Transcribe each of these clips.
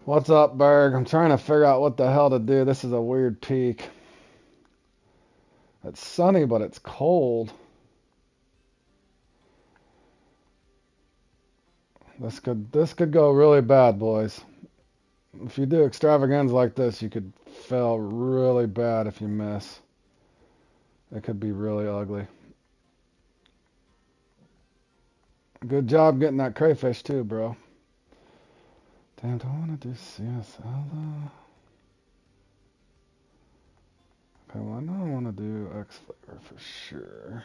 What's up, Berg? I'm trying to figure out what the hell to do. This is a weird peak. It's sunny, but it's cold. This could go really bad, boys. If you do extravaganza like this, you could fail really bad if you miss. It could be really ugly. Good job getting that crayfish too, bro. Damn, do I want to do CSL though? Okay, well I know I want to do X flavor for sure.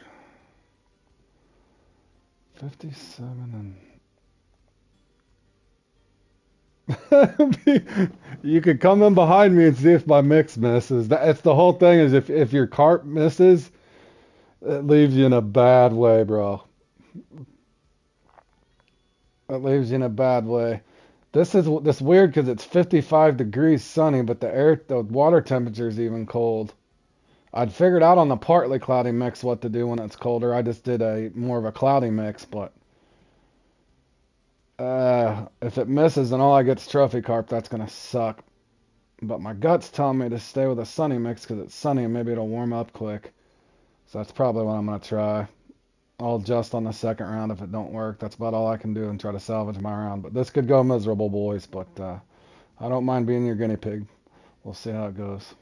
57 and you could come in behind me and see if my mix misses. That's the whole thing is if your carp misses, it leaves you in a bad way, bro. It leaves you in a bad way. This weird because it's 55 degrees sunny, but the water temperature is even cold. I'd figured out on the partly cloudy mix what to do when it's colder. I just did a more of a cloudy mix, but if it misses and all I get's trophy carp, that's gonna suck. But my gut's telling me to stay with a sunny mix because it's sunny and maybe it'll warm up quick. So that's probably what I'm gonna try. I'll adjust on the second round if it don't work. That's about all I can do and try to salvage my round. But this could go miserable, boys. But I don't mind being your guinea pig. We'll see how it goes.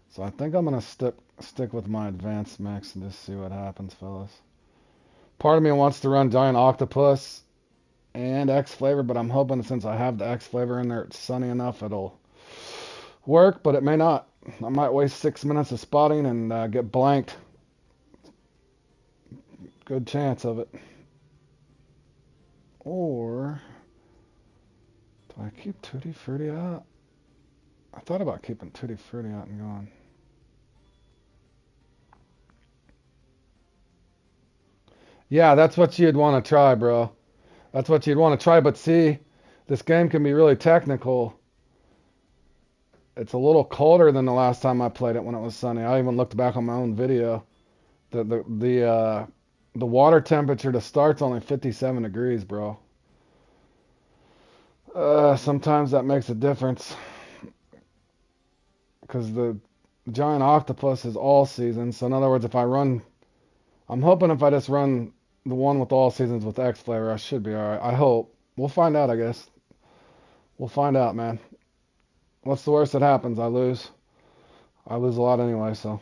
So I think I'm gonna stick with my advanced mix and just see what happens, fellas. Part of me wants to run giant octopus and X flavor, but I'm hoping since I have the X flavor in there, it's sunny enough it'll work. But it may not. I might waste 6 minutes of spotting and get blanked. Good chance of it. Or do I keep Tutti Frutti out? I thought about keeping Tutti Frutti out and going. Yeah, that's what you'd want to try, bro. That's what you'd want to try. But see, this game can be really technical. It's a little colder than the last time I played it when it was sunny. I even looked back on my own video. The water temperature to start's only 57 degrees, bro. Sometimes that makes a difference because the giant octopus is all season. So in other words, I'm hoping if I just run the one with all seasons with X flavor, I should be all right. I hope. We'll find out, I guess. We'll find out, man. What's the worst that happens? I lose. I lose a lot anyway, so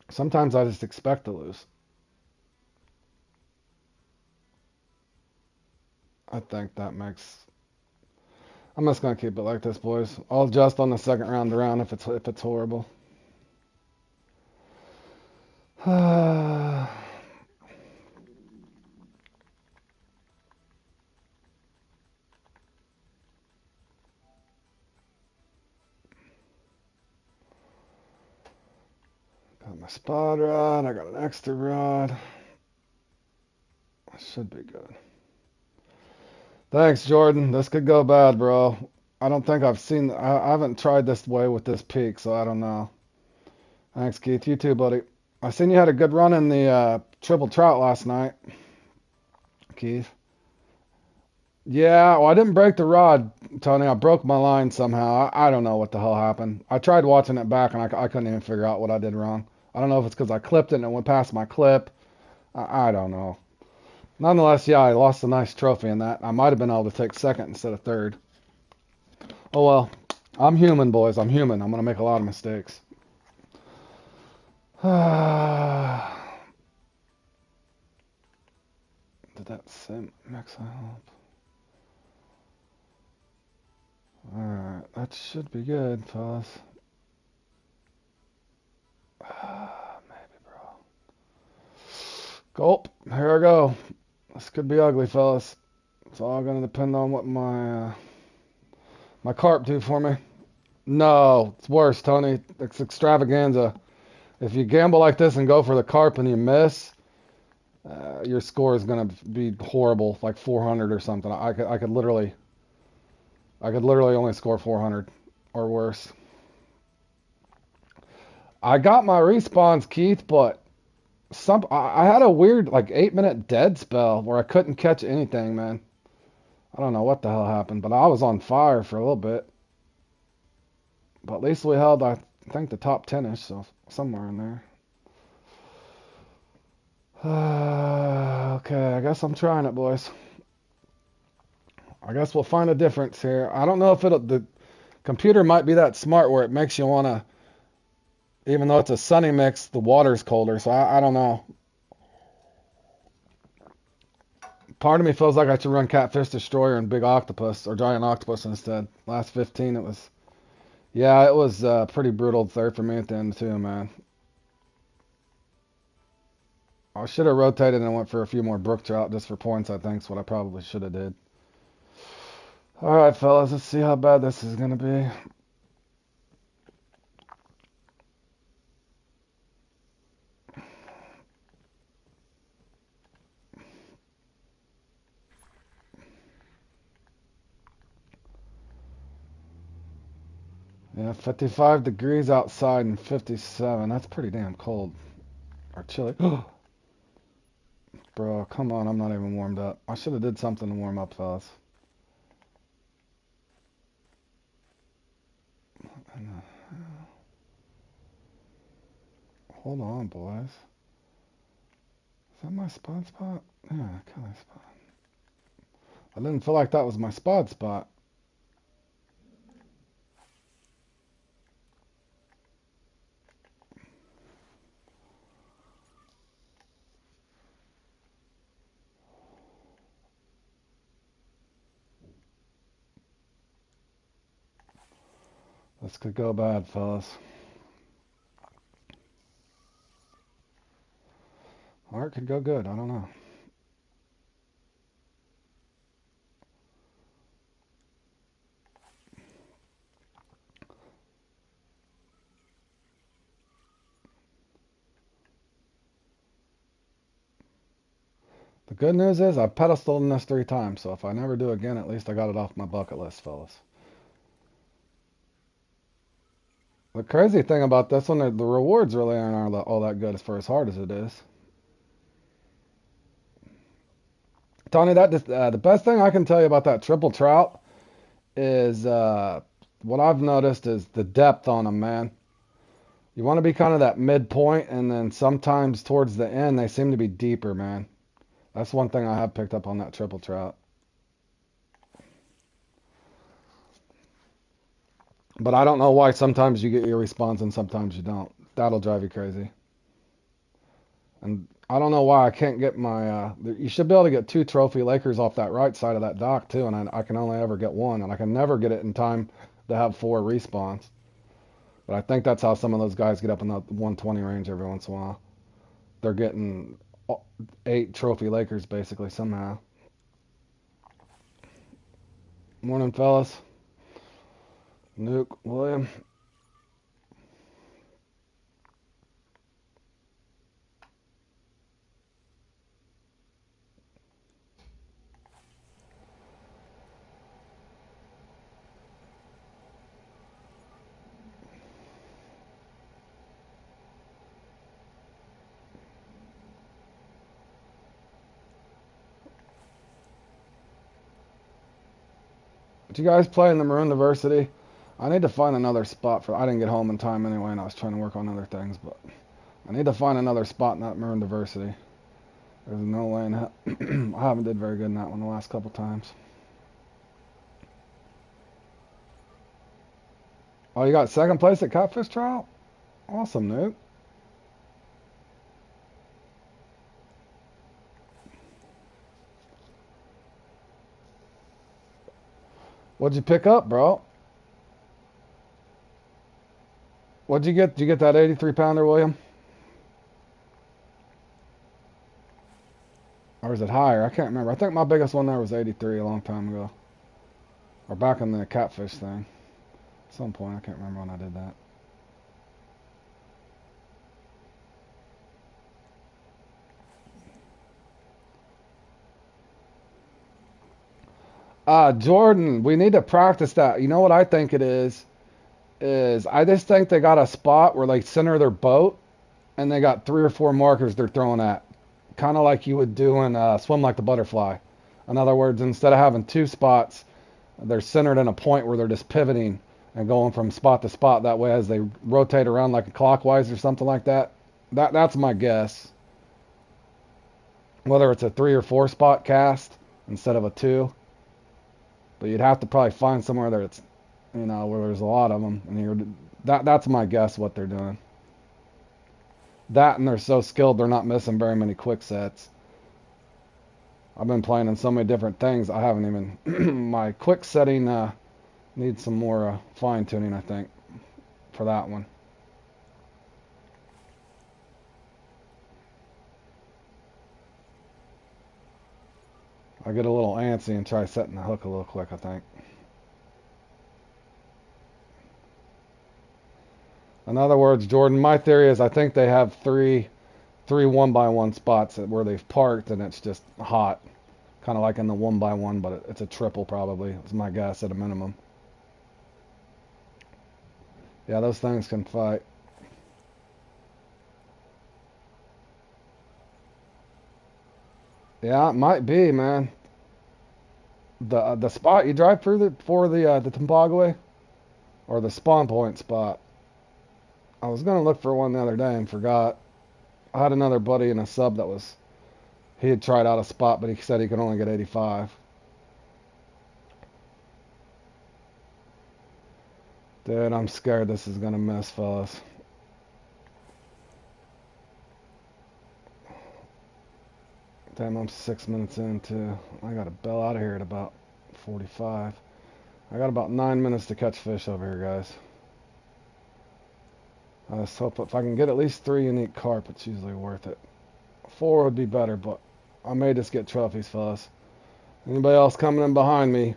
sometimes I just expect to lose. I think that makes. I'm just gonna keep it like this, boys. I'll adjust on the second round around if it's horrible. Got my spot rod. I got an extra rod. Should be good. Thanks, Jordan. This could go bad, bro. I don't think I haven't tried this way with this peak, so I don't know. Thanks, Keith. You too, buddy. I seen you had a good run in the triple trout last night, Keith. Yeah, well, I didn't break the rod, Tony. I broke my line somehow. I don't know what the hell happened. I tried watching it back, and I couldn't even figure out what I did wrong. I don't know if it's because I clipped it and it went past my clip. I don't know. Nonetheless, yeah, I lost a nice trophy in that. I might have been able to take second instead of third. Oh well. I'm human, boys. I'm human. I'm gonna make a lot of mistakes. Did that say max help? Alright, that should be good, fellas. Maybe, bro. Gulp. Here I go. This could be ugly, fellas. It's all gonna depend on what my carp do for me. No, it's worse, Tony. It's extravaganza. If you gamble like this and go for the carp and you miss, your score is gonna be horrible, like 400 or something. I could literally only score 400 or worse. I got my respawns, Keith, but I had a weird like 8 minute dead spell where I couldn't catch anything, man. I don't know what the hell happened, but I was on fire for a little bit. But at least we held, I think, the top 10ish, so somewhere in there. Okay, I guess I'm trying it, boys. I guess we'll find a difference here. I don't know if the computer might be that smart where it makes you want to, even though it's a sunny mix, the water's colder, so I don't know. Part of me feels like I should run Catfish Destroyer and Big Octopus, or Giant Octopus instead. Last 15, it was, yeah, it was pretty brutal third for me at the end too, man. I should have rotated and went for a few more brook trout just for points, I think, is what I probably should have did. Alright, fellas, let's see how bad this is going to be. Yeah, 55 degrees outside and 57. That's pretty damn cold. Or chilly. Bro, come on, I'm not even warmed up. I should have did something to warm up, fellas. Hold on, boys. Is that my spot? Yeah, kind of spot. I didn't feel like that was my spot. This could go bad, fellas. Or it could go good, I don't know. The good news is I've pedestaled in this 3 times, so if I never do again, at least I got it off my bucket list, fellas. The crazy thing about this one, the rewards really aren't all that good as far as hard as it is. Tony, the best thing I can tell you about that triple trout is what I've noticed is the depth on them, man. You want to be kind of that midpoint, and then sometimes towards the end, they seem to be deeper, man. That's one thing I have picked up on that triple trout. But I don't know why sometimes you get your response and sometimes you don't. That'll drive you crazy. And I don't know why I can't get my... you should be able to get 2 trophy Lakers off that right side of that dock, too, and I can only ever get 1, and I can never get it in time to have 4 respawns. But I think that's how some of those guys get up in the 120 range every once in a while. They're getting 8 trophy Lakers, basically, somehow. Morning, fellas. Nuke, William. Did you guys play in the Maroon Diversity? I need to find another spot for... I didn't get home in time anyway, and I was trying to work on other things, but... I need to find another spot in that Maroon Diversity. There's no way in hell... I haven't did very good in that one the last couple times. Oh, you got second place at Catfish Trial? Awesome, Nuke. What'd you pick up, bro? What'd you get? Did you get that 83-pounder, William? Or is it higher? I can't remember. I think my biggest one there was 83 a long time ago. Or back in the catfish thing. At some point, I can't remember when I did that. Jordan, we need to practice that. You know what I think it is? Is I just think they got a spot where they center their boat and they got 3 or 4 markers they're throwing at. Kind of like you would do in Swim Like the Butterfly. In other words, instead of having two spots, they're centered in a point where they're just pivoting and going from spot to spot. That way, as they rotate around like a clockwise or something like that. That's my guess. Whether it's a 3 or 4 spot cast instead of a 2, but you'd have to probably find somewhere that's, where there's a lot of them. And that's my guess what they're doing. That, and they're so skilled they're not missing very many quick sets. I've been playing in so many different things. I haven't even my quick setting needs some more fine tuning, I think, for that one. I get a little antsy and try setting the hook a little quick, I think. In other words, Jordan, my theory is I think they have three 1x1 spots where they've parked and it's just hot. Kind of like in the 1x1, but it's a triple probably. It's my guess at a minimum. Yeah, those things can fight. Yeah, it might be, man. The spot you drive through for the Tembagwe, or the spawn point spot. I was gonna look for one the other day and forgot. I had another buddy in a sub he had tried out a spot, but he said he could only get 85. Dude, I'm scared this is gonna miss, fellas. Damn, I'm 6 minutes in too. I gotta bail out of here at about 45. I got about 9 minutes to catch fish over here, guys. I just hope if I can get at least 3 unique carp, it's usually worth it. 4 would be better, but I may just get trophies, fellas. Anybody else coming in behind me?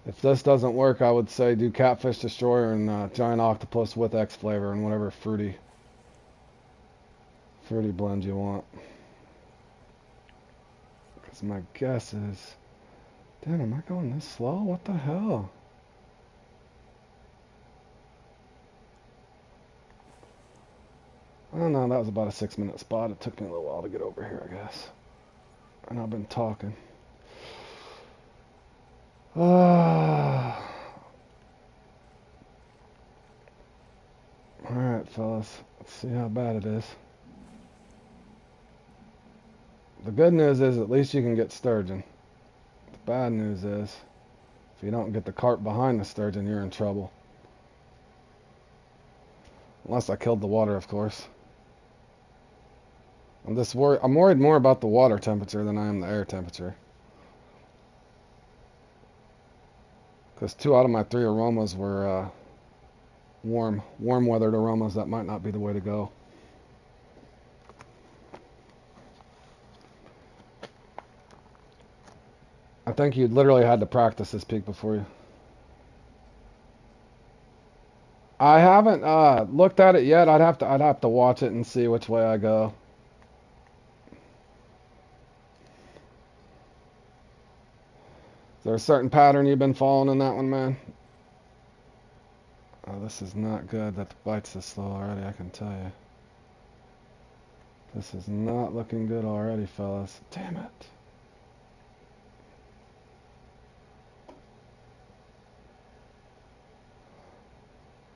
If this doesn't work, I would say do Catfish Destroyer and Giant Octopus with X flavor and whatever fruity blend you want. Because my guess is... Damn, am I going this slow? What the hell? I don't know, that was about a 6-minute spot. It took me a little while to get over here, I guess. And I've been talking. Alright, fellas. Let's see how bad it is. The good news is at least you can get sturgeon. The bad news is if you don't get the carp behind the sturgeon, you're in trouble. Unless I killed the water, of course. I'm worried more about the water temperature than I am the air temperature. Because 2 out of my 3 aromas were warm weathered aromas. That might not be the way to go. I think you literally had to practice this peak before you. I haven't looked at it yet. I'd have to watch it and see which way I go. Is there a certain pattern you've been following in that one, man? Oh, this is not good that the bite's this slow already, I can tell you. This is not looking good already, fellas. Damn it.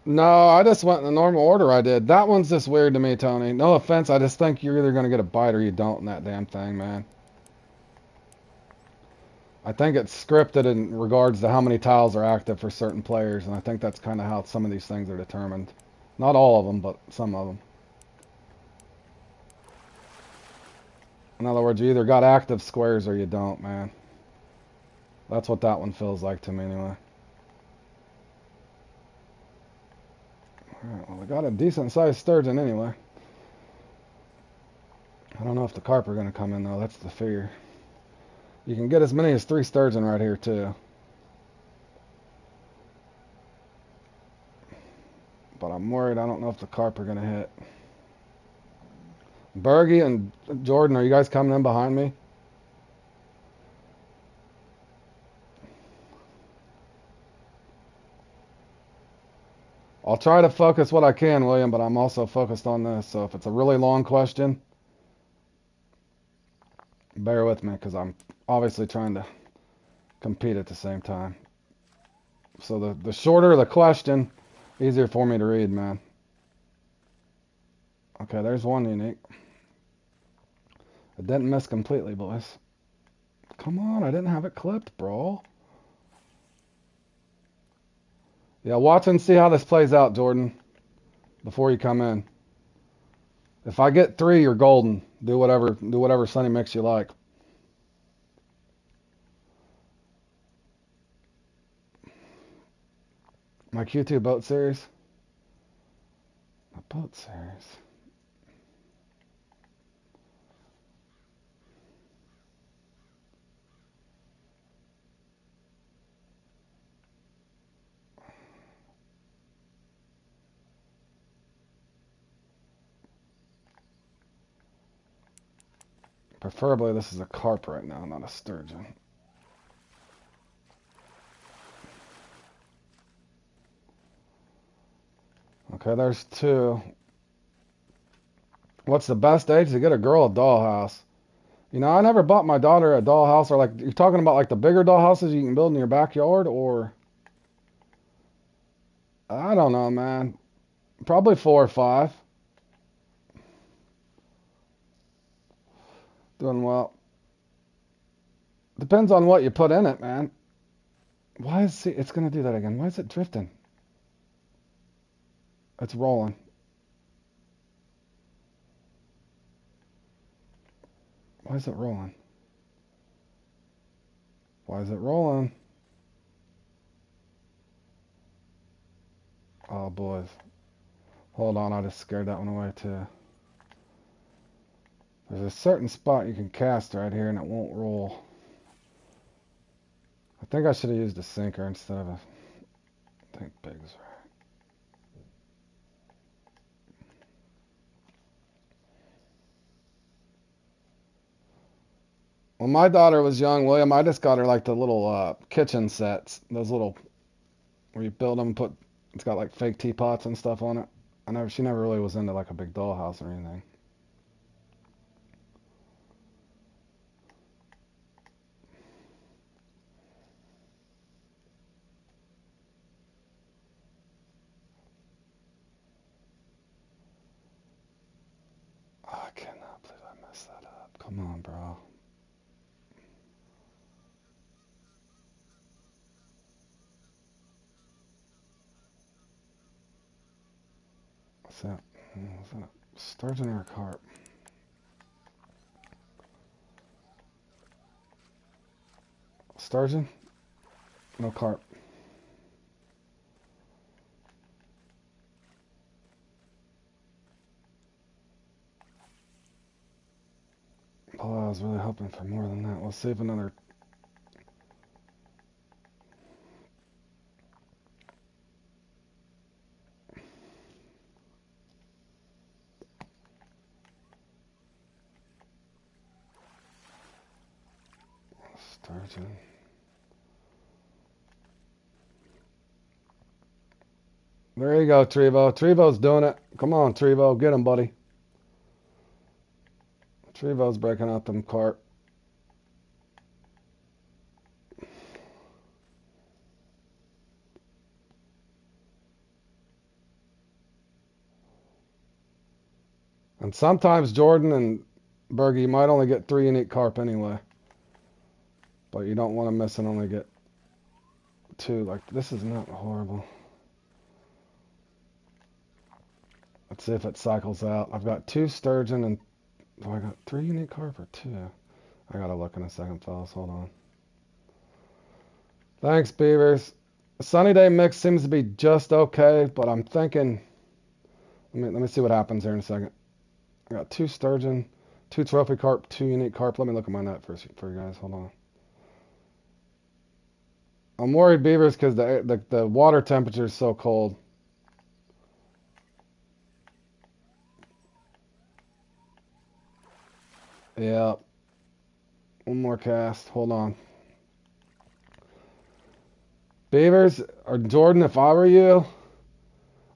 No, I just went in the normal order I did. That one's just weird to me, Tony. No offense, I just think you're either going to get a bite or you don't in that damn thing, man. I think it's scripted in regards to how many tiles are active for certain players, and I think that's kind of how some of these things are determined. Not all of them, but some of them. In other words, you either got active squares or you don't, man. That's what that one feels like to me, anyway. Alright, well, I got a decent-sized sturgeon anyway. I don't know if the carp are going to come in, though. That's the fear. You can get as many as 3 sturgeon right here, too. But I'm worried. I don't know if the carp are going to hit. Bergie and Jordan, are you guys coming in behind me? I'll try to focus what I can, William, but I'm also focused on this. So if it's a really long question, bear with me, because I'm obviously trying to compete at the same time. So the shorter the question, easier for me to read, man. Okay, there's one unique. I didn't miss completely, boys. Come on, I didn't have it clipped, bro. Yeah, watch and see how this plays out, Jordan, before you come in. If I get 3, you're golden. Do whatever Sunny Mix you like. My Q2 boat series. My boat series. Preferably this is a carp right now, not a sturgeon. Okay, there's 2. What's the best age to get a girl a dollhouse? You know, I never bought my daughter a dollhouse, or like, you're talking about like the bigger dollhouses you can build in your backyard, or I don't know, man. Probably 4 or 5. Doing well. Depends on what you put in it, man. Why is it's gonna do that again? Why is it drifting? It's rolling. Why is it rolling? Why is it rolling? Oh, boys. Hold on, I just scared that one away, too. There's a certain spot you can cast right here, and it won't roll. I think I should have used a sinker instead of a... I think big's right. When my daughter was young, William, I just got her like the little kitchen sets. Those little... where you build them, it's got like fake teapots and stuff on it. She never really was into like a big dollhouse or anything. Oh, I cannot believe I messed that up. Come on, bro. What's that? What's that? Sturgeon or a carp? Sturgeon? No carp. Oh, I was really hoping for more than that. We'll save another. Sturgeon. There you go, Trevo. Trevo's doing it. Come on, Trevo. Get him, buddy. Trevo's breaking out them carp. And sometimes Jordan and Bergie might only get 3 unique carp anyway. But you don't want to miss and only get 2. Like, this is not horrible. Let's see if it cycles out. I've got 2 sturgeon and... Oh, I got 3 unique carp or 2? I gotta look in a second, fellas. Hold on. Thanks, Beavers. Sunny day mix seems to be just okay, but I'm thinking... Let me see what happens here in a second. I got 2 sturgeon, 2 trophy carp, 2 unique carp. Let me look at my net first for you guys. Hold on. I'm worried, Beavers, because the water temperature is so cold. Yeah. One more cast. Hold on. Beavers, or Jordan, if I were you,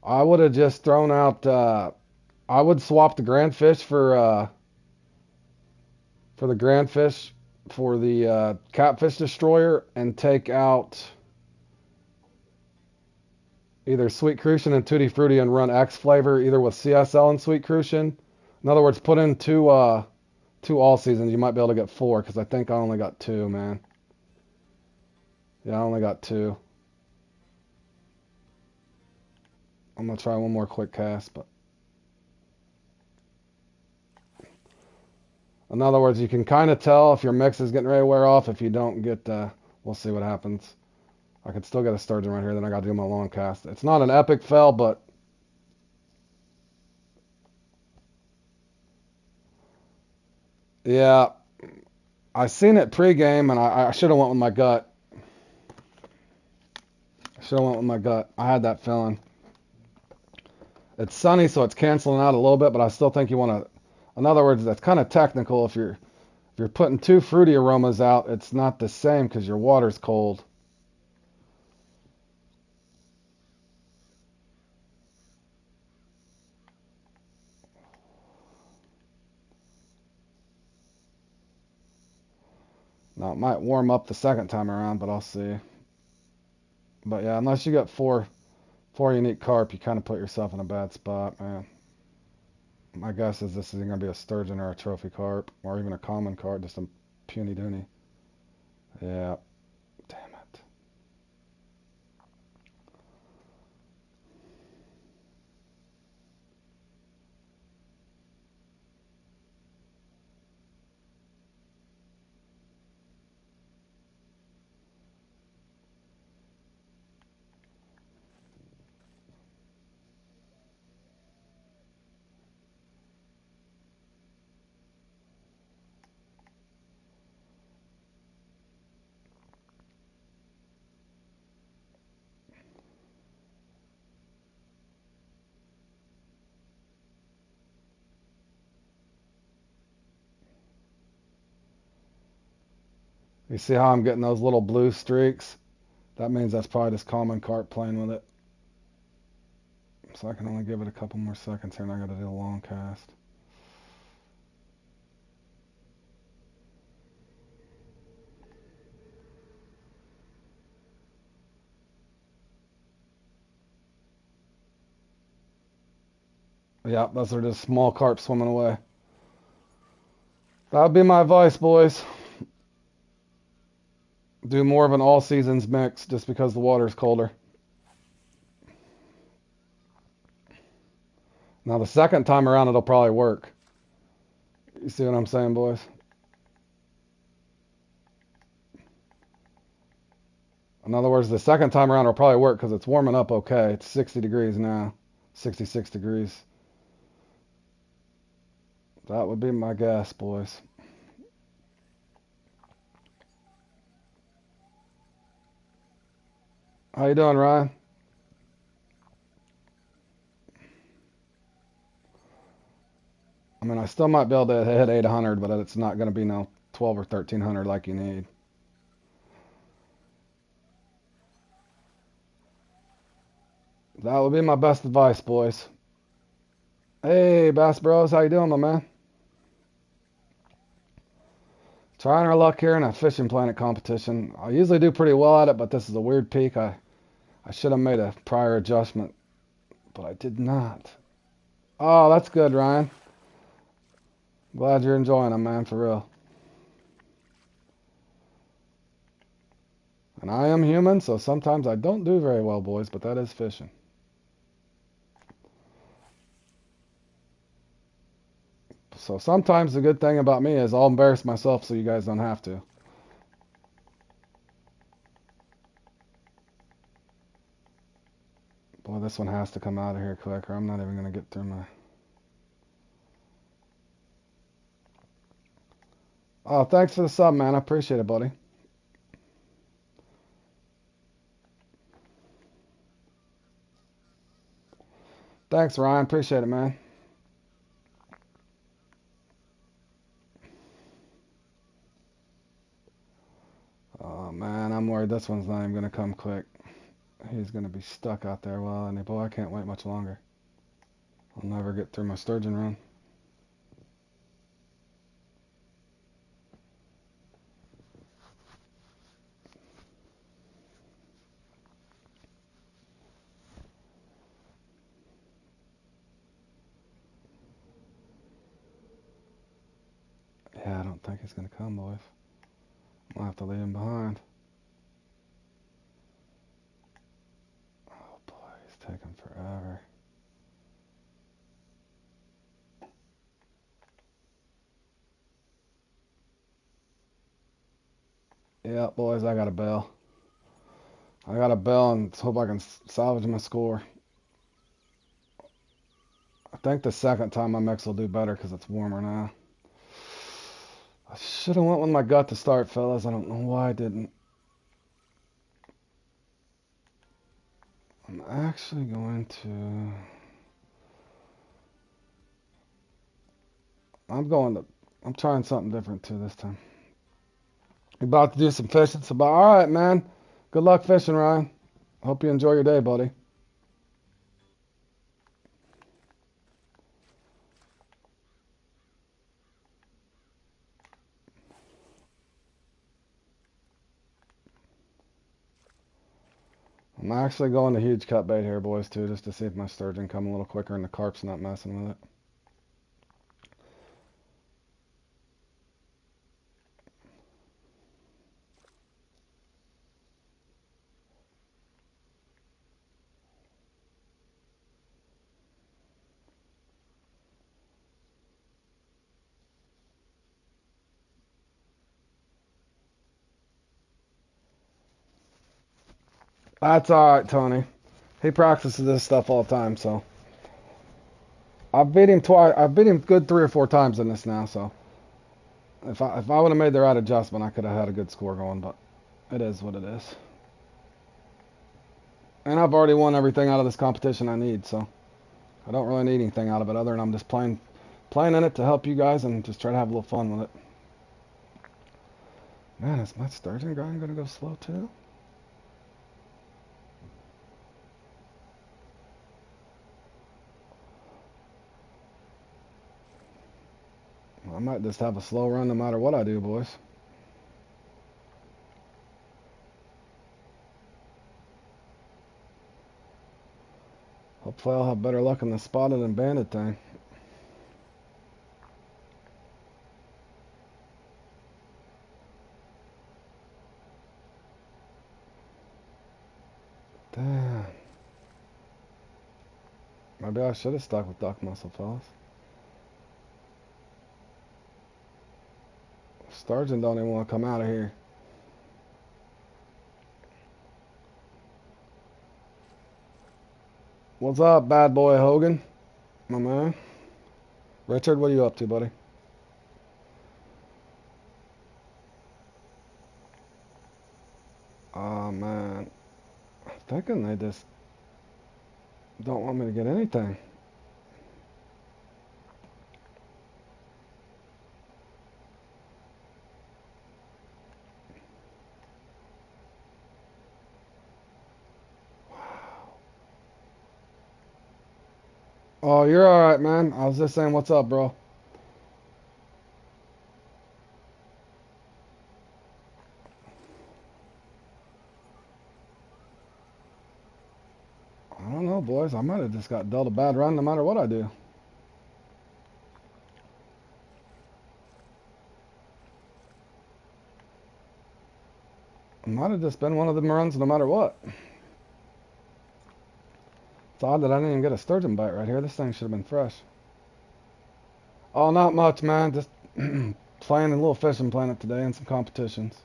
I would have just thrown out... I would swap the grand fish for the grand fish for the Catfish Destroyer and take out either Sweet Crucian and Tutti Frutti and run X flavor either with CSL and Sweet Crucian. In other words, put in two all seasons. You might be able to get 4 because I think I only got 2, man. Yeah, I only got 2. I'm gonna try one more quick cast, but in other words, you can kind of tell if your mix is getting ready to wear off. If you don't get, we'll see what happens. I could still get a sturgeon right here. Then I got to do my long cast. It's not an epic fail, but yeah, I seen it pregame, and I should have went with my gut. I had that feeling. It's sunny, so it's canceling out a little bit, but I still think you want to. In other words, that's kind of technical. If you're putting 2 fruity aromas out, it's not the same because your water's cold. Now, it might warm up the second time around, but I'll see. But yeah, unless you got four unique carp, you kind of put yourself in a bad spot, man. My guess is this is going to be a sturgeon or a trophy carp, or even a common carp, just a puny dooney. Yeah, damn it. You see how I'm getting those little blue streaks? That means that's probably just common carp playing with it. So I can only give it a couple more seconds here, and I got to do a long cast. Yeah, those are just small carp swimming away. That would be my advice, boys. Do more of an all seasons mix just because the water's colder. Now the second time around it'll probably work. You see what I'm saying, boys? In other words, the second time around it'll probably work because it's warming up okay. It's 60 degrees now. 66 degrees. That would be my guess, boys. How you doing, Ryan? I mean, I still might be able to hit 800, but it's not going to be no 12 or 1300 like you need. That would be my best advice, boys. Hey, Bass Bros, how you doing, my man? Trying our luck here in a fishing planet competition. I usually do pretty well at it, but this is a weird peak. I should have made a prior adjustment, but I did not. Oh, that's good, Ryan. Glad you're enjoying them, man, for real. And I am human, so sometimes I don't do very well, boys, but that is fishing. So sometimes the good thing about me is I'll embarrass myself so you guys don't have to. Boy, this one has to come out of here quick, or I'm not even going to get through my... Oh, thanks for the sub, man. I appreciate it, buddy. Thanks, Ryan. Appreciate it, man. Oh, man, I'm worried this one's not even going to come quick. He's going to be stuck out there. Well, and boy, I can't wait much longer. I'll never get through my sturgeon run. think he's gonna come, boys. I'll have to leave him behind. Oh boy, he's taking forever. Yeah, boys, I got a bail. I got a bail and hope I can salvage my score. I think the second time my mix will do better because it's warmer now. I should have went with my gut to start, fellas. I don't know why I didn't. I'm actually going to... I'm trying something different too this time. You're about to do some fishing, so all right, man. Good luck fishing, Ryan. Hope you enjoy your day, buddy. I'm actually going to huge cut bait here, boys, too, just to see if my sturgeon come a little quicker and the carp's not messing with it. That's all right, Tony. He practices this stuff all the time, so I've beat him twice. I've beat him good 3 or 4 times in this now. So if I would have made the right adjustment, I could have had a good score going. But it is what it is. And I've already won everything out of this competition I need, so I don't really need anything out of it other than I'm just playing in it to help you guys and just try to have a little fun with it. Man, is my sturgeon grind gonna go slow too? I might just have a slow run no matter what I do, boys. Hopefully I'll have better luck in the spotted and banded thing. Damn. Maybe I should have stuck with duck muscle, fellas. Sturgeon don't even want to come out of here. What's up, bad boy Hogan? My man. Richard, what are you up to, buddy? Oh, man. I'm thinking they just don't want me to get anything. Oh, you're alright, man. I was just saying, what's up, bro? I don't know, boys. I might have just got dealt a bad run no matter what I do. It might have just been one of them runs no matter what. It's odd that I didn't even get a sturgeon bite right here. This thing should have been fresh. Oh, not much, man. Just playing a little fishing planet today and some competitions.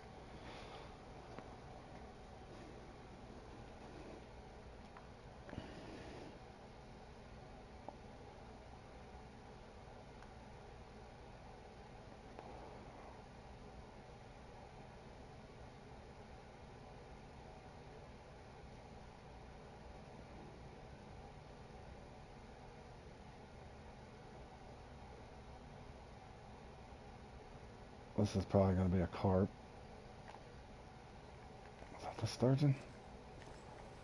This is probably going to be a carp. Is that the sturgeon?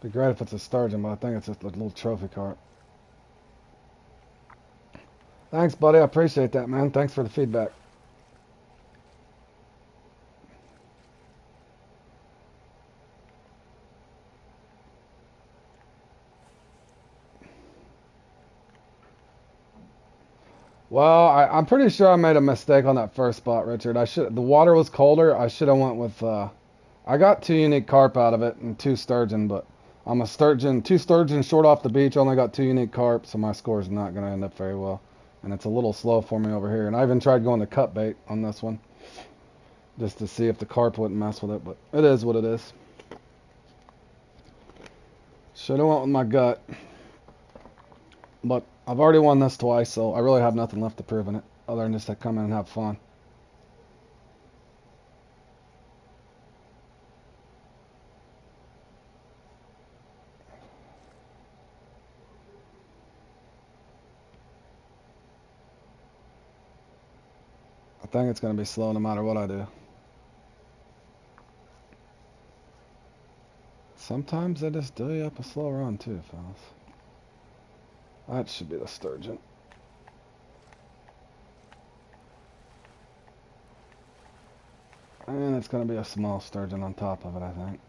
Be great if it's a sturgeon, but I think it's just a little trophy carp. Thanks, buddy. I appreciate that, man. Thanks for the feedback. Well, I'm pretty sure I made a mistake on that first spot, Richard. The water was colder. I should have went with I got two unique carp out of it and two sturgeon, but I'm a sturgeon, two sturgeon short off the beach. Only got two unique carp, so my score is not going to end up very well. And it's a little slow for me over here. And I even tried going to cut bait on this one just to see if the carp wouldn't mess with it, but it is what it is. Should have went with my gut, but I've already won this twice, so I really have nothing left to prove in it other than just to come in and have fun. I think it's going to be slow no matter what I do. Sometimes they just do you up a slow run too, fellas. That should be the sturgeon. And it's going to be a small sturgeon on top of it, I think.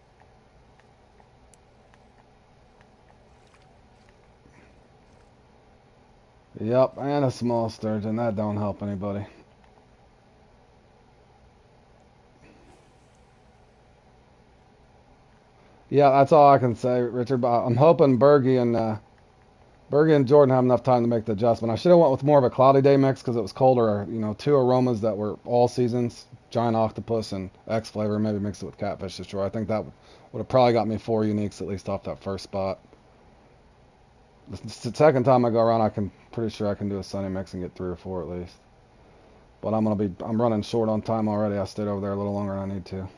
Yep, and a small sturgeon. That don't help anybody. Yeah, that's all I can say, Richard. But I'm hoping Bergie and Jordan have enough time to make the adjustment. I should have went with more of a cloudy day mix because it was colder. You know, two aromas that were all seasons: giant octopus and X flavor. Maybe mix it with catfish destroy. I think that would have probably got me four uniques at least off that first spot. The second time I go around, I can pretty sure I can do a sunny mix and get three or four at least. But I'm running short on time already. I stayed over there a little longer than I need to.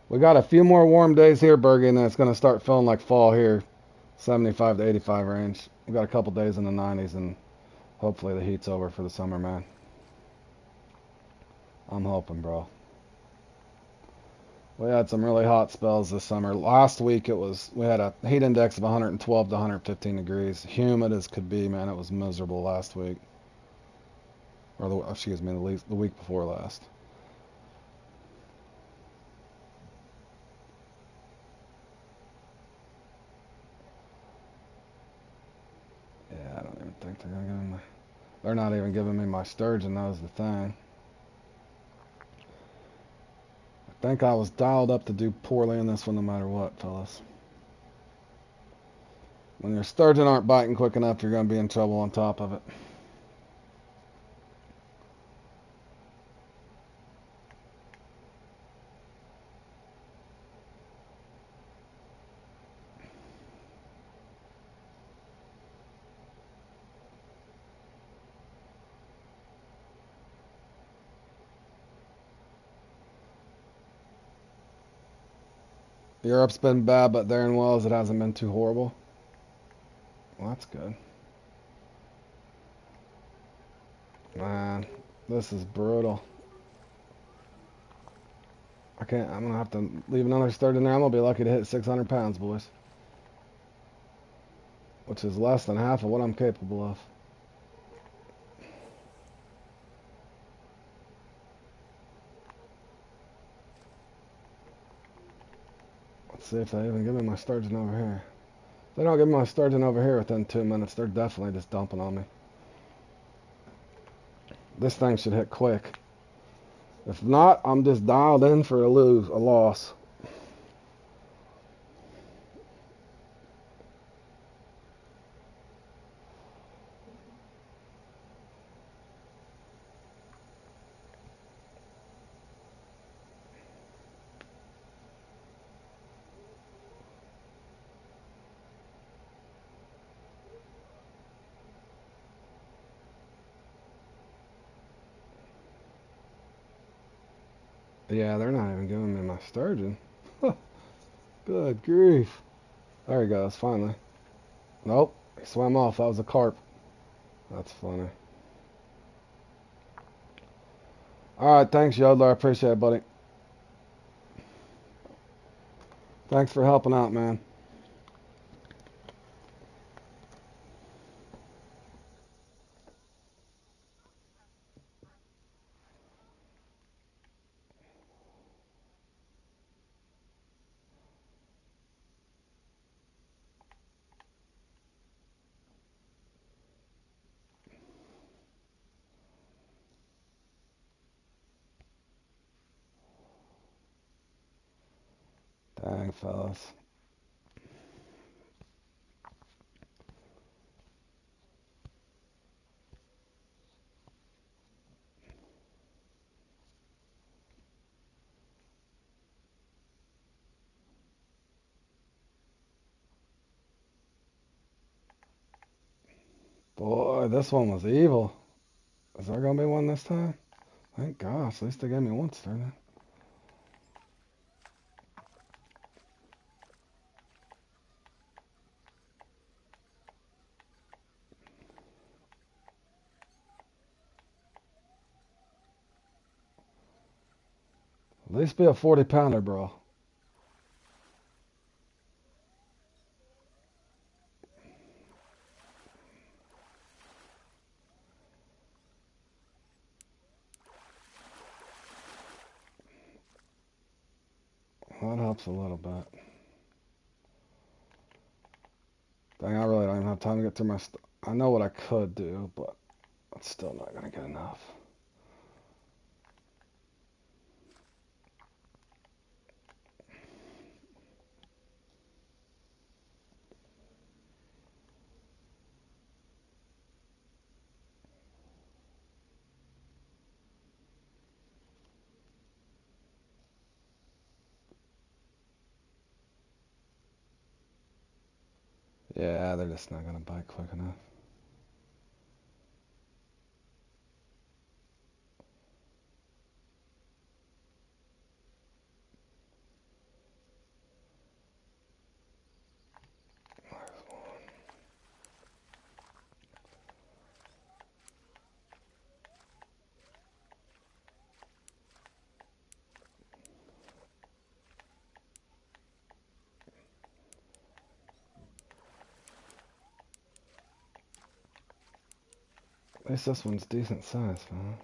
We got a few more warm days here, Bergie, and then it's going to start feeling like fall here, 75 to 85 range. We got a couple days in the 90s, and hopefully the heat's over for the summer, man. I'm hoping, bro. We had some really hot spells this summer. Last week we had a heat index of 112 to 115 degrees, humid as could be, man. It was miserable last week, or excuse me, the week before last. Yeah, I don't even think they're gonna give me. They're not even giving me my sturgeon. That was the thing. I think I was dialed up to do poorly in this one, no matter what, fellas. When your sturgeon aren't biting quick enough, you're gonna be in trouble on top of it. Europe's been bad, but there in Wells it hasn't been too horrible. Well, that's good. Man, this is brutal. I'm gonna have to leave another sturgeon there. I'm gonna be lucky to hit 600 pounds, boys. Which is less than half of what I'm capable of. Let's see if they even give me my sturgeon over here. If they don't give me my sturgeon over here within 2 minutes, they're definitely just dumping on me. This thing should hit quick. If not, I'm just dialed in for a loss. Yeah, they're not even giving me my sturgeon. Good grief. There he goes, finally. Nope, he swam off. That was a carp. That's funny. Alright, thanks, Yodler. I appreciate it, buddy. Thanks for helping out, man. Dang, fellas. Boy, this one was evil. Is there gonna be one this time? Thank gosh, at least they gave me one sturgeon. At least be a 40-pounder, bro. Well, that helps a little bit. Dang, I really don't even have time to get through my I know what I could do, but it's still not gonna get enough. Yeah, they're just not gonna bite quick enough. At least this one's decent size, fellas.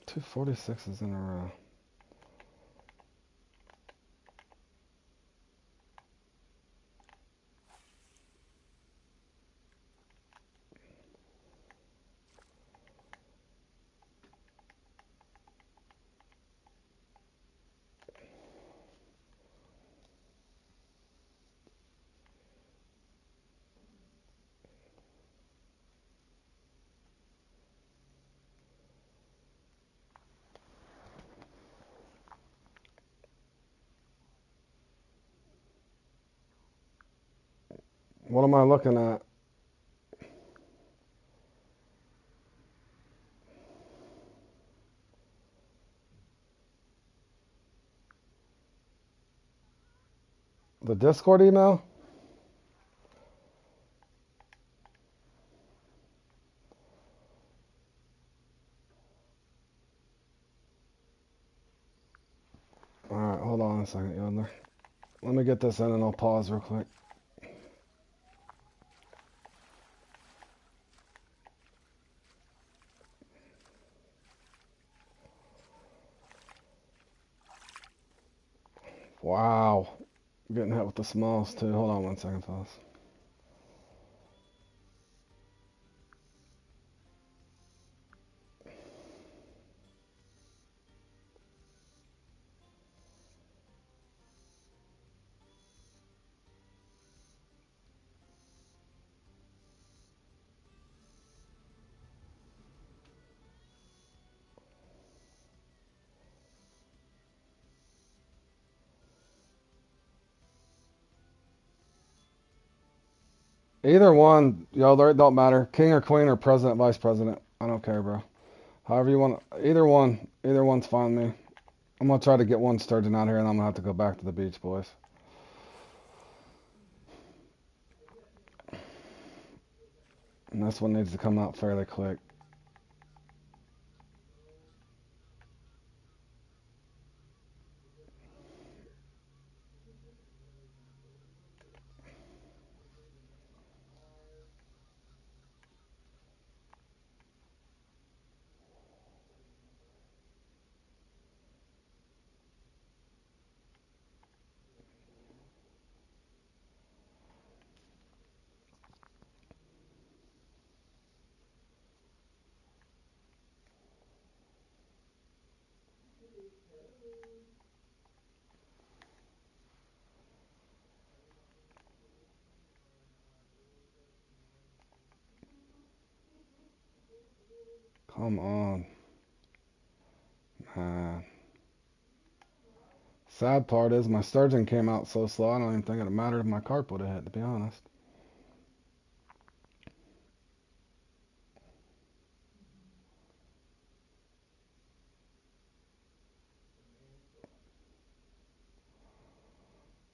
246s in a row. What am I looking at? The Discord email? Alright, hold on a second, Yodler. Let me get this in and I'll pause real quick. Wow. I'm getting hit with the smalls too. Hold on one second, fellas. Either one, Yodler, it don't matter. King or queen or president, vice president. I don't care, bro. However you want. Either one. Either one's fine with me. I'm going to try to get one sturgeon out here and I'm going to have to go back to the beach, boys. And this one needs to come out fairly quick. Come on. Man. Sad part is my sturgeon came out so slow, I don't even think it'd matter if my carp would have hit, to be honest.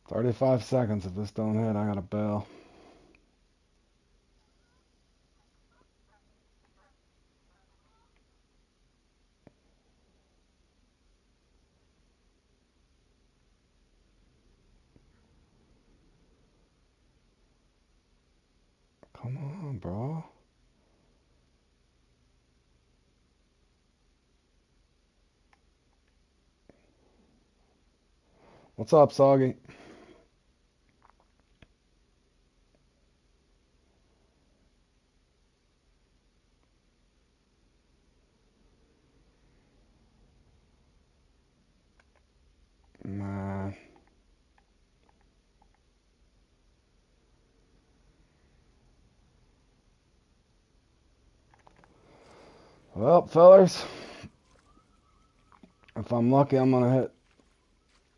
"35 seconds. If this don't hit, I gotta bail." Come on, bro. What's up, Soggy? Man. Well, fellers, if I'm lucky, I'm gonna hit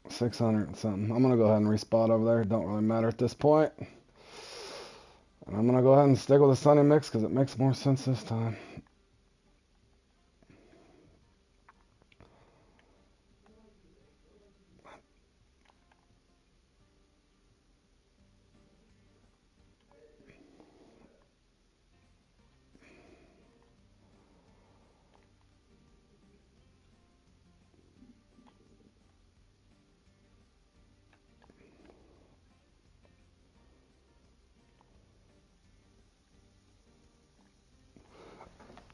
600 and something. I'm gonna go ahead and respot over there. It don't really matter at this point. And I'm gonna go ahead and stick with the Sunny mix because it makes more sense this time.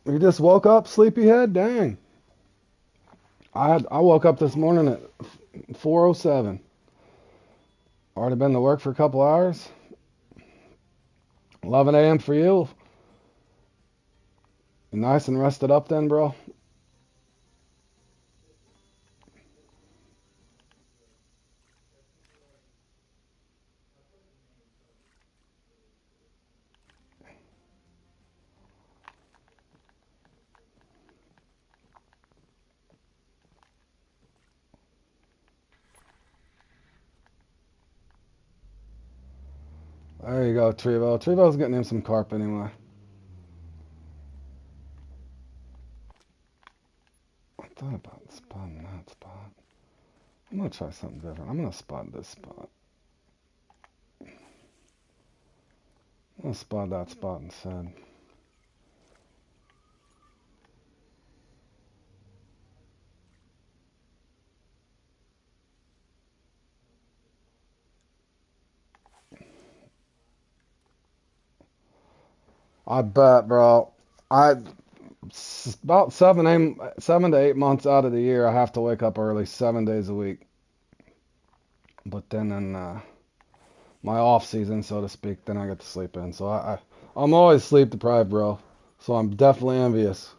You just woke up, sleepyhead? Dang. I woke up this morning at 4:07. Already been to work for a couple hours. 11 a.m. for you. You nice and rested up then, bro? There you go, Trevo. Trevo's getting him some carp anyway. I thought about spotting that spot. I'm gonna try something different. I'm gonna spot this spot. I'm gonna spot that spot instead. I bet, bro. I about 7 to 8 months out of the year, I have to wake up early 7 days a week. But then in my off season, so to speak, then I get to sleep in. So I'm always sleep deprived, bro. So I'm definitely envious.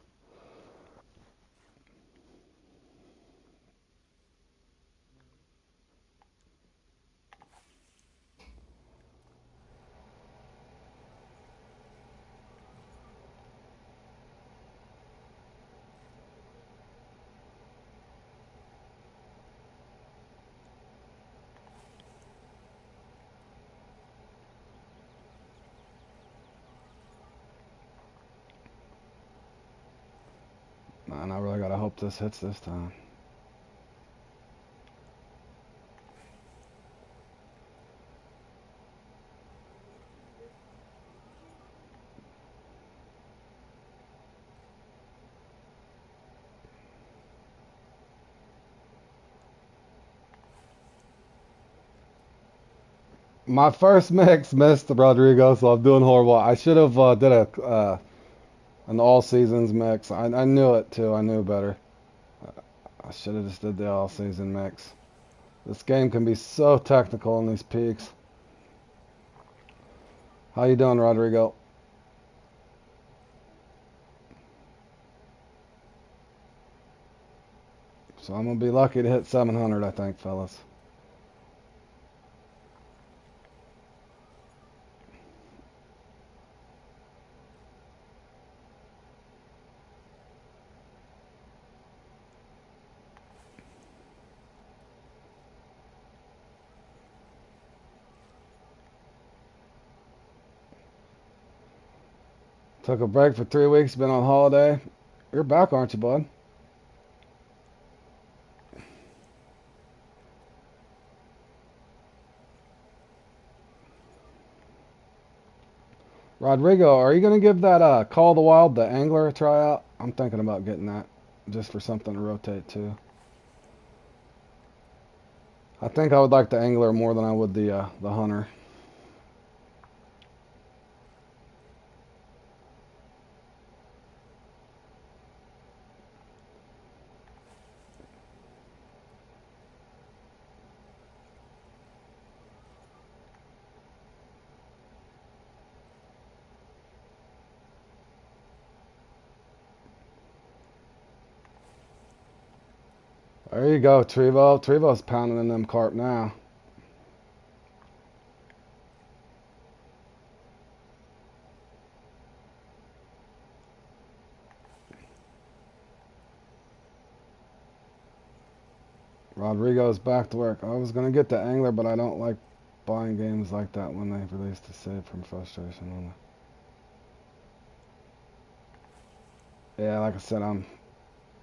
Man, I really gotta hope this hits this time. My first mix missed Rodrigo, so I'm doing horrible. I should have did an all seasons mix. I knew it too. I knew better. I should have just did the all season mix. This game can be so technical in these peaks. How you doing, Rodrigo? So I'm gonna be lucky to hit 700, I think, fellas. Took a break for 3 weeks, been on holiday. You're back, aren't you, bud? Rodrigo, are you going to give that Call of the Wild, the Angler, a try out? I'm thinking about getting that just for something to rotate to. I think I would like the Angler more than I would the Hunter. There you go, Trevo. Trevo's pounding in them carp now. Rodrigo's back to work. I was going to get the Angler, but I don't like buying games like that when they release the save from frustration only. Yeah, like I said,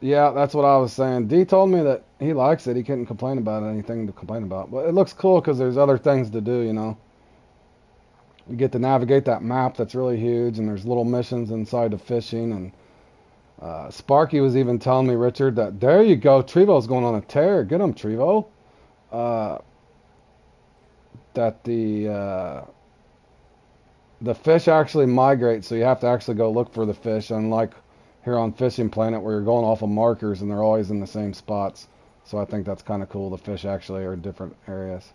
yeah, that's what I was saying. D told me that he likes it. He couldn't complain about anything to complain about. But it looks cool because there's other things to do, you know. You get to navigate that map that's really huge, and there's little missions inside of fishing. And Sparky was even telling me, Richard, that there you go, Trevo's going on a tear. Get him, Trevo. Uh, that the fish actually migrate, so you have to actually go look for the fish, unlike here on Fishing Planet where you're going off of markers and they're always in the same spots. So I think that's kind of cool. The fish actually are in different areas.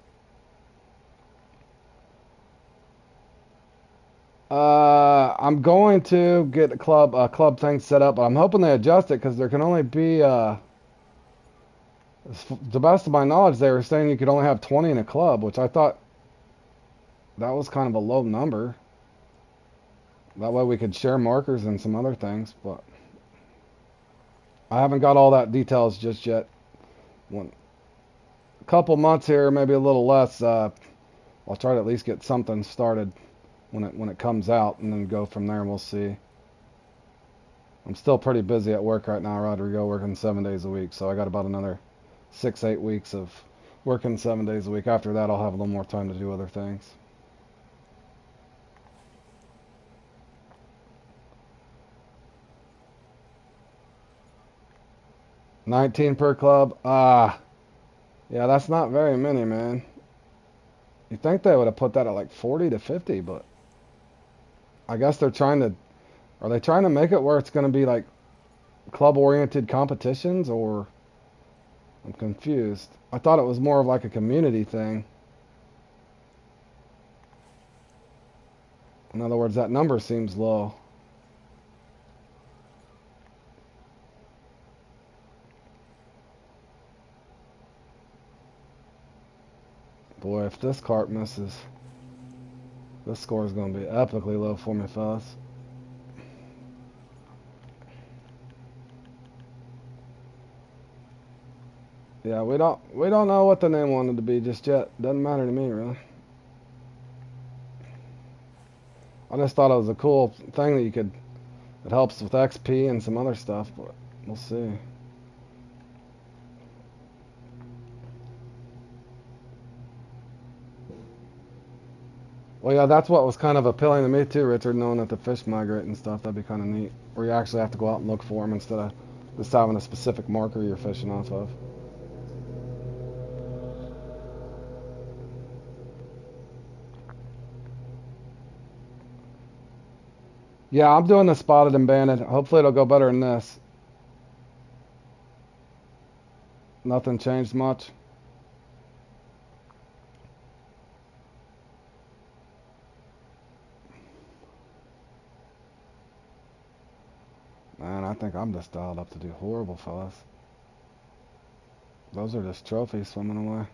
I'm going to get a club thing set up, but I'm hoping they adjust it because there can only be, to the best of my knowledge, they were saying you could only have 20 in a club, which I thought that was kind of a low number. That way we could share markers and some other things, but I haven't got all that details just yet. One a couple months here, maybe a little less. I'll try to at least get something started when it comes out, and then go from there. And we'll see. I'm still pretty busy at work right now, Rodrigo, working 7 days a week. So I got about another 6-8 weeks of working 7 days a week. After that, I'll have a little more time to do other things. $19 per club. Yeah, that's not very many, man. You think they would have put that at like 40 to 50, but I guess they're trying to. Are they trying to make it where it's going to be like club-oriented competitions, or I'm confused. I thought it was more of like a community thing. In other words, that number seems low. Boy, if this carp misses, this score is going to be epically low for me, fellas. Yeah, we don't know what the name wanted to be just yet. Doesn't matter to me, really. I just thought it was a cool thing that you could. It helps with XP and some other stuff, but we'll see. Well, yeah, that's what was kind of appealing to me too, Richard, knowing that the fish migrate and stuff. That'd be kind of neat. Where you actually have to go out and look for them instead of just having a specific marker you're fishing off of. Yeah, I'm doing the spotted and banded. Hopefully it'll go better than this. Nothing changed much. Man, I think I'm just dialed up to do horrible, fellas. Those are just trophies swimming away.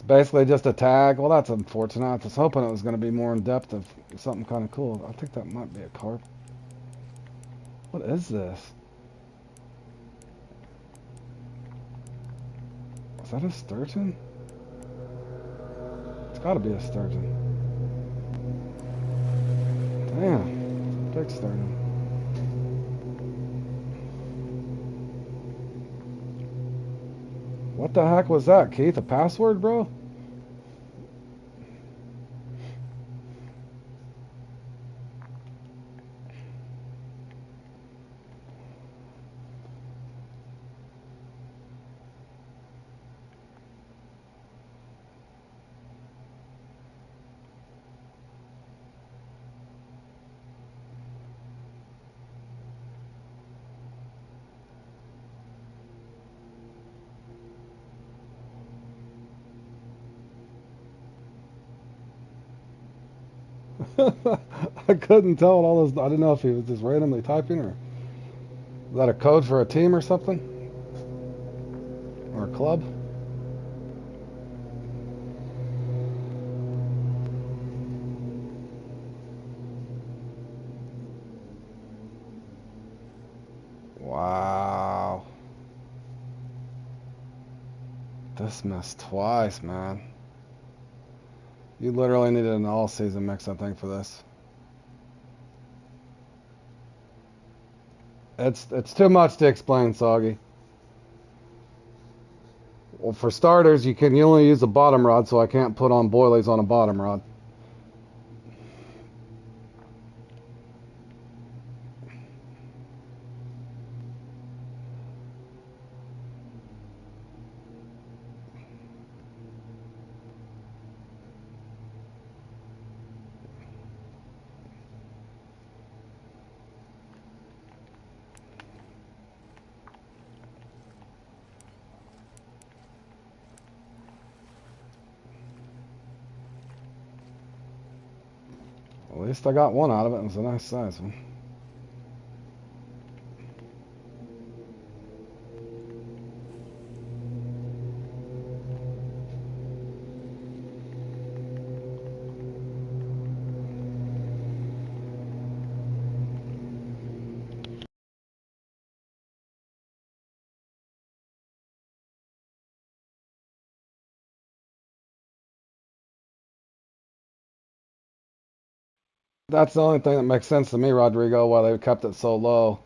It's basically just a tag. Well, that's unfortunate. I was hoping it was going to be more in depth of something kind of cool. I think that might be a carp. What is this? Is that a sturgeon? It's got to be a sturgeon. Damn, big sturgeon. What the heck was that, Keith? A password, bro? I couldn't tell what all those. I didn't know if he was just randomly typing or is that a code for a team or something? Or a club? Wow. This missed twice, man. You literally needed an all-season mix, I think, for this. It's too much to explain, Soggy. Well, for starters, you only use a bottom rod, so I can't put on boilies on a bottom rod. At least I got one out of it. It was a nice size one. That's the only thing that makes sense to me, Rodrigo, why they kept it so low.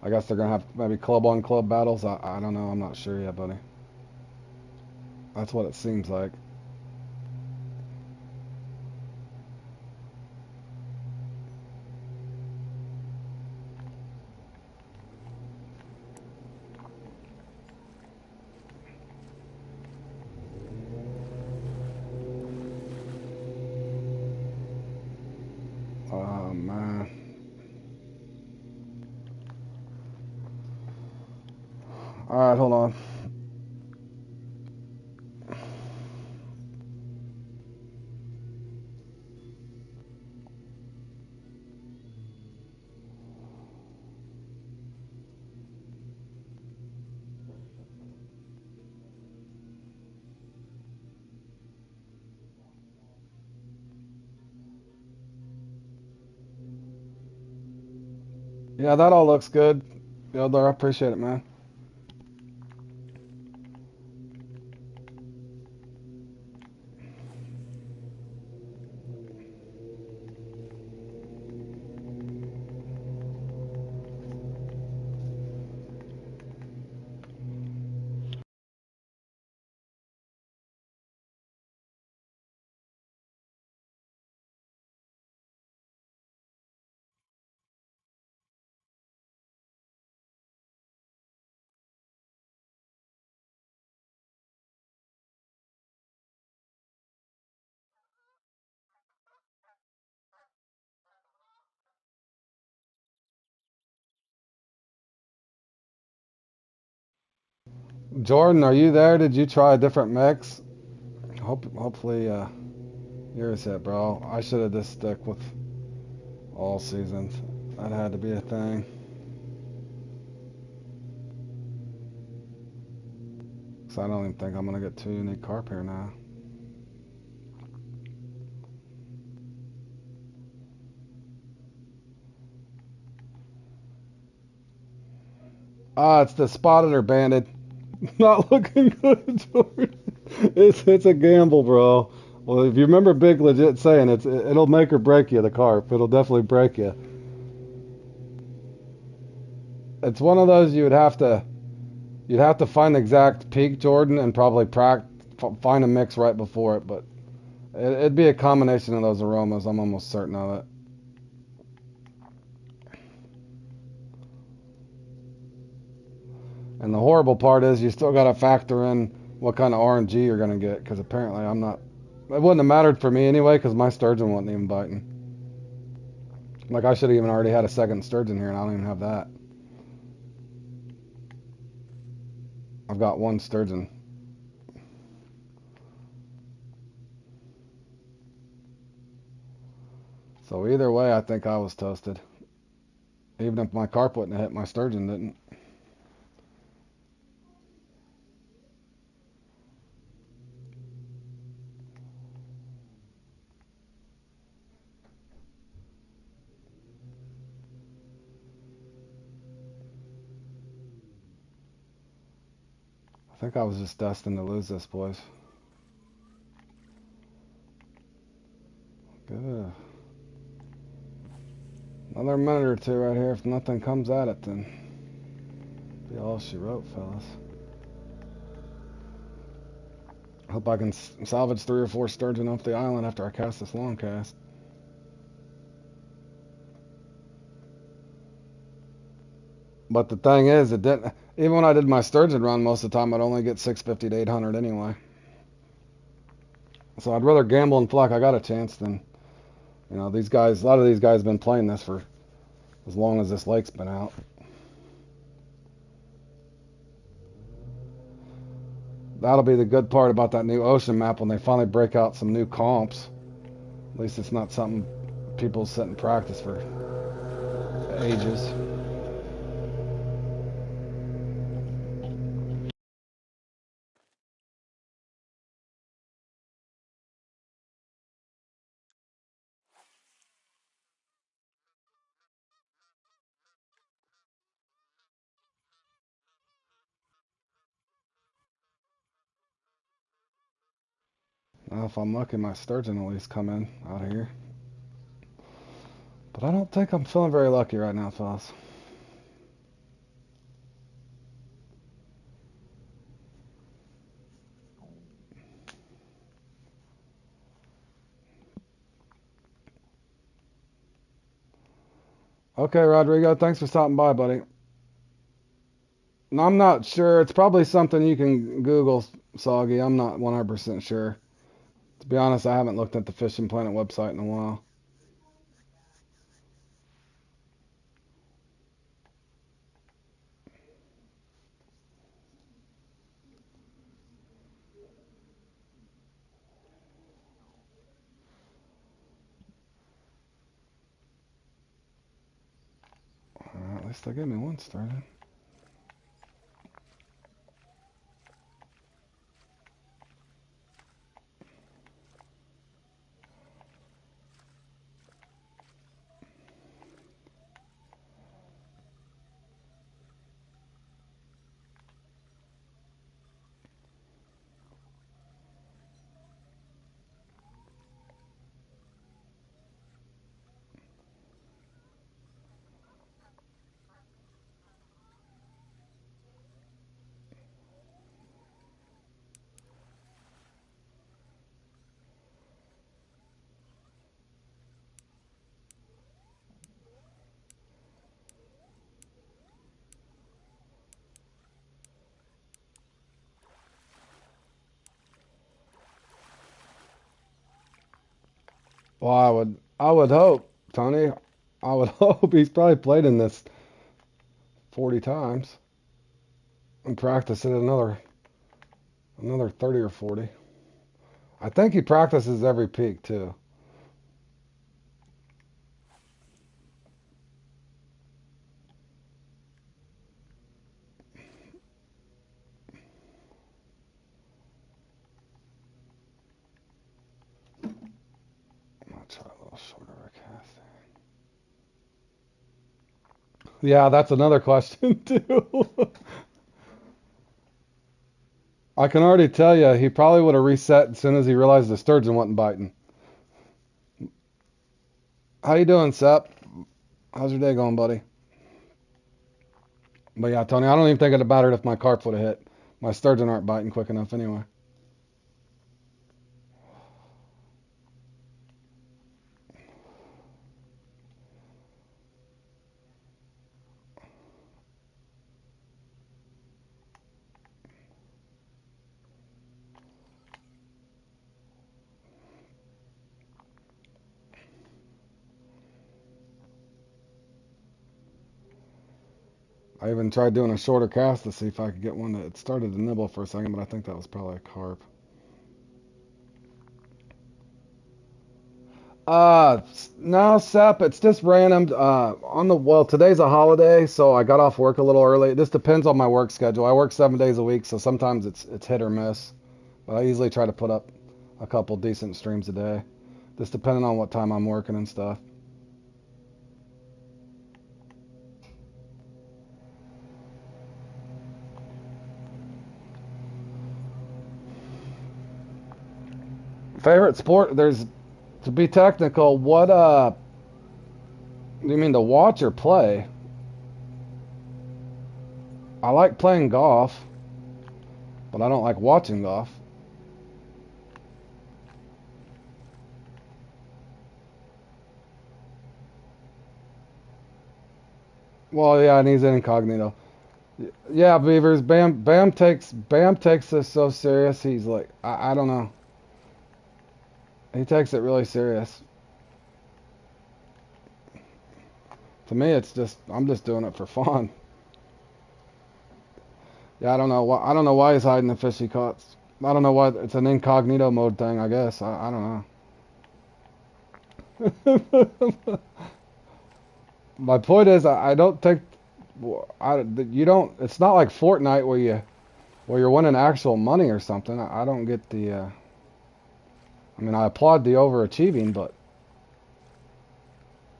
I guess they're going to have maybe club on club battles. I don't know. I'm not sure yet, buddy. That's what it seems like. Oh, man. All right, hold on. Yeah, that all looks good. Yoder, I appreciate it, man. Jordan, are you there? Did you try a different mix? Hopefully, yours hit, bro. I should have just stuck with all seasons. That had to be a thing. So I don't even think I'm gonna get two unique carp here now. Ah, it's the spotted or banded. Not looking good, Jordan. It's a gamble, bro. Well, if you remember Big Legit saying it'll make or break you, the carp. It'll definitely break you. It's one of those you'd have to find the exact peak, Jordan, and probably find a mix right before it. But it'd be a combination of those aromas. I'm almost certain of it. And the horrible part is you still got to factor in what kind of RNG you're gonna get, because apparently I'm not. It wouldn't have mattered for me anyway, because my sturgeon wasn't even biting. Like I should have even already had a second sturgeon here, and I don't even have that. I've got one sturgeon. So either way, I think I was toasted. Even if my carp wouldn't have hit, my sturgeon didn't. I think I was just destined to lose this, boys. Good. Another minute or two right here. If nothing comes at it, then be all she wrote, fellas. Hope I can salvage 3 or 4 sturgeon off the island after I cast this long cast. But the thing is, it didn't. Even when I did my sturgeon run, most of the time I'd only get 650 to 800 anyway. So I'd rather gamble and feel like I got a chance than, these guys. A lot of these guys have been playing this for as long as this lake's been out. That'll be the good part about that new ocean map when they finally break out some new comps. At least it's not something people sit and practice for ages. Now, if I'm lucky, my sturgeon will at least come in out of here. But I don't think I'm feeling very lucky right now, fellas. Okay, Rodrigo, thanks for stopping by, buddy. No, I'm not sure. It's probably something you can Google, Soggy. I'm not 100% sure. To be honest, I haven't looked at the Fishing Planet website in a while. At least they gave me one sturgeon. Well, I would hope, Tony. I would hope he's probably played in this 40 times and practiced it another 30 or 40. I think he practices every peak too. I'm gonna try a little shorter of a cast. Yeah, that's another question too. I can already tell you, he probably would have reset as soon as he realized the sturgeon wasn't biting. How you doing, Sep? How's your day going, buddy? But yeah, Tony, I don't even think it'd have mattered if my carp would have hit. My sturgeon aren't biting quick enough anyway. I even tried doing a shorter cast to see if I could get one that it started to nibble for a second, but I think that was probably a carp. No, Sep, it's just random. Well, today's a holiday, so I got off work a little early. This depends on my work schedule. I work 7 days a week, so sometimes it's hit or miss. But I usually try to put up a couple decent streams a day, just depending on what time I'm working and stuff. Favorite sport? There's To be technical. What do you mean to watch or play? I like playing golf, but I don't like watching golf. Well, yeah, and he's incognito. Yeah, Beavers. Bam takes this so serious. He's like, I don't know. He takes it really serious. To me, it's just I'm just doing it for fun. Yeah, I don't know why. I don't know why he's hiding the fish he caught. I don't know why. It's an incognito mode thing, I guess. I don't know. My point is, I don't think you don't. It's not like Fortnite where you're winning actual money or something. I don't get the. I mean, I applaud the overachieving, but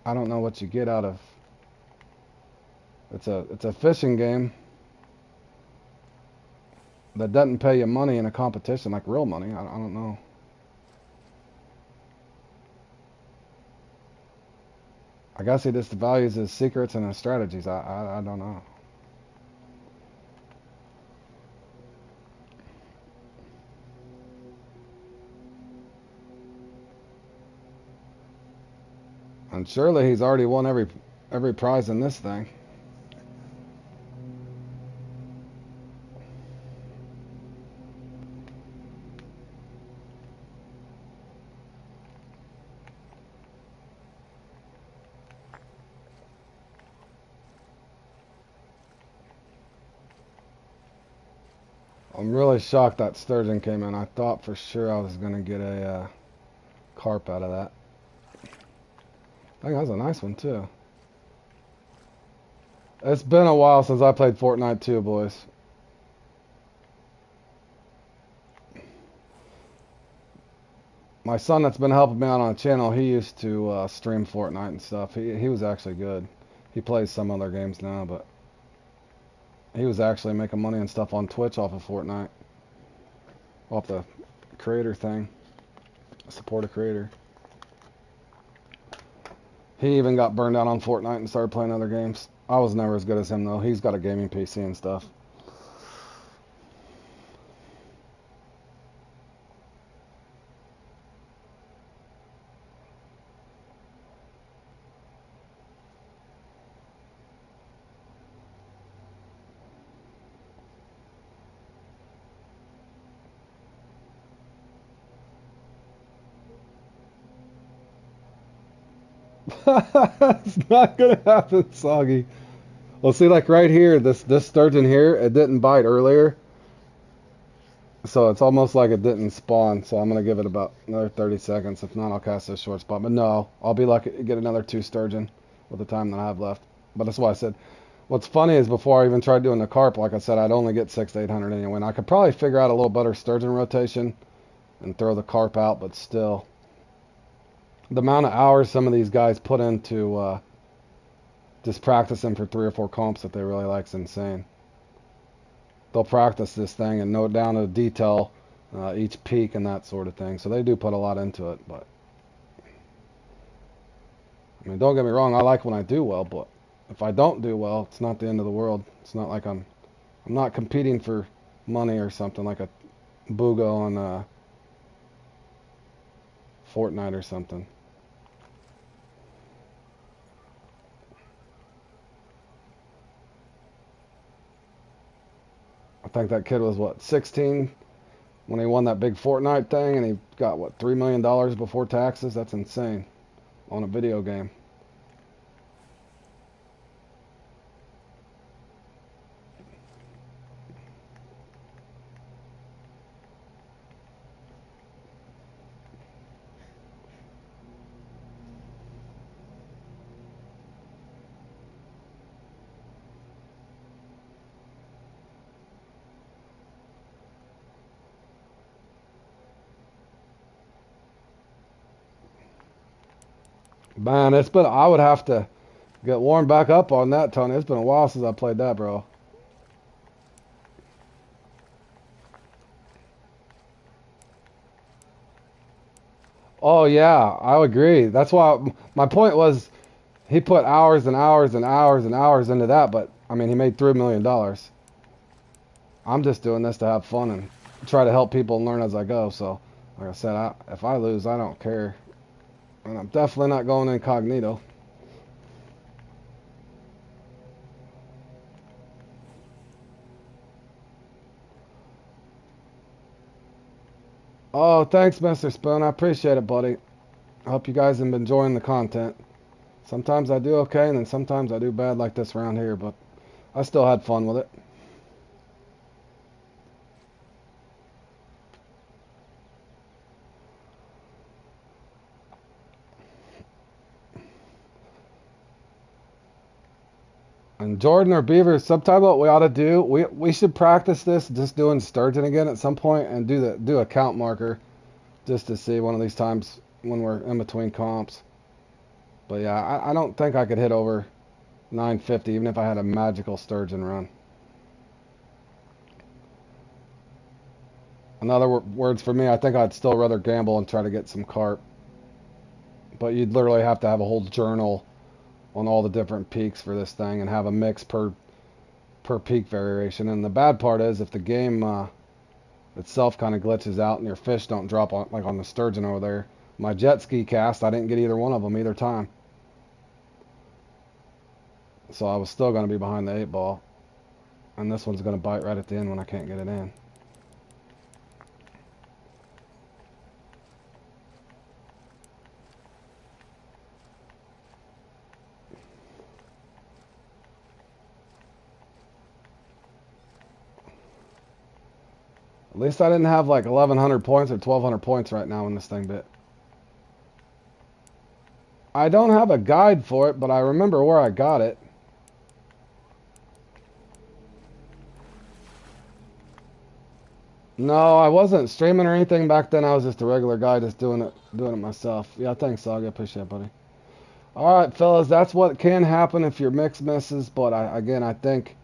I don't know what you get out of. It's a fishing game that doesn't pay you money in a competition like real money. I don't know. I guess he just values his secrets and his strategies. I don't know. And surely he's already won every prize in this thing. I'm really shocked that sturgeon came in. I thought for sure I was gonna get a carp out of that. I think that was a nice one too. It's been a while since I played Fortnite too, boys. My son that's been helping me out on the channel, he used to stream Fortnite and stuff. He was actually good. He plays some other games now, but he was actually making money and stuff on Twitch off of Fortnite. Off the creator thing. Support a creator. He even got burned out on Fortnite and started playing other games. I was never as good as him though. He's got a gaming PC and stuff. It's not gonna happen, Soggy. Well, see, like right here, this sturgeon here, it didn't bite earlier, so it's almost like it didn't spawn. So I'm gonna give it about another 30 seconds. If not, I'll cast this short spot. But no, I'll be lucky to get another 2 sturgeon with the time that I have left. But that's why I said, what's funny is before I even tried doing the carp, like I said, I'd only get 6 to 800 anyway. And I could probably figure out a little better sturgeon rotation and throw the carp out, but still, the amount of hours some of these guys put into just practicing for 3 or 4 comps that they really like is insane. They'll practice this thing and note down to detail each peak and that sort of thing. So they do put a lot into it. But I mean, don't get me wrong, I like when I do well, but if I don't do well, it's not the end of the world. It's not like I'm not competing for money or something like a Boogo on Fortnite or something. I think that kid was, what, 16 when he won that big Fortnite thing, and he got, what, $3 million before taxes? That's insane on a video game. Man, I would have to get warmed back up on that, Tony. It's been a while since I played that, bro. Oh, yeah, I agree. That's why my point was he put hours and hours and hours and hours into that, but, I mean, he made $3 million. I'm just doing this to have fun and try to help people and learn as I go. So, like I said, if I lose, I don't care. And I'm definitely not going incognito. Oh, thanks, Mr. Spoon. I appreciate it, buddy. I hope you guys have been enjoying the content. Sometimes I do okay, and then sometimes I do bad like this around here, but I still had fun with it. And Jordan or Beaver, sometime what we ought to do, we should practice this, just doing sturgeon again at some point, and do a count marker just to see one of these times when we're in between comps. But yeah, I don't think I could hit over 950 even if I had a magical sturgeon run. In other words, for me, I think I'd still rather gamble and try to get some carp. But you'd literally have to have a whole journal on all the different peaks for this thing and have a mix per peak variation. And the bad part is if the game itself kind of glitches out and your fish don't drop on, like on the sturgeon over there. My jet ski cast, I didn't get either one of them either time. So I was still going to be behind the 8 ball. And this one's going to bite right at the end when I can't get it in. At least I didn't have like 1,100 points or 1,200 points right now when this thing bit. I don't have a guide for it, but I remember where I got it. No, I wasn't streaming or anything back then. I was just a regular guy, just doing it myself. Yeah, thanks, Saga. Appreciate it, buddy. All right, fellas, that's what can happen if your mix misses. But again, I think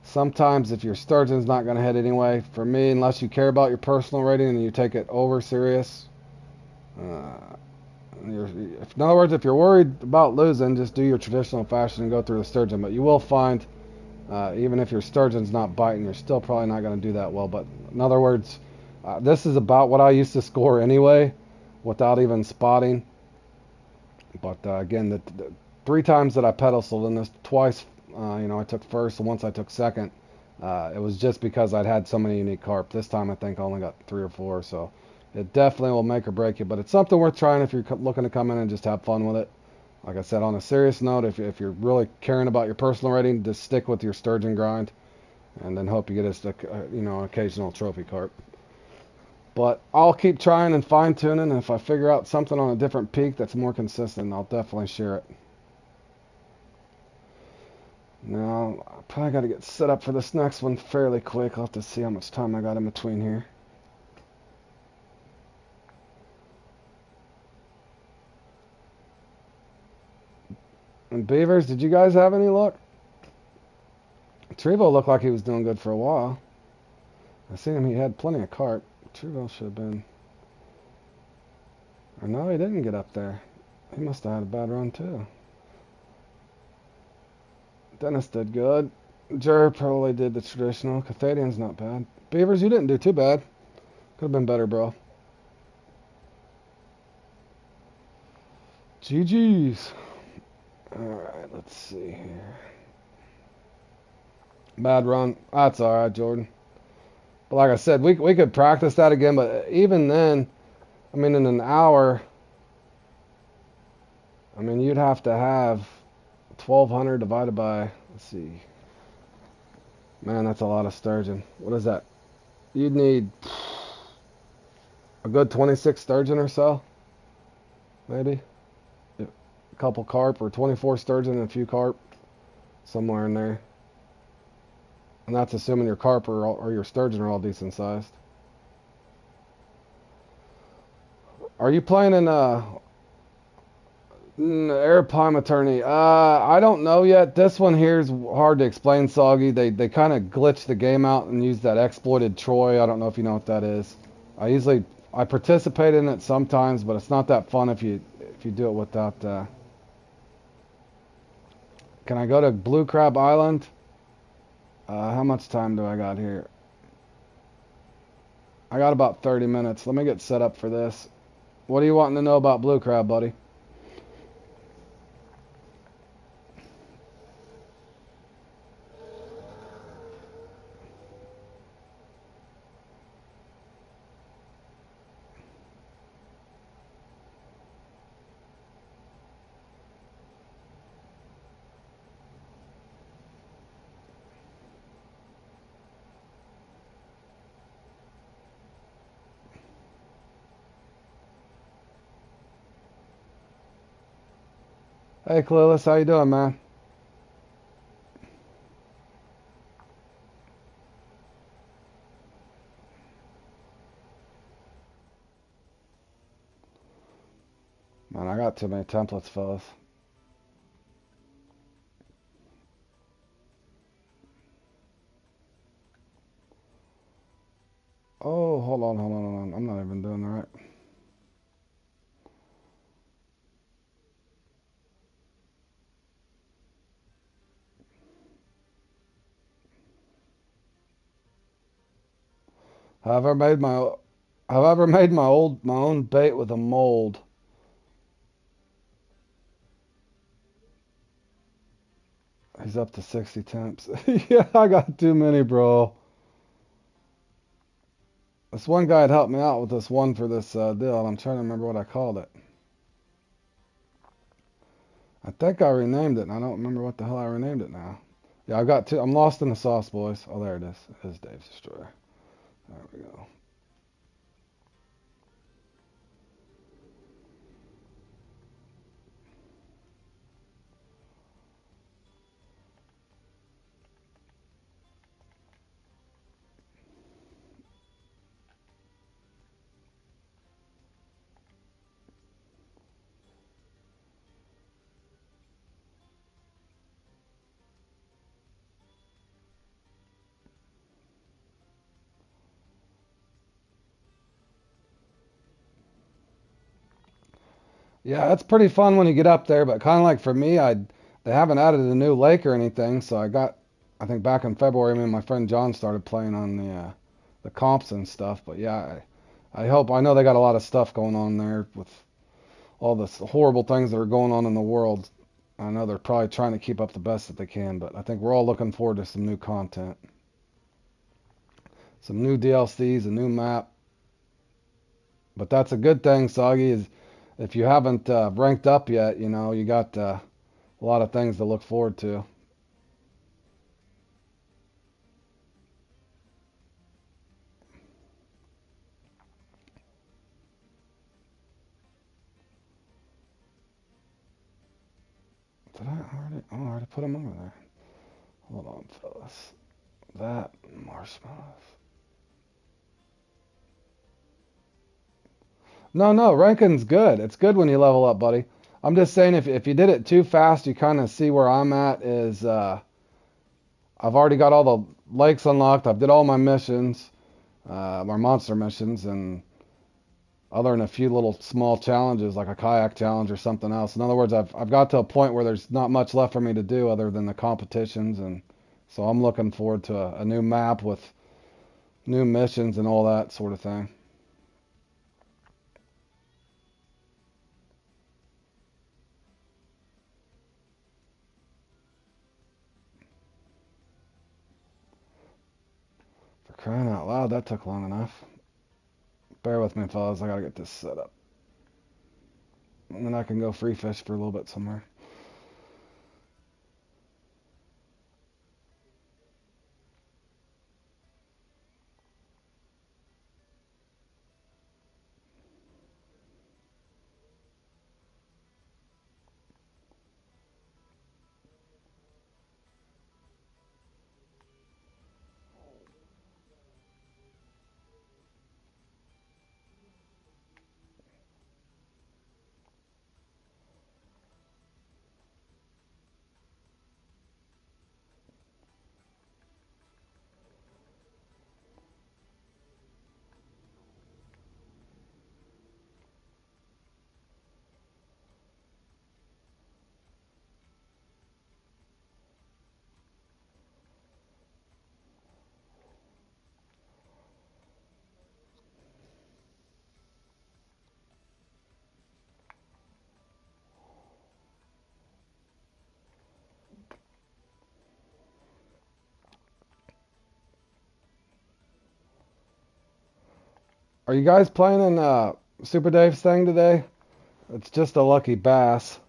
sometimes if your sturgeon's not going to hit anyway, for me, unless you care about your personal rating and you take it over serious, in other words, if you're worried about losing, just do your traditional fashion and go through the sturgeon. But you will find, even if your sturgeon's not biting, you're still probably not going to do that well. But in other words, this is about what I used to score anyway, without even spotting. But again, the 3 times that I pedestaled in this, twice, I took first, and once I took second. It was just because I'd had so many unique carp. This time I think I only got 3 or 4, so it definitely will make or break you. But it's something worth trying if you're looking to come in and just have fun with it. Like I said, on a serious note, if you're really caring about your personal rating, just stick with your sturgeon grind, and then hope you get an occasional trophy carp. But I'll keep trying and fine tuning, and if I figure out something on a different peak that's more consistent, I'll definitely share it. Now, I probably got to get set up for this next one fairly quick. I'll have to see how much time I got in between here. And Beavers, did you guys have any luck? Trevo looked like he was doing good for a while. I seen him, he had plenty of carp. Trevo should have been. Or no, he didn't get up there. He must have had a bad run too. Dennis did good. Jer probably did the traditional. Cathadian's not bad. Beavers, you didn't do too bad. Could have been better, bro. GG's. Alright, let's see here. Bad run. That's alright, Jordan. But like I said, we could practice that again, but even then, I mean, in an hour, I mean, you'd have to have 1,200 divided by, let's see. Man, that's a lot of sturgeon. What is that? You'd need a good 26 sturgeon or so, maybe. A couple carp, or 24 sturgeon and a few carp, somewhere in there. And that's assuming your carp or your sturgeon are all decent sized. Are you playing in Airpime Attorney? I don't know yet. This one here is hard to explain, Soggy. They kind of glitched the game out and used that exploited Troy. I don't know if you know what that is. I participate in it sometimes, but it's not that fun if you do it without. Can I go to Blue Crab Island? How much time do I got here? I got about 30 minutes. Let me get set up for this. What are you wanting to know about Blue Crab, buddy? Hey, Clelis, how you doing, man? Man, I got too many templates, fellas. Oh, hold on. I'm not even doing the right. Have I ever made my have I ever made my own bait with a mold? He's up to 60 temps. Yeah, I got too many, bro. This one guy had helped me out with this one for this deal, and I'm trying to remember what I called it. I think I renamed it, and I don't remember what the hell I renamed it now. Yeah, I've got two. I'm lost in the sauce, boys. Oh, there it is. It is Dave's Destroyer. There we go. Yeah, it's pretty fun when you get up there, but kind of like for me, they haven't added a new lake or anything, so I think back in February, me and my friend John started playing on the comps and stuff. But yeah, I know they got a lot of stuff going on there with all the horrible things that are going on in the world. I know they're probably trying to keep up the best that they can, but I think we're all looking forward to some new content, some new DLCs, a new map. But that's a good thing, Soggy, is if you haven't ranked up yet, you got a lot of things to look forward to. Did I already? Oh, I already put them over there. Hold on, fellas. That marshmallows. No, ranking's good. It's good when you level up, buddy. I'm just saying if you did it too fast, you kind of see where I'm at is I've already got all the lakes unlocked. I've did all my missions, my monster missions, and other than a few little small challenges like a kayak challenge or something else. In other words, I've got to a point where there's not much left for me to do other than the competitions, and so I'm looking forward to a new map with new missions and all that sort of thing. For crying out loud, that took long enough. Bear with me, fellas. I gotta get this set up, and then I can go free fish for a little bit somewhere. Are you guys playing in Super Dave's thing today? It's just a lucky bass.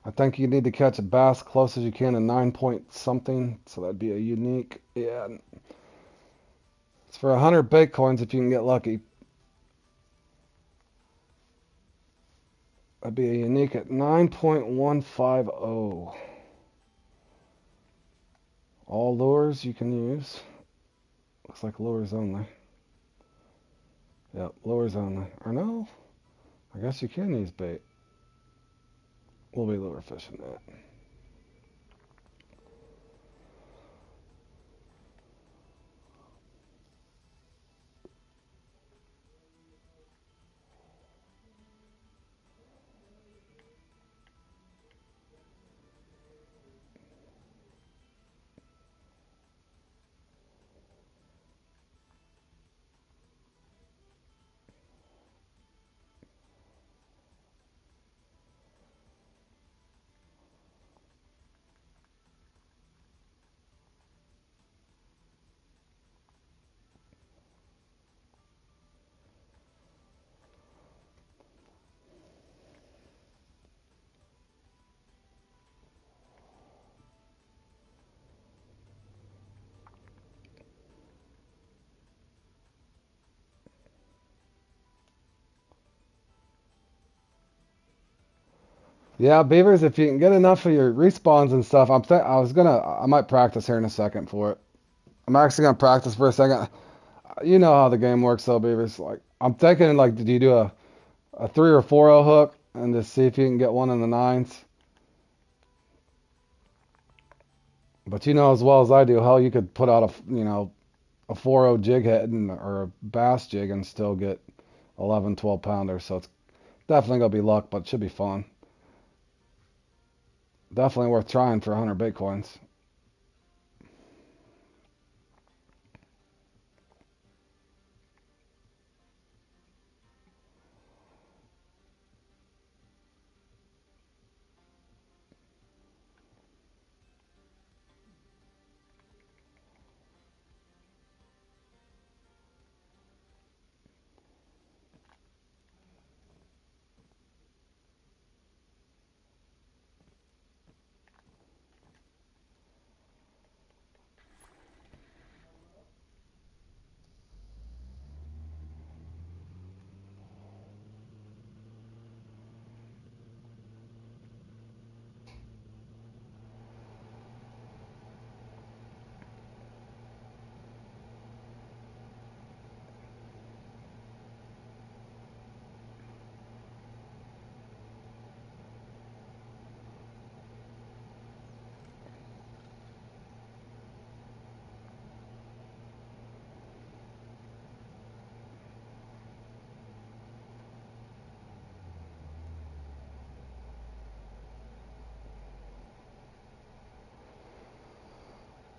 I think you need to catch a bass close as you can to 9 point something, so that'd be a unique. Yeah, it's for 100 bait coins if you can get lucky. That'd be a unique at 9.150. All lures you can use. Looks like lures only. Yep, lures only. Or no, I guess you can use bait. We'll be lure fishing that. Yeah, beavers, if you can get enough of your respawns and stuff, I might practice here in a second for it. I'm actually gonna practice for a second. You know how the game works though, beavers. Like, I'm thinking, like, did you do a 3 or 4-0 hook and just see if you can get one in the nines? But you know as well as I do, hell, you could put out a 4-0 jig head or a bass jig and still get 11, 12 pounders. So it's definitely gonna be luck, but it should be fun. Definitely worth trying for 100 Bitcoins.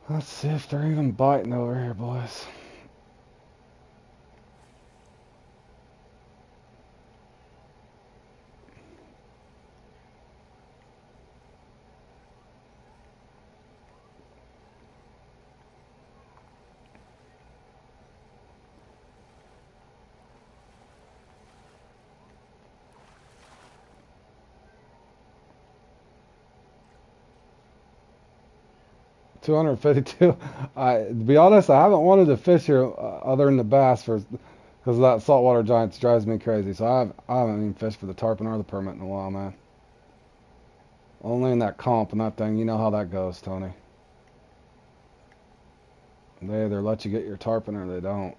Let's see if they're even biting over here, boys. $252. To be honest, I haven't wanted to fish here other than the bass because that saltwater giants drives me crazy. So I haven't even fished for the tarpon or the permit in a while, man. Only in that comp and that thing. You know how that goes, Tony. They either let you get your tarpon or they don't.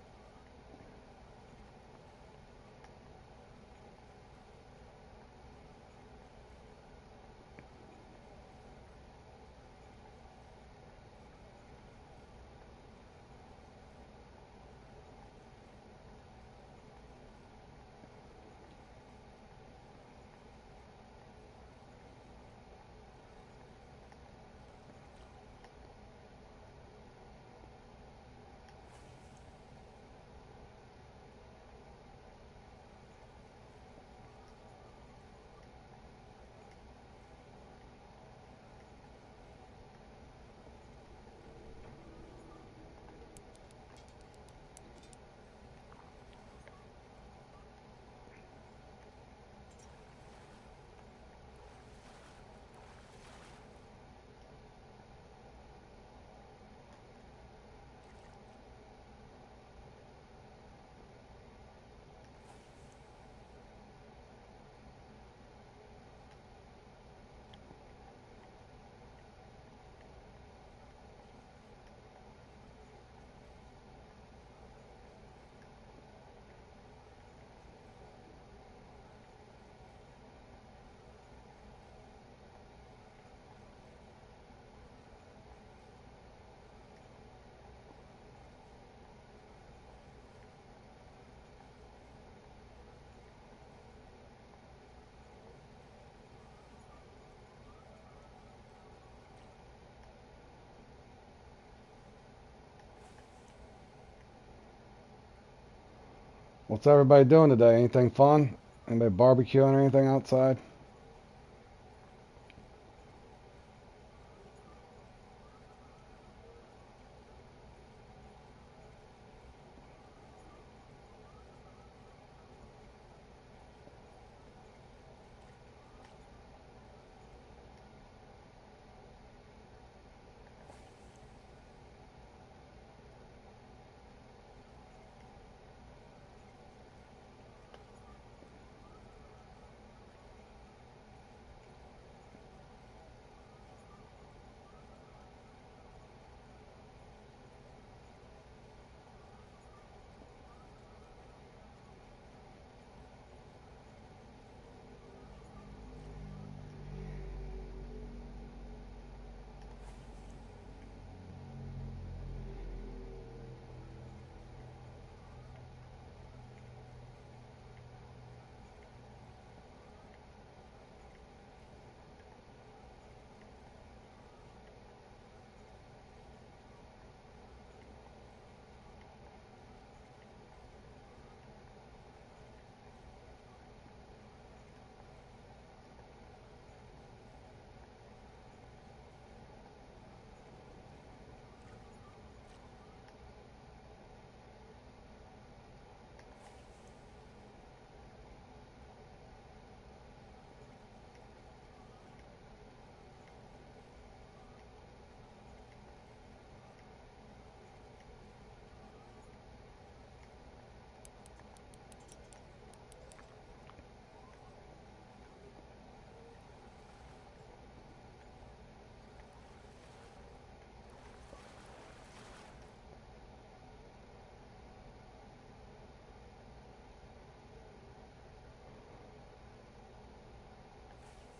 What's everybody doing today? Anything fun? Anybody barbecuing or anything outside?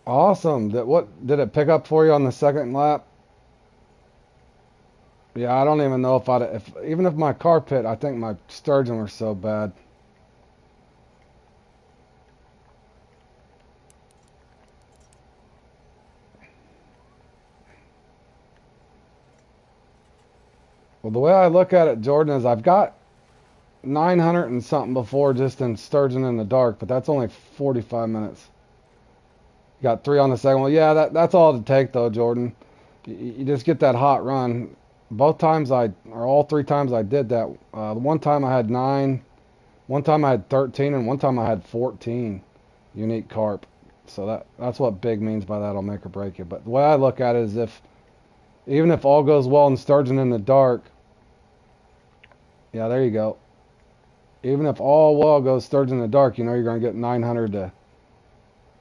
Awesome. What did it pick up for you on the second lap? Yeah, I don't even know if even if my car pit, I think my sturgeon were so bad. Well, the way I look at it, Jordan, is I've got 900 and something before just in sturgeon in the dark, but that's only 45 minutes. You got 3 on the second one. Yeah, that's all to take though, Jordan. You just get that hot run. Both times or all 3 times I did that. The one time I had 9, one time I had 13, and one time I had 14 unique carp. So that's what big means by that'll make or break you. But the way I look at it is even if all goes well in sturgeon in the dark, yeah, there you go. Even if all well goes sturgeon in the dark, you're going to get 900 to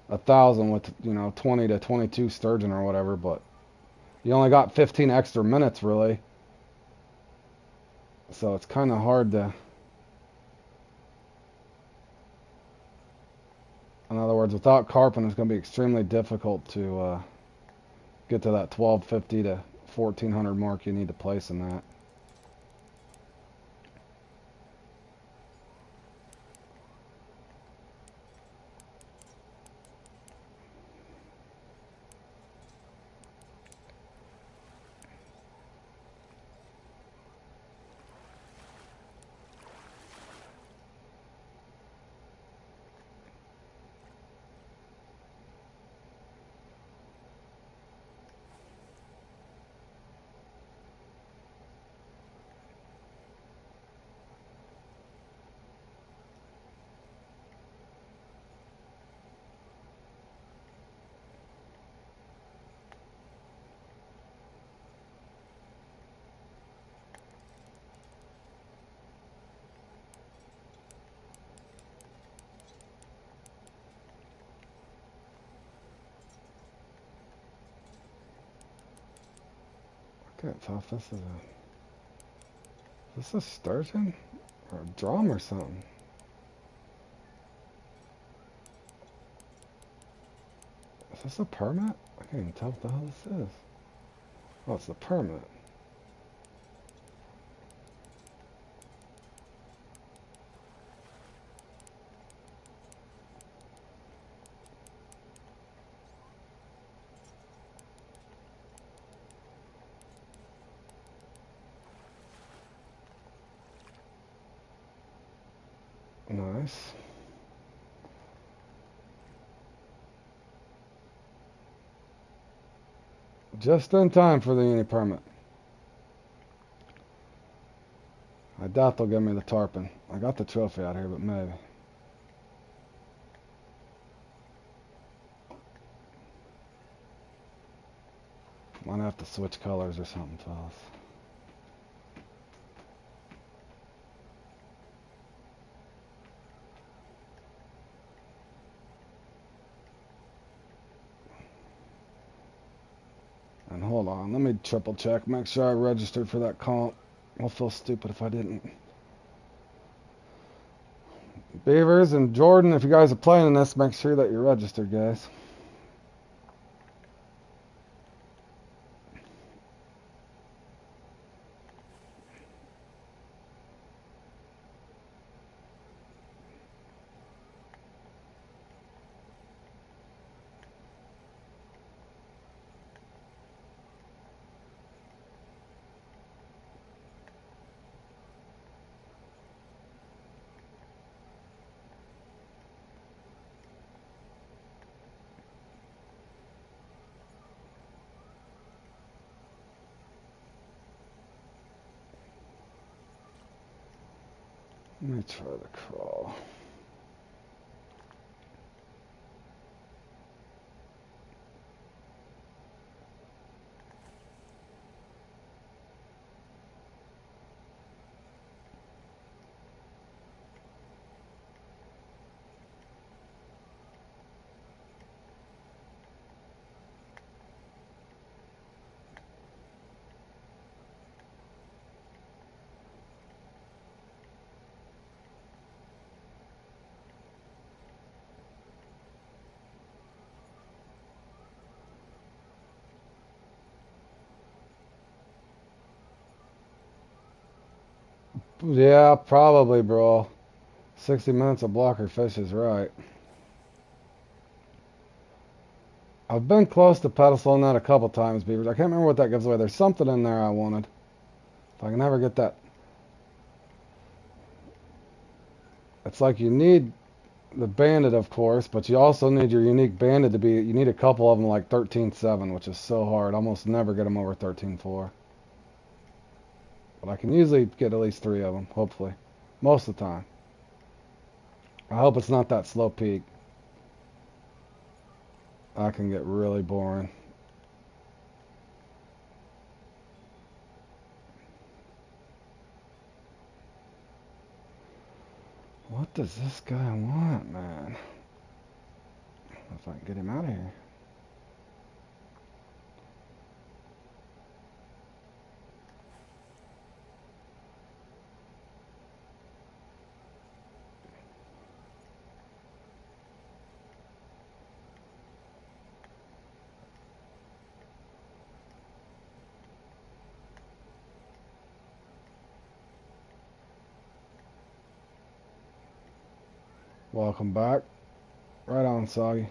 1,000 with 20 to 22 sturgeon or whatever. But you only got 15 extra minutes really, so it's kind of hard to. In other words, without carping, it's going to be extremely difficult to get to that 1250 to 1400 mark you need to place in that. I can't tell if this is a sturgeon or a drum or something. Is this a permit? I can't even tell what the hell this is. Oh, it's the permit. Nice. Just in time for the uni permit. I doubt they'll give me the tarpon. I got the trophy out here, but maybe. Might have to switch colors or something, fellas. And hold on, let me triple check, make sure I registered for that comp. I'll feel stupid if I didn't. Beavers and Jordan, if you guys are playing in this, make sure that you're registered, guys. Let me try the crawl. Yeah, probably, bro. 60 minutes of blocker fish is right. I've been close to pedestaling that a couple times, Beavers. I can't remember what that gives away. There's something in there I wanted. If I can ever get that. It's like you need the banded, of course, but you also need your unique banded to be, you need a couple of them like 13.7, which is so hard. Almost never get them over 13.4. But I can usually get at least 3 of them, hopefully. Most of the time. I hope it's not that slow peak. That can get really boring. What does this guy want, man? If I can get him out of here. Welcome back. Right on, Soggy.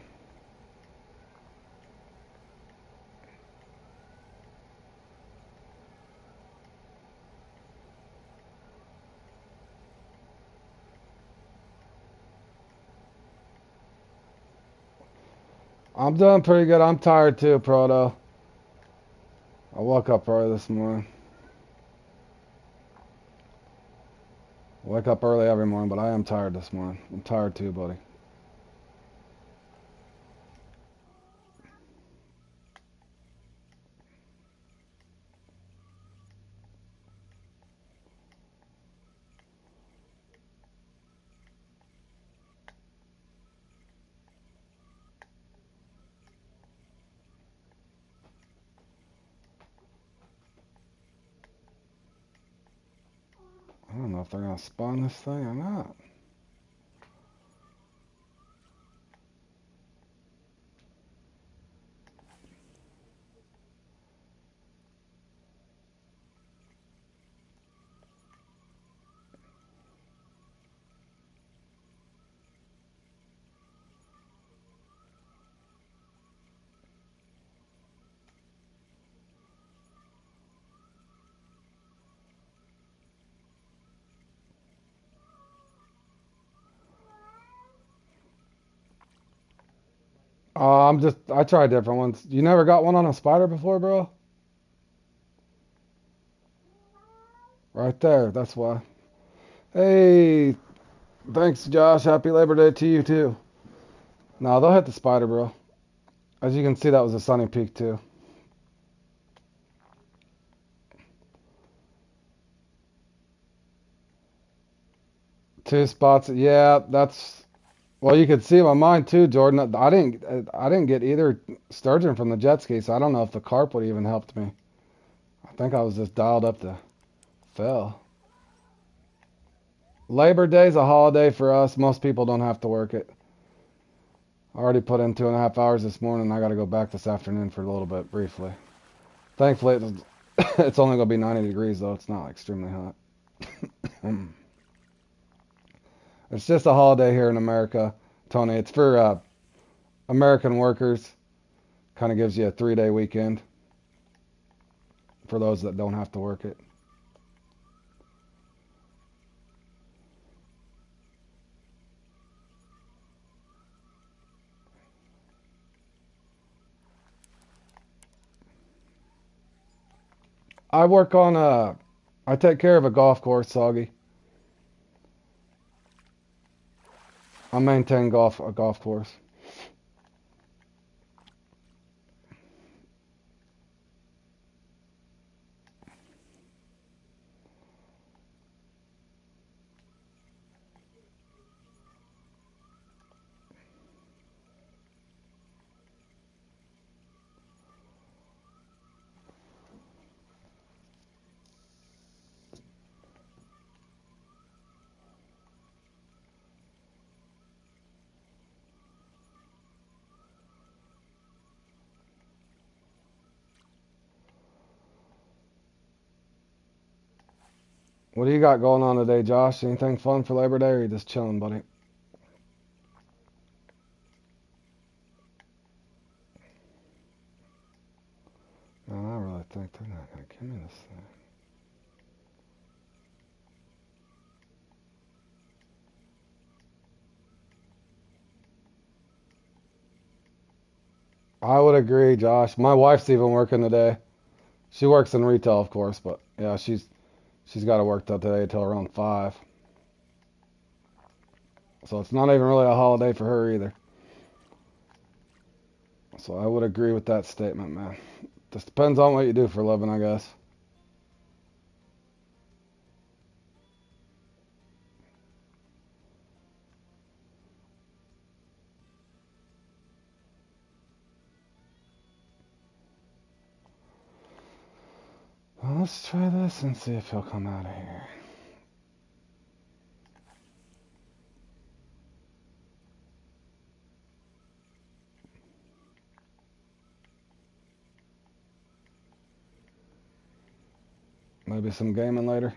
I'm doing pretty good. I'm tired too, Proto. I woke up early this morning. I wake up early every morning, but I am tired this morning. I'm tired too, buddy. I don't know if they're going to spawn this thing or not. I tried different ones. You never got one on a spider before, bro? Right there, that's why. Hey, thanks, Josh. Happy Labor Day to you, too. No, they'll hit the spider, bro. As you can see, that was a sunny peak, too. 2 spots. Yeah, that's... Well, you could see my mind, too, Jordan. I didn't get either sturgeon from the jet ski, so I don't know if the carp would even helped me. I think I was just dialed up to fail. Labor Day's a holiday for us. Most people don't have to work it. I already put in 2.5 hours this morning. I got to go back this afternoon for a little bit, briefly. Thankfully, it's only going to be 90 degrees, though. It's not like, extremely hot. It's just a holiday here in America, Tony. It's for American workers. Kind of gives you a 3-day weekend for those that don't have to work it. I work on I take care of a golf course, Soggy. I maintain a golf course. What do you got going on today, Josh? Anything fun for Labor Day, or are you just chilling, buddy? No, I really think they're not going to give me this thing. I would agree, Josh. My wife's even working today. She works in retail, of course, but yeah, she's got to work till today till around 5. So it's not even really a holiday for her either. So I would agree with that statement, man. Just depends on what you do for a living, I guess. Well, let's try this and see if he'll come out of here. Maybe some gaming later.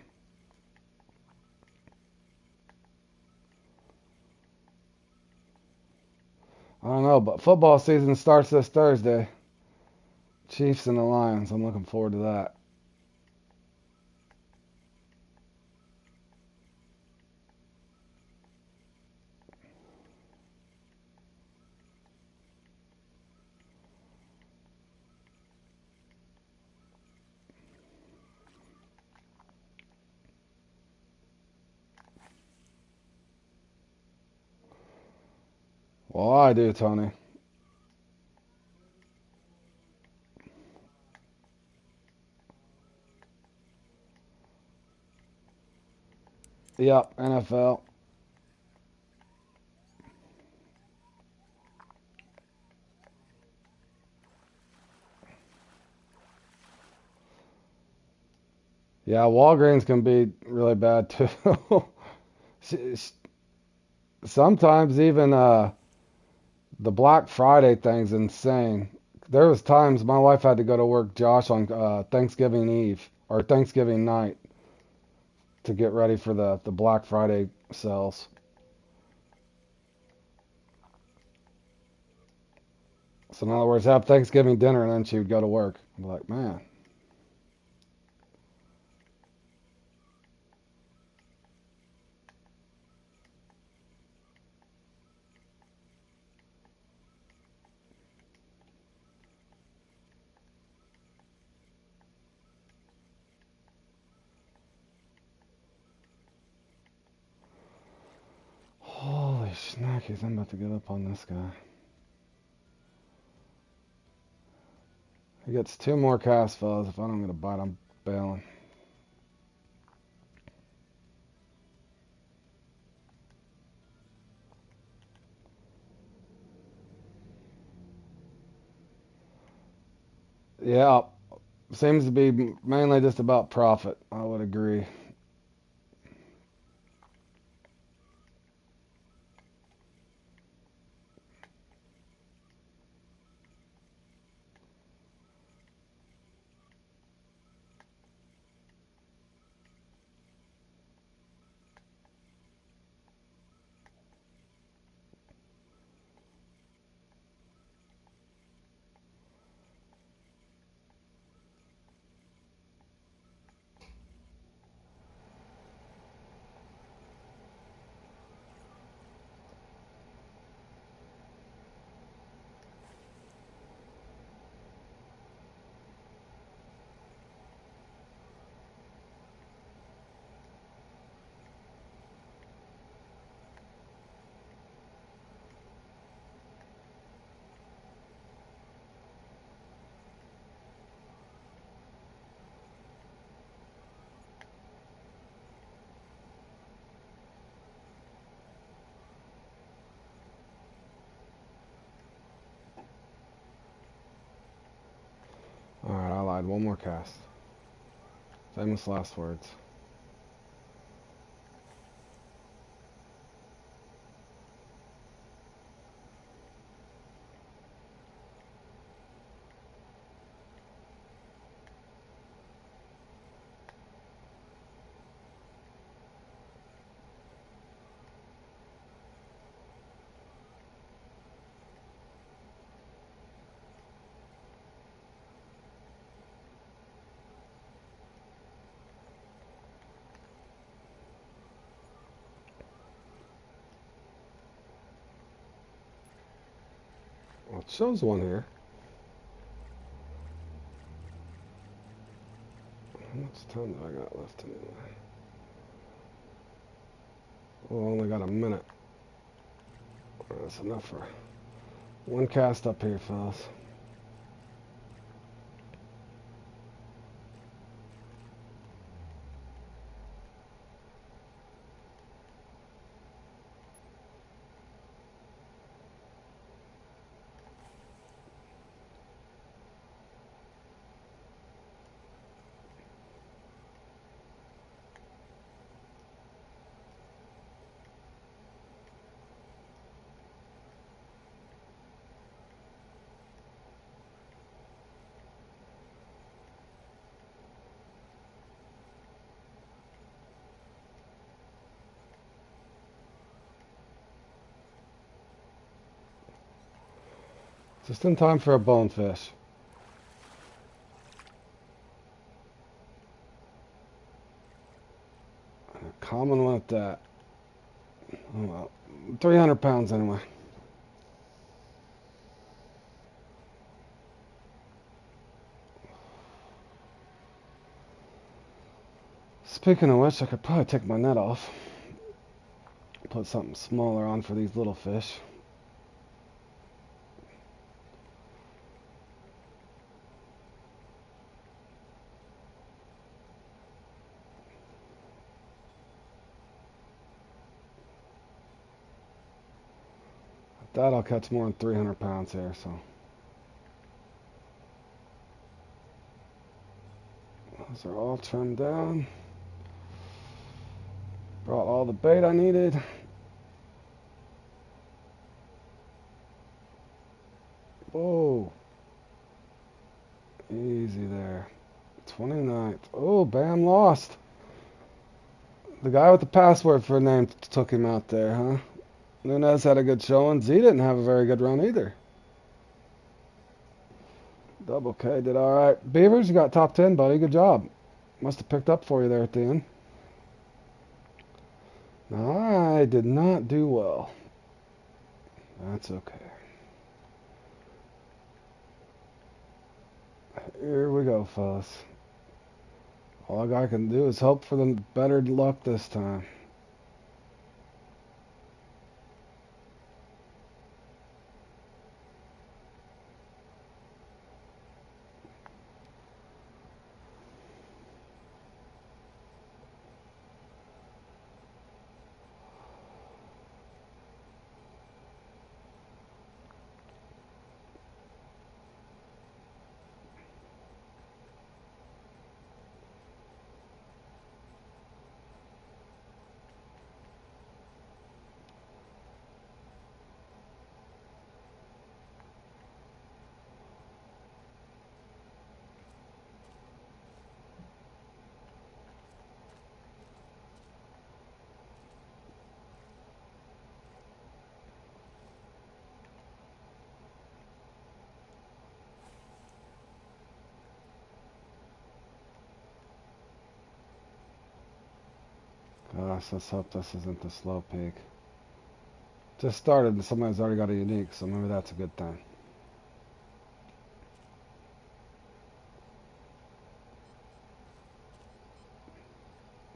I don't know, but football season starts this Thursday. Chiefs and the Lions. I'm looking forward to that. Well, I do, Tony. Yep, NFL. Yeah, Walgreens can be really bad too. Sometimes even the Black Friday thing's insane. There was times my wife had to go to work, Josh, on Thanksgiving Eve or Thanksgiving night to get ready for the Black Friday sales. So in other words, have Thanksgiving dinner and then she would go to work. I'm like, man. Holy snackies, I'm about to get up on this guy. He gets 2 more cast, fellas. If I don't get a bite, I'm bailing. Yeah, seems to be mainly just about profit. I would agree. Alright, I lied. One more cast. Famous last words. Well, it shows one here. time do I got left anyway? Well, I only got a minute. That's enough for one cast up here, fellas. Just in time for a bonefish. A common one at that. Oh well, 300 pounds anyway. Speaking of which, I could probably take my net off. Put something smaller on for these little fish. At that, I'll catch more than 300 pounds here, so. Those are all trimmed down. Brought all the bait I needed. Whoa. Easy there. 29th. Oh, bam, lost. The guy with the password for a name took him out there, huh? Nunez had a good showing. Z didn't have a very good run either. Double K did all right. Beavers, you got top 10, buddy. Good job. Must have picked up for you there at the end. I did not do well. That's okay. Here we go, fellas. All I can do is hope for the better luck this time. Gosh, let's hope this isn't the slow peak. Just started and somebody's already got a unique, so maybe that's a good thing.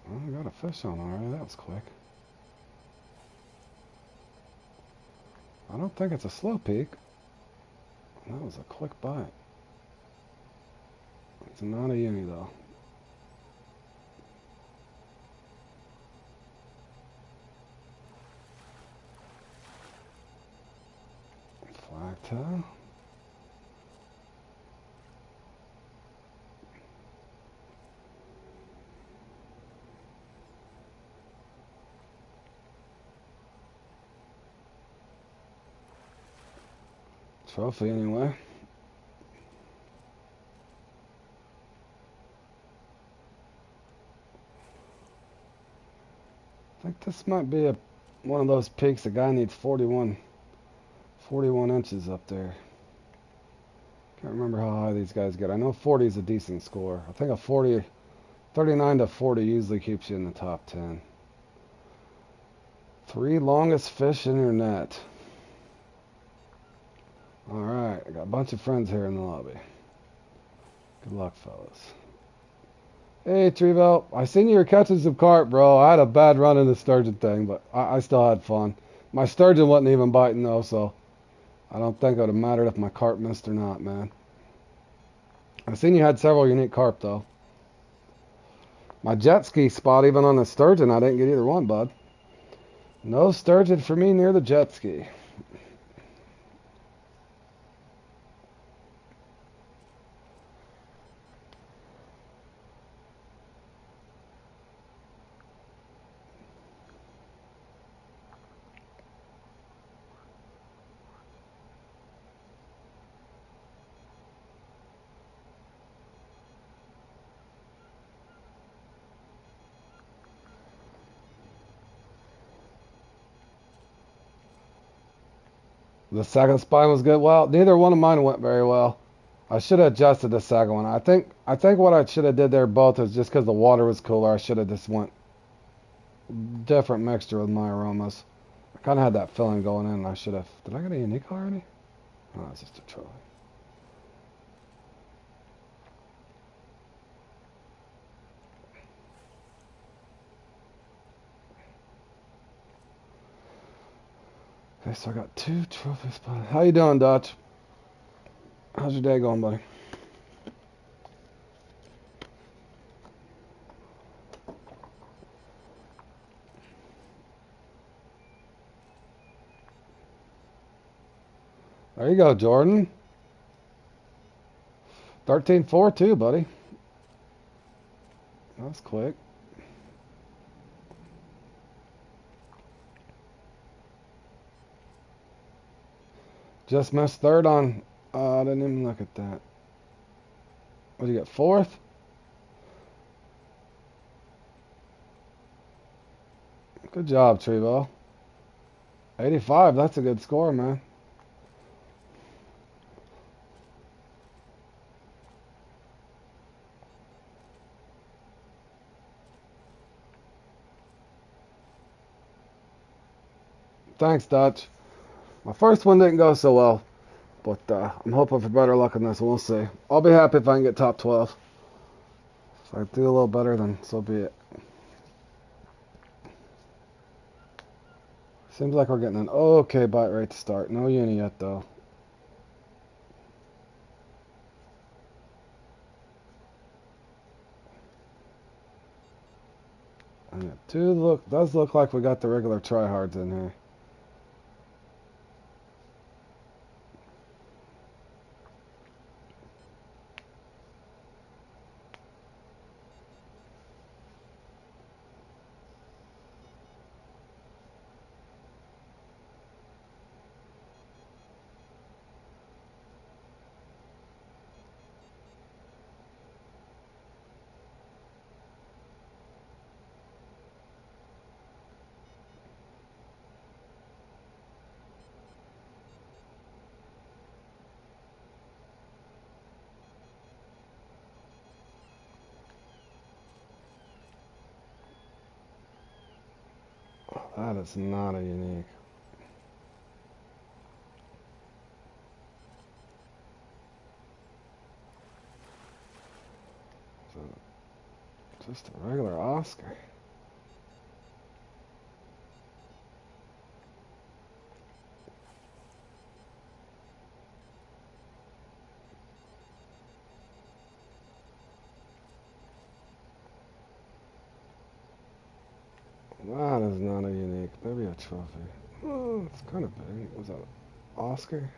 Well, I got a fish on already. That was quick. I don't think it's a slow peak. That was a quick bite. It's not a uni though. Flagtail. Trophy anyway. I think this might be one of those peaks. The guy needs 41 inches up there. Can't remember how high these guys get. I know 40 is a decent score. I think a 39 to 40 usually keeps you in the top 10. 3 longest fish in your net. Alright, I got a bunch of friends here in the lobby. Good luck, fellas. Hey, Trevo. I seen you were catching some carp, bro. I had a bad run in the sturgeon thing, but I still had fun. My sturgeon wasn't even biting, though, so I don't think it would have mattered if my carp missed or not, man. I seen you had several unique carp, though. My jet ski spot, even on the sturgeon, I didn't get either one, bud. No sturgeon for me near the jet ski. The second spine was good. Well, neither one of mine went very well. I should have adjusted the second one. I think what I should have did there both is just because the water was cooler. I should have just went different mixture with my aromas. I kind of had that feeling going in. I should have. Did I get a unique already? Oh, it's just a trophy. Okay, so I got two trophies. How you doing, Dutch? How's your day going, buddy? There you go, Jordan. 13-4 too, buddy. That's quick. Just missed third on. I didn't even look at that. What did you get? Fourth? Good job, Trevo. 85. That's a good score, man. Thanks, Dutch. My first one didn't go so well, but I'm hoping for better luck in this one. We'll see. I'll be happy if I can get top 12. If I do a little better, then so be it. Seems like we're getting an okay bite rate to start. No uni yet, though. And it does look like we got the regular tryhards in here. That is not a unique. Just a regular Oscar. That is not a unique. Maybe a trophy. Oh, it's kind of big. Was that an Oscar?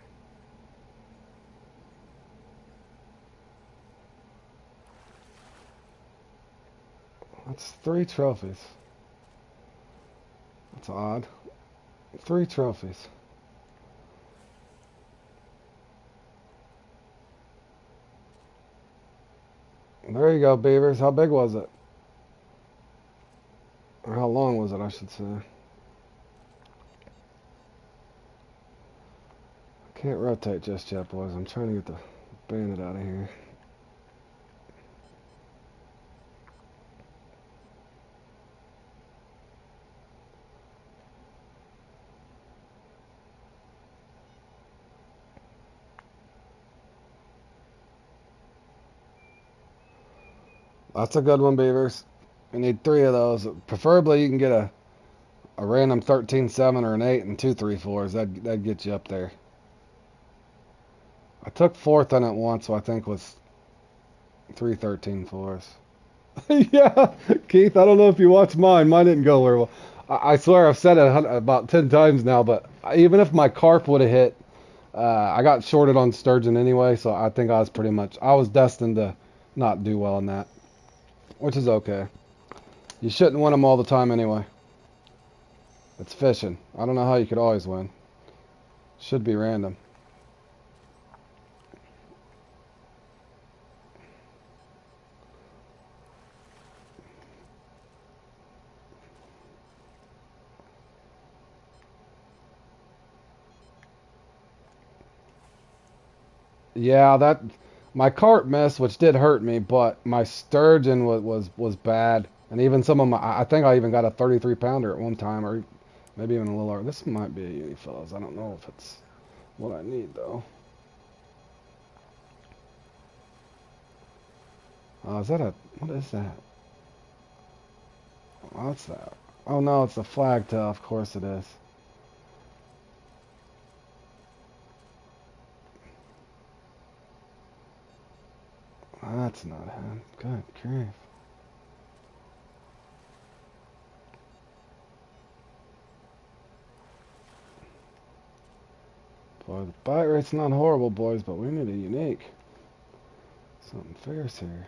That's 3 trophies. That's odd. 3 trophies. There you go, Beavers. How big was it? Or how long was it, I should say. I can't rotate just yet, boys. I'm trying to get the bandit out of here. That's a good one, Beavers. You need three of those. Preferably you can get a random 13-7 or an 8 and two 3-4s. That'd get you up there. I took fourth on it once, so I think was three 13-4s. Yeah, Keith, I don't know if you watched mine. Mine didn't go very well. I swear I've said it about 10 times now, but even if my carp would have hit, I got shorted on sturgeon anyway, so I think I was destined to not do well in that, which is okay. You shouldn't win them all the time anyway. It's fishing. I don't know how you could always win. Should be random. Yeah, that my carp missed, which did hurt me, but my sturgeon was bad, and even some of my I think I even got a 33 pounder at one time, or maybe even a little lower. This might be a uni, fellas. I don't know if it's what I need though. Is that a what is that? What's that? Oh no, it's a flagtail. Of course it is. That's not him. Good grief. Boy, the bite rate's not horrible, boys, but we need a unique. Something fierce here.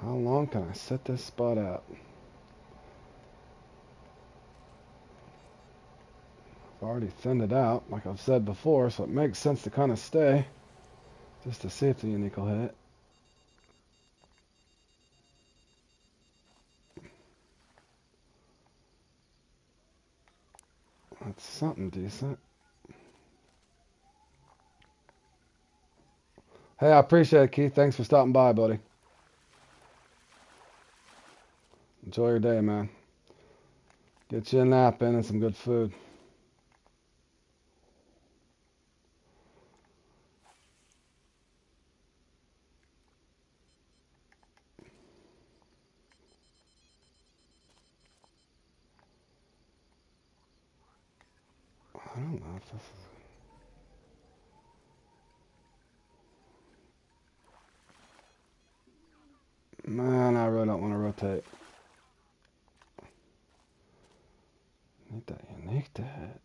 How long can I set this spot out? I've already thinned it out, like I've said before, so it makes sense to kind of stay, just to see if the unique will hit. That's something decent. Hey, I appreciate it, Keith. Thanks for stopping by, buddy. Enjoy your day, man. Get you a nap in and some good food. I don't know if this is... Man, I really don't want to rotate. Need that unique to hit.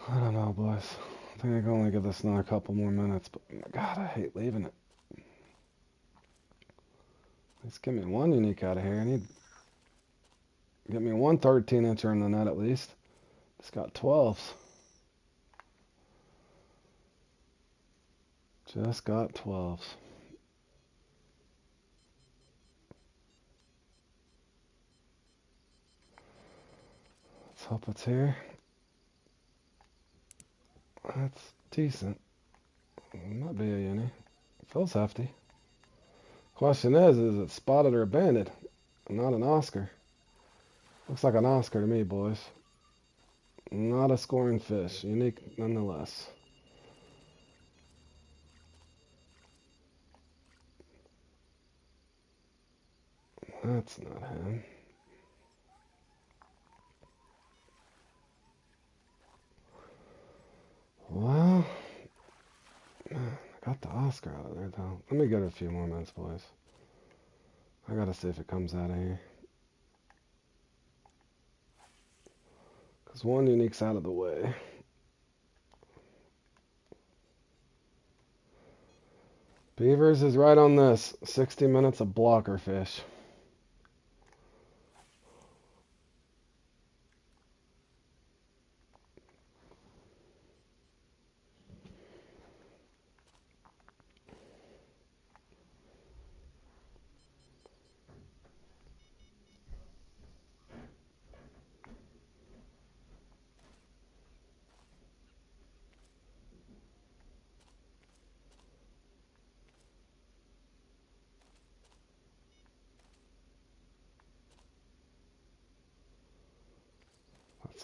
I don't know, boys. I think I can only give this another couple more minutes, but God, I hate leaving it. Let's give me one unique out of here. I need get me one 13-incher in the net at least. It's got 12s. Just got 12s. Let's hope it's here. That's decent. Might be a uni. Feels hefty. Question is it spotted or banded? Not an Oscar. Looks like an Oscar to me, boys. Not a scoring fish. Unique nonetheless. That's not him. Well, I got the Oscar out of there, though. Let me get a few more minutes, boys. I gotta see if it comes out of here. Because one unique's out of the way. Beavers is right on this. 60 minutes of blocker fish.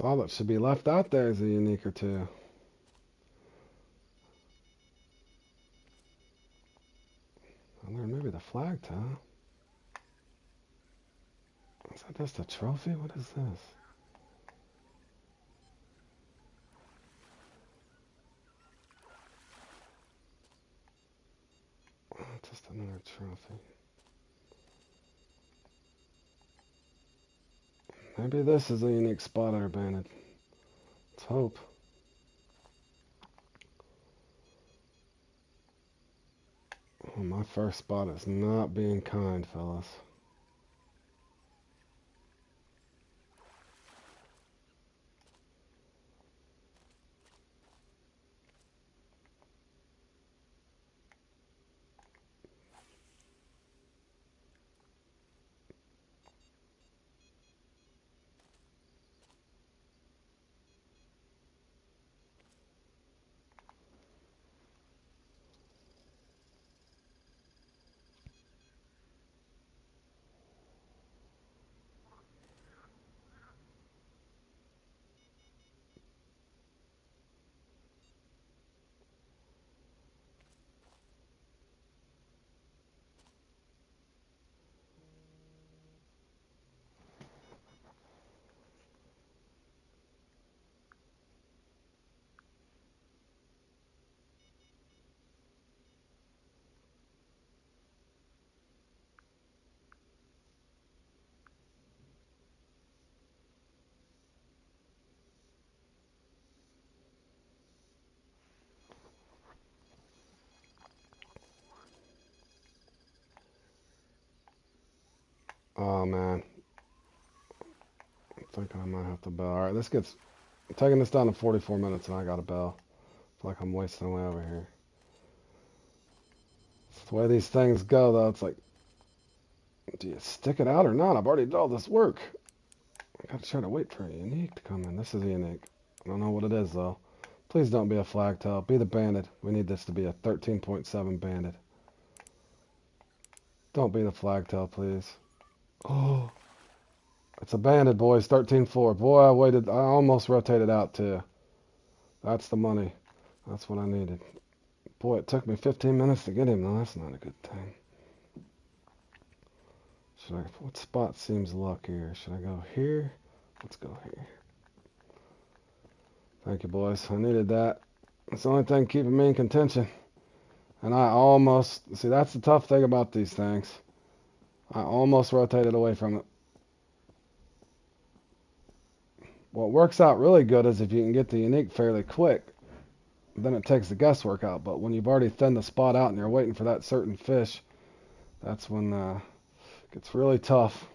So all that should be left out there is a unique or two. And there maybe the flag toe. Is that just a trophy? What is this? Oh, just another trophy. Maybe this is a unique spot or banded. Let's hope. Oh, my first spot is not being kind, fellas. Oh, man. I'm thinking I might have to bail. Alright, I'm taking this down to 44 minutes and I got to bail. I feel like I'm wasting away over here. It's the way these things go, though. It's like, do you stick it out or not? I've already done all this work. I gotta try to wait for a unique to come in. This is a unique. I don't know what it is, though. Please don't be a flagtail. Be the banded. We need this to be a 13.7 banded. Don't be the flagtail, please. Oh, it's a banded, boys. 13.4. Boy, I waited. I almost rotated out, too. That's the money. That's what I needed. Boy, it took me 15 minutes to get him, though. That's not a good thing. What spot seems luck here? Should I go here? Let's go here. Thank you, boys. I needed that. It's the only thing keeping me in contention. And I almost... See, that's the tough thing about these things. I almost rotated away from it. What works out really good is if you can get the unique fairly quick. Then it takes the guesswork out. But when you've already thinned the spot out and you're waiting for that certain fish, that's when it gets really tough.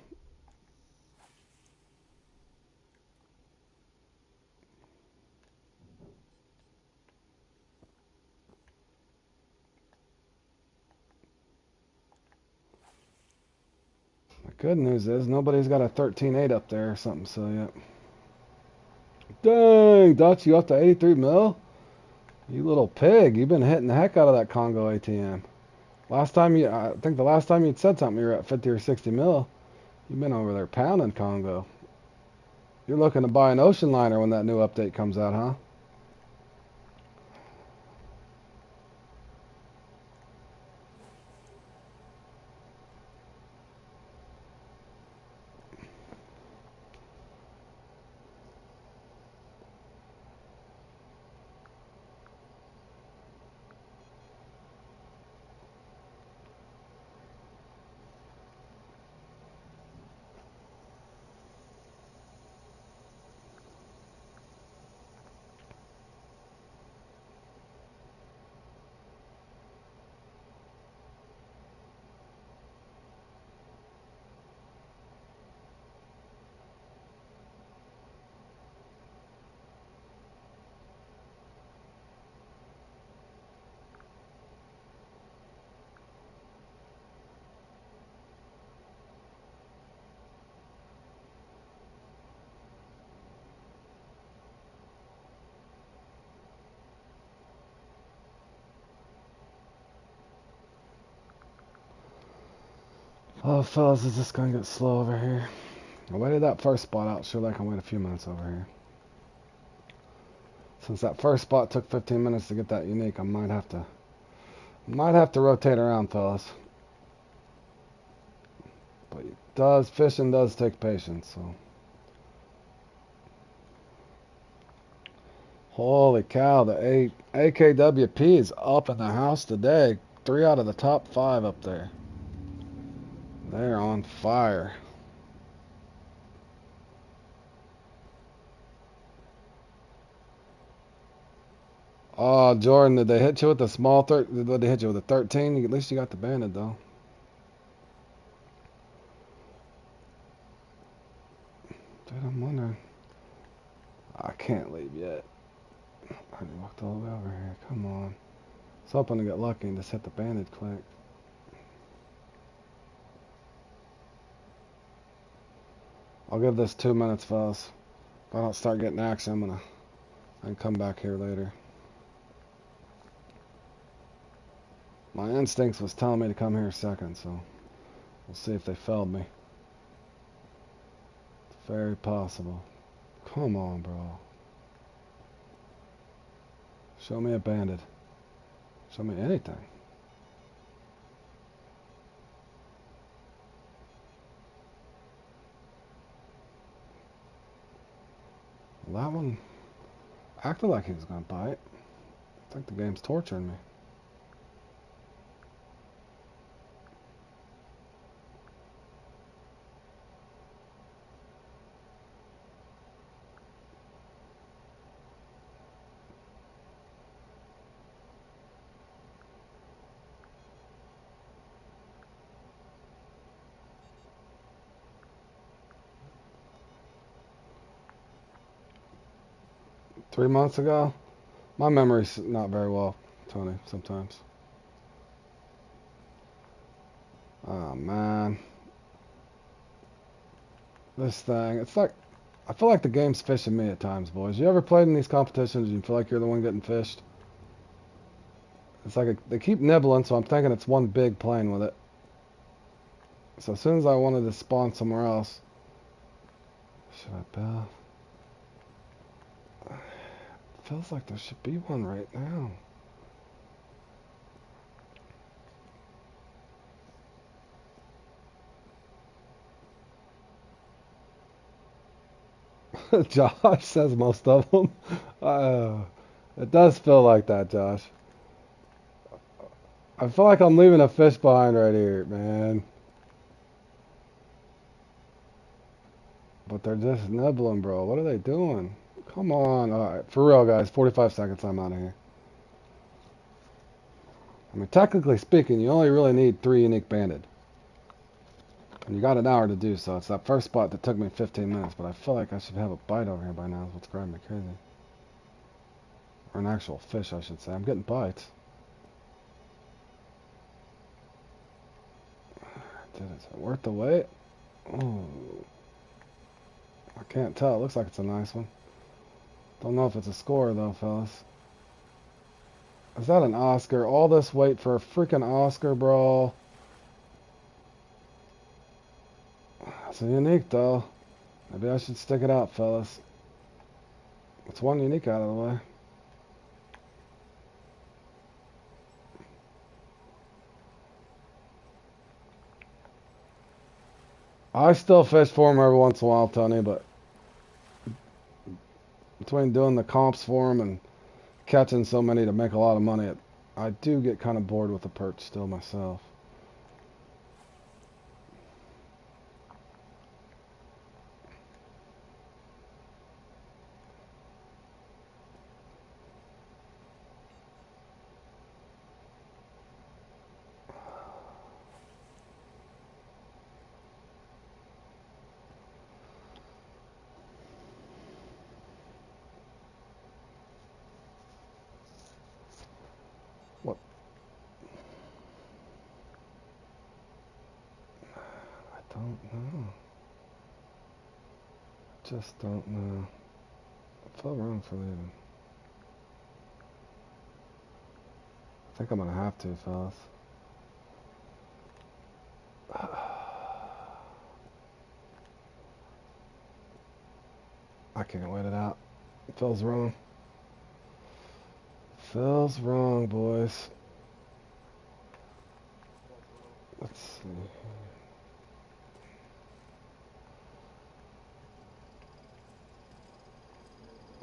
The good news is nobody's got a 13.8 up there or something, so yeah. Dang, Dutch, you up to 83 mil? You little pig. You've been hitting the heck out of that Congo ATM. I think the last time you'd said something, you were at 50 or 60 mil. You've been over there pounding Congo. You're looking to buy an ocean liner when that new update comes out, huh? Oh, fellas, is this gonna get slow over here? I waited that first spot out. Surely I can wait a few minutes over here. Since that first spot took 15 minutes to get that unique, I might have to rotate around, fellas. But fishing does take patience, so. Holy cow, the AKWP is up in the house today. 3 out of the top 5 up there. They're on fire. Oh, Jordan, did they hit you with the small did they hit you with a 13? At least you got the banded, though. Dude, I'm wondering. I can't leave yet. I walked all the way over here. Come on. I was hoping to get lucky and just hit the banded quick. I'll give this 2 minutes, fellas. If I don't start getting action, I can come back here later. My instincts was telling me to come here second, so we'll see if they failed me. It's very possible. Come on, bro. Show me a banded. Show me anything. Well, that one acted like he was going to bite. I think the game's torturing me. Three months ago? My memory's not very well, Tony, sometimes. Oh, man. This thing, it's like, I feel like the game's fishing me at times, boys. You ever played in these competitions and you feel like you're the one getting fished? It's like they keep nibbling, so I'm thinking it's one big playing with it. So as soon as I wanted to spawn somewhere else, should I bail? Feels like there should be one right now. Josh says most of them. It does feel like that, Josh. I feel like I'm leaving a fish behind right here, man. But they're just nibbling, bro. What are they doing? Come on. Alright, for real, guys. 45 seconds, I'm out of here. I mean, technically speaking, you only really need 3 unique banded. And you got an hour to do so. It's that first spot that took me 15 minutes, but I feel like I should have a bite over here by now. That's what's driving me crazy. Or an actual fish, I should say. I'm getting bites. Dude, is it worth the wait? Oh, I can't tell. It looks like it's a nice one. Don't know if it's a score, though, fellas. Is that an Oscar? All this wait for a freaking Oscar, bro. It's a unique, though. Maybe I should stick it out, fellas. It's one unique out of the way. I still fish for him every once in a while, Tony, but between doing the comps for him and catching so many to make a lot of money, I do get kind of bored with the perch still myself. What? I don't know. Just don't know. I feel wrong for leaving. I think I'm gonna have to, fellas. I can't wait it out. It feels wrong. Feels wrong, boys. Let's see.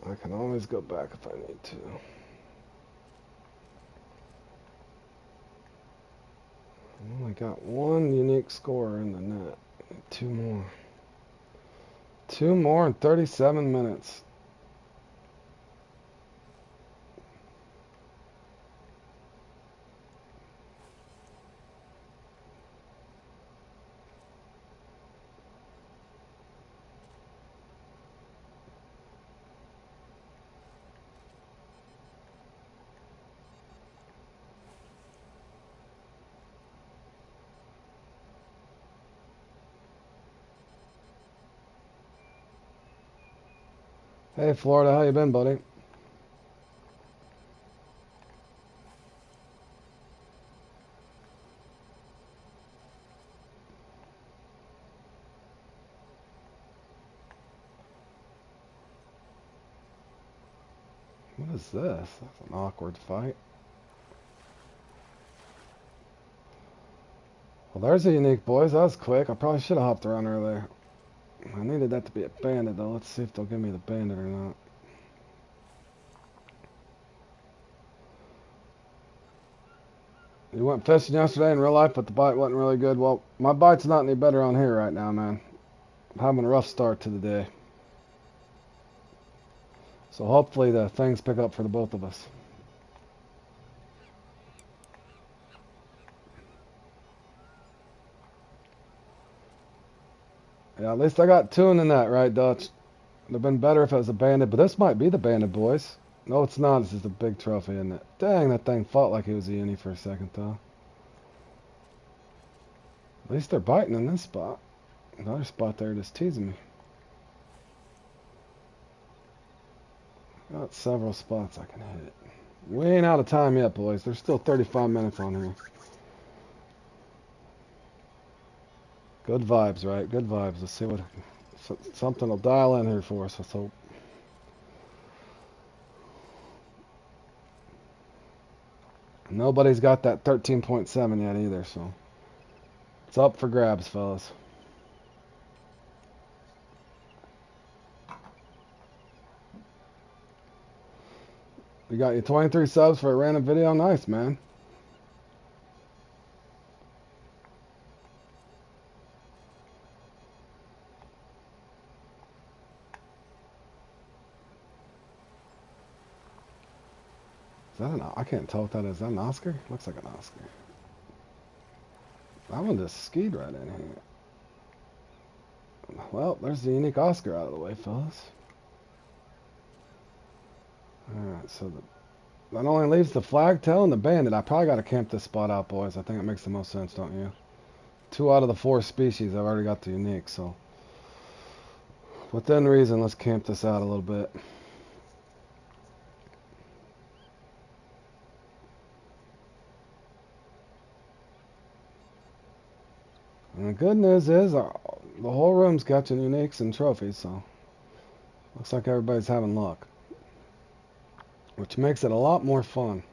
I can always go back if I need to. I only got one unique scorer in the net. Two more. Two more in 37 minutes. Hey, Florida, how you been, buddy? What is this? That's an awkward fight. Well, there's a unique, boys. That was quick. I probably should have hopped around earlier. I needed that to be a bandit, though. Let's see if they'll give me the bandit or not. You went fishing yesterday in real life, but the bite wasn't really good. Well, my bite's not any better on here right now, man. I'm having a rough start to the day. So hopefully the things pick up for the both of us. Yeah, at least I got two in the net, right, Dutch? It'd have been better if it was a bandit, but this might be the bandit, boys. No, it's not. This is a big trophy, isn't it? Dang, that thing fought like he was a uni for a second, though. At least they're biting in this spot. Another spot there just teasing me. Got several spots I can hit. We ain't out of time yet, boys. There's still 35 minutes on here. Good vibes, right? Good vibes. Let's see what... Something will dial in here for us, let's hope. Nobody's got that 13.7 yet either, so... It's up for grabs, fellas. You got your 23 subs for a random video? Nice, man. Is that an... I can't tell what that is. Is that an Oscar? Looks like an Oscar. That one just skied right in here. Well, there's the unique Oscar out of the way, fellas. Alright, so that only leaves the flagtail and the bandit. I probably got to camp this spot out, boys. I think it makes the most sense, don't you? 2 out of the 4 species, I've already got the unique, so... Within reason, let's camp this out a little bit. And the good news is, the whole room's catching uniques and trophies, so... Looks like everybody's having luck. Which makes it a lot more fun.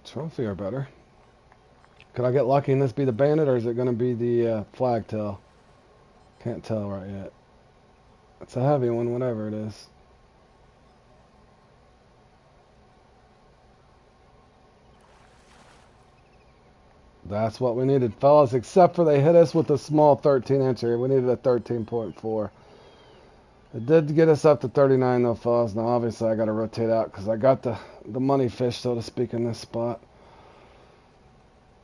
Trophy or better. Could I get lucky and this be the bandit, or is it going to be the flagtail? Can't tell right yet. It's a heavy one, whatever it is. That's what we needed, fellas, except for they hit us with a small 13-incher. We needed a 13.4. It did get us up to 39 though, fellas. Now obviously I got to rotate out because I got the money fish, so to speak, in this spot.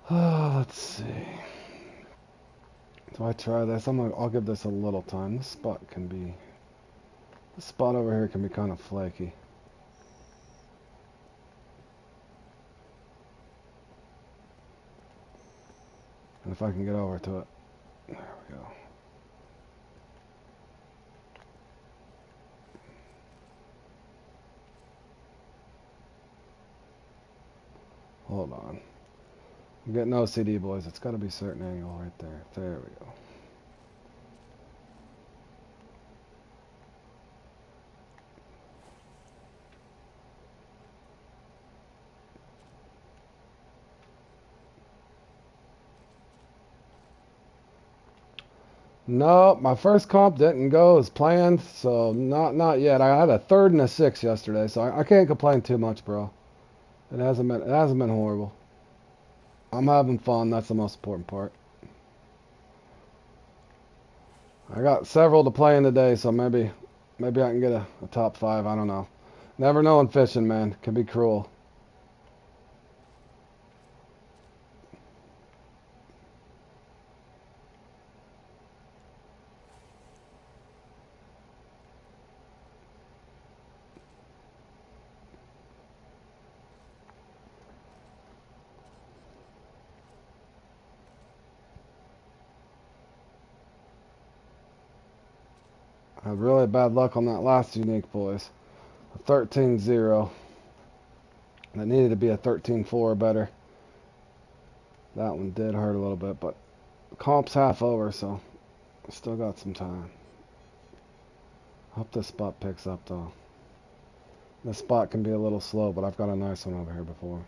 Let's see. Do I try this? I'll give this a little time. This spot over here can be kind of flaky. And if I can get over to it, there we go. Hold on. I'm getting OCD, boys. It's got to be a certain angle right there. There we go. No, my first comp didn't go as planned, so not yet. I had a 3rd and a 6th yesterday, so I can't complain too much, bro. It hasn't been horrible. I'm having fun. That's the most important part. I got several to play in today, so maybe I can get a top 5. I don't know. Never know in fishing, man. It can be cruel. I had really bad luck on that last unique, boys. A 13-0. That needed to be a 13-4 or better. That one did hurt a little bit, but the comp's half over, so I still got some time. Hope this spot picks up, though. This spot can be a little slow, but I've got a nice one over here before.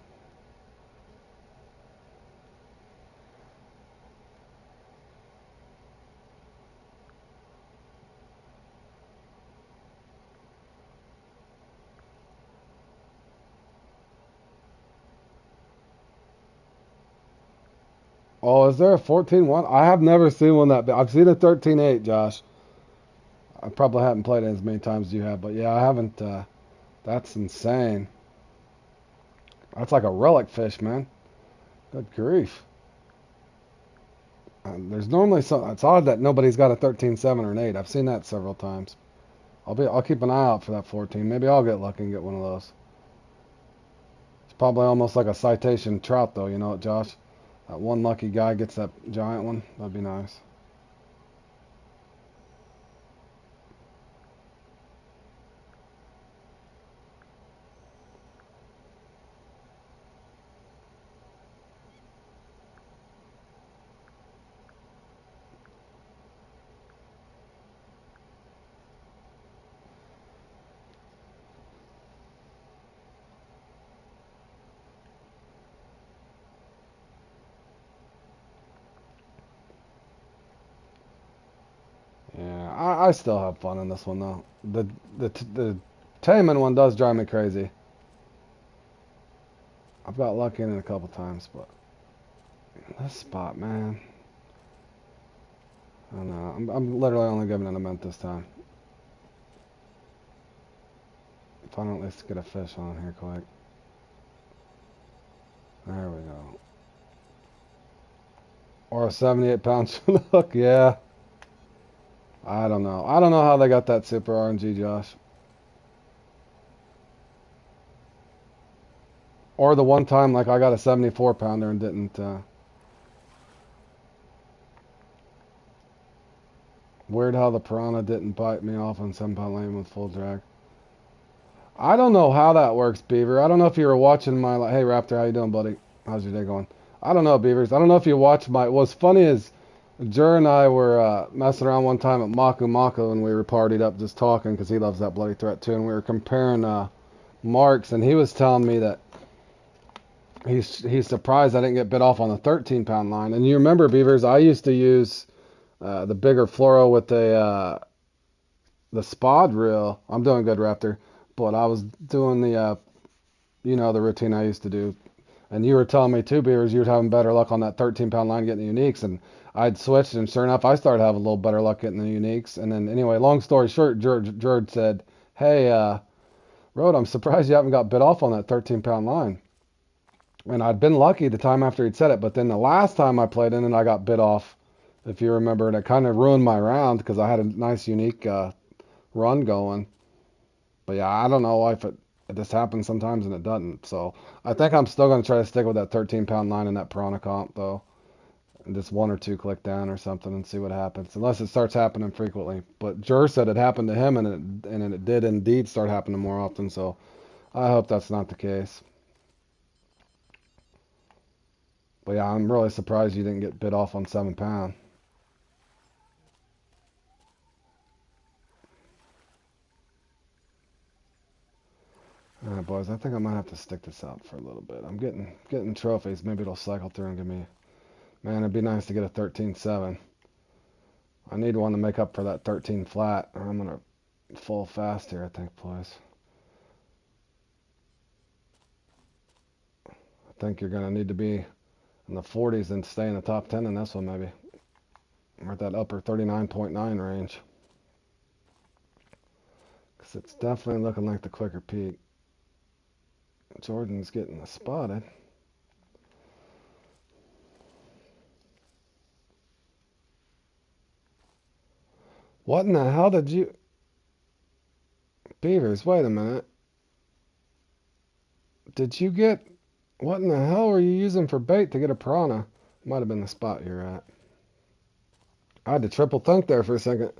Oh, is there a 14-1? I have never seen one that big. I've seen a 13-8, Josh. I probably haven't played it as many times as you have, but yeah, I haven't. That's insane. That's like a relic fish, man. Good grief. There's normally some. It's odd that nobody's got a 13-7 or an 8. I've seen that several times. I'll keep an eye out for that 14. Maybe I'll get lucky and get one of those. It's probably almost like a citation trout, though. You know what, Josh? That one lucky guy gets that giant one. That'd be nice. Yeah, I still have fun in this one though. The taming one does drive me crazy. I've got lucky in it a couple times, but this spot, man. I don't know. I'm literally only giving it a mint this time. If I don't at least get a fish on here quick. There we go. Or a 78-pound Chinook, yeah. I don't know. I don't know how they got that super RNG, Josh. Or the one time, like, I got a 74-pounder and didn't. Weird how the piranha didn't bite me off on 7-pound lane with full drag. I don't know how that works, Beaver. I don't know if you were watching my. Hey, Raptor, how you doing, buddy? How's your day going? I don't know, Beavers. I don't know if you watched my. What's funny is Jer and I were messing around one time at Maku Maku, and we were partied up just talking because he loves that bloody threat too. And we were comparing marks, and he was telling me that he's surprised I didn't get bit off on the 13-pound line. And you remember, Beavers, I used to use the bigger fluoro with the spod reel. I'm doing good, Raptor, but I was doing the the routine I used to do. And you were telling me too, Beavers, you were having better luck on that 13-pound line getting the uniques. And I'd switched, and sure enough, I started having a little better luck getting the uniques. And then, anyway, long story short, George said, "Hey, Rode, I'm surprised you haven't got bit off on that 13-pound line." And I'd been lucky the time after he'd said it, but then the last time I played in it, I got bit off, if you remember, and it kind of ruined my round because I had a nice unique run going. But yeah, I don't know if it just happens sometimes and it doesn't. So I think I'm still going to try to stick with that 13-pound line in that piranha comp though, and just one or two click down or something and see what happens. Unless it starts happening frequently. But Jur said it happened to him and it did indeed start happening more often. So I hope that's not the case. But yeah, I'm really surprised you didn't get bit off on 7 pound. All right, boys, I think I might have to stick this out for a little bit. I'm getting trophies. Maybe it'll cycle through and give me. Man, it'd be nice to get a 13-7. I need one to make up for that 13 flat, or I'm gonna fall fast here, I think, boys. I think you're gonna need to be in the 40s and stay in the top 10 in this one, maybe. Or at that upper 39.9 range. Because it's definitely looking like the quicker peak. Jordan's getting spotted. What in the hell did you... Beavers, wait a minute. Did you get... What in the hell were you using for bait to get a piranha? Might have been the spot you're at. I had to triple think there for a second.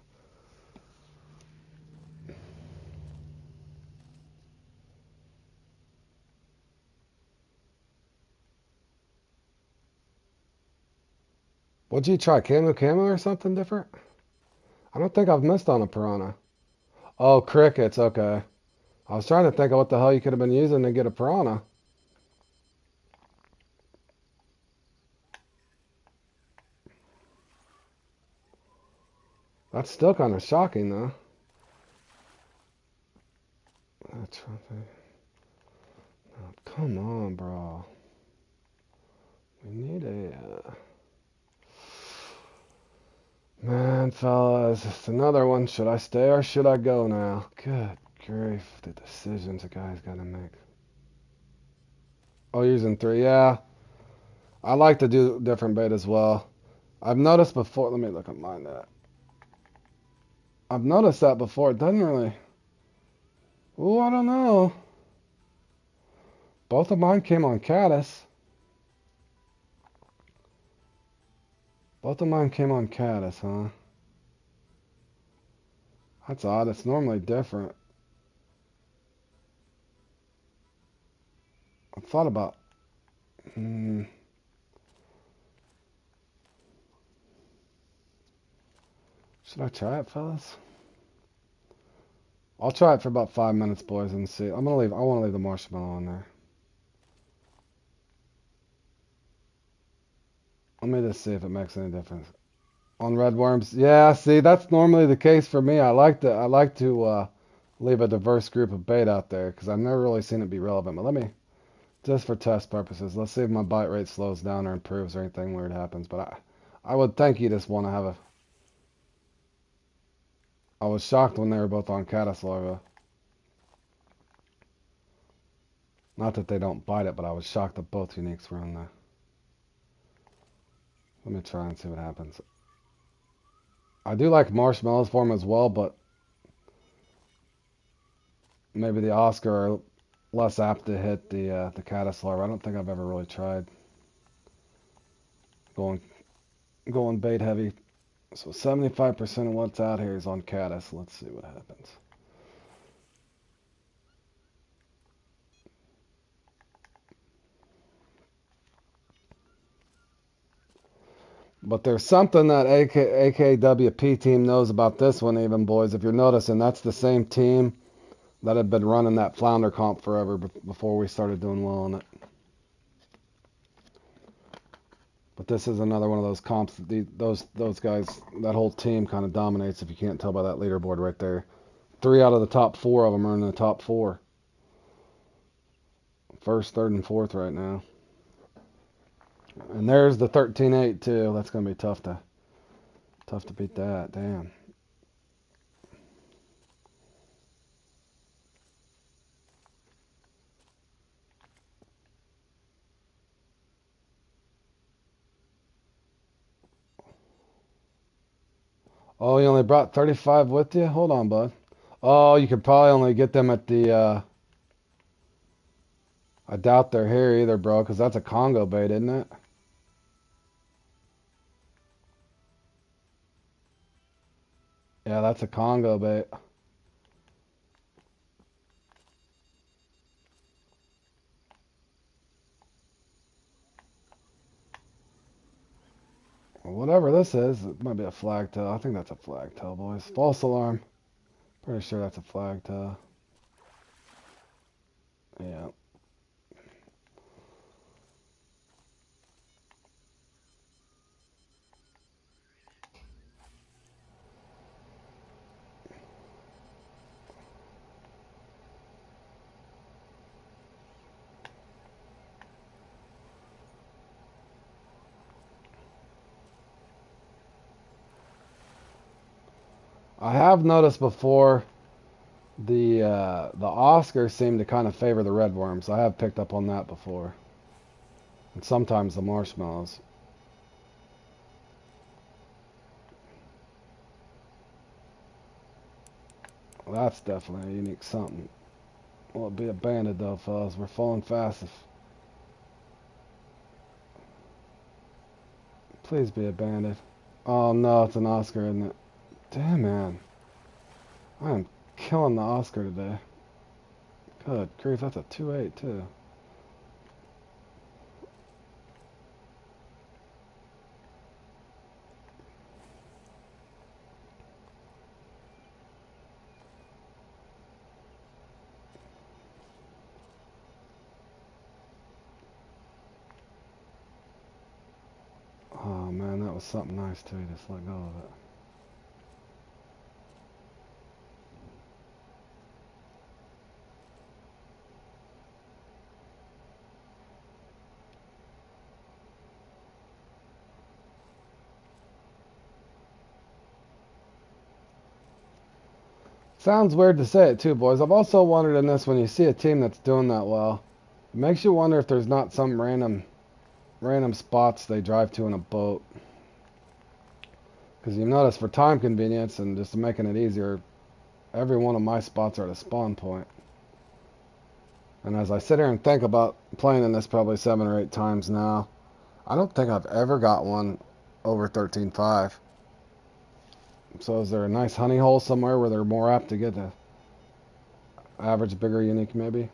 What'd you try? Camo or something different? I don't think I've missed on a piranha. Oh, crickets. Okay. I was trying to think of what the hell you could have been using to get a piranha. That's still kind of shocking, though. That's right. Oh, come on, bro. We need a... Man, fellas, it's another one. Should I stay or should I go now? Good grief, the decisions a guy's got to make. Oh, using 3, yeah. I like to do different bait as well. I've noticed before, let me look at mine that. I've noticed that before, it doesn't really, oh, I don't know. Both of mine came on caddis. Both of mine came on caddis, huh? That's odd, it's normally different. I thought about, should I try it, fellas? I'll try it for about 5 minutes, boys, and see. I want to leave the marshmallow on there. Let me just see if it makes any difference. On red worms, yeah, see, that's normally the case for me. I like to leave a diverse group of bait out there, because I've never really seen it be relevant. But let me, just for test purposes, let's see if my bite rate slows down or improves or anything weird happens. But I would think you just want to have a... I was shocked when they were both on caddis larva. Not that they don't bite it, but I was shocked that both uniques were on there. Let me try and see what happens. I do like marshmallows for them as well, but maybe the Oscar are less apt to hit the caddis larva. I don't think I've ever really tried going bait heavy. So 75% of what's out here is on caddis. Let's see what happens. But there's something that AKWP team knows about this one even, boys. If you're noticing, that's the same team that had been running that flounder comp forever before we started doing well on it. But this is another one of those comps that those guys, that whole team kind of dominates, if you can't tell by that leaderboard right there. 3 out of the top 4 of them are in the top 4. First, third, and fourth right now. And there's the 13-8 too. That's going to be tough to Tough to beat that. Damn. Oh, you only brought 35 with you? Hold on, bud. Oh, you could probably only get them at the, I doubt they're here either, bro, because that's a Congo bait, isn't it? Yeah, that's a Congo bait. Whatever this is, it might be a flagtail. I think that's a flagtail, boys. False alarm. Pretty sure that's a flagtail. Yeah. I have noticed before the Oscars seem to kind of favor the red worms. I have picked up on that before. And sometimes the marshmallows. Well, that's definitely a unique something. Well, it'd be a bandit though, fellas. We're falling fast. Please be a bandit. Oh no, it's an Oscar, isn't it? Damn, man. I am killing the Oscar today. Good grief, that's a 2.8 too. Oh man, that was something nice too. Just let go of it. Sounds weird to say it too, boys. I've also wondered in this, when you see a team that's doing that well, it makes you wonder if there's not some random spots they drive to in a boat. Because you notice, for time convenience and just making it easier, every one of my spots are at a spawn point. And as I sit here and think about playing in this probably 7 or 8 times now, I don't think I've ever got one over 13.5. So is there a nice honey hole somewhere where they're more apt to get a average, bigger, unique maybe?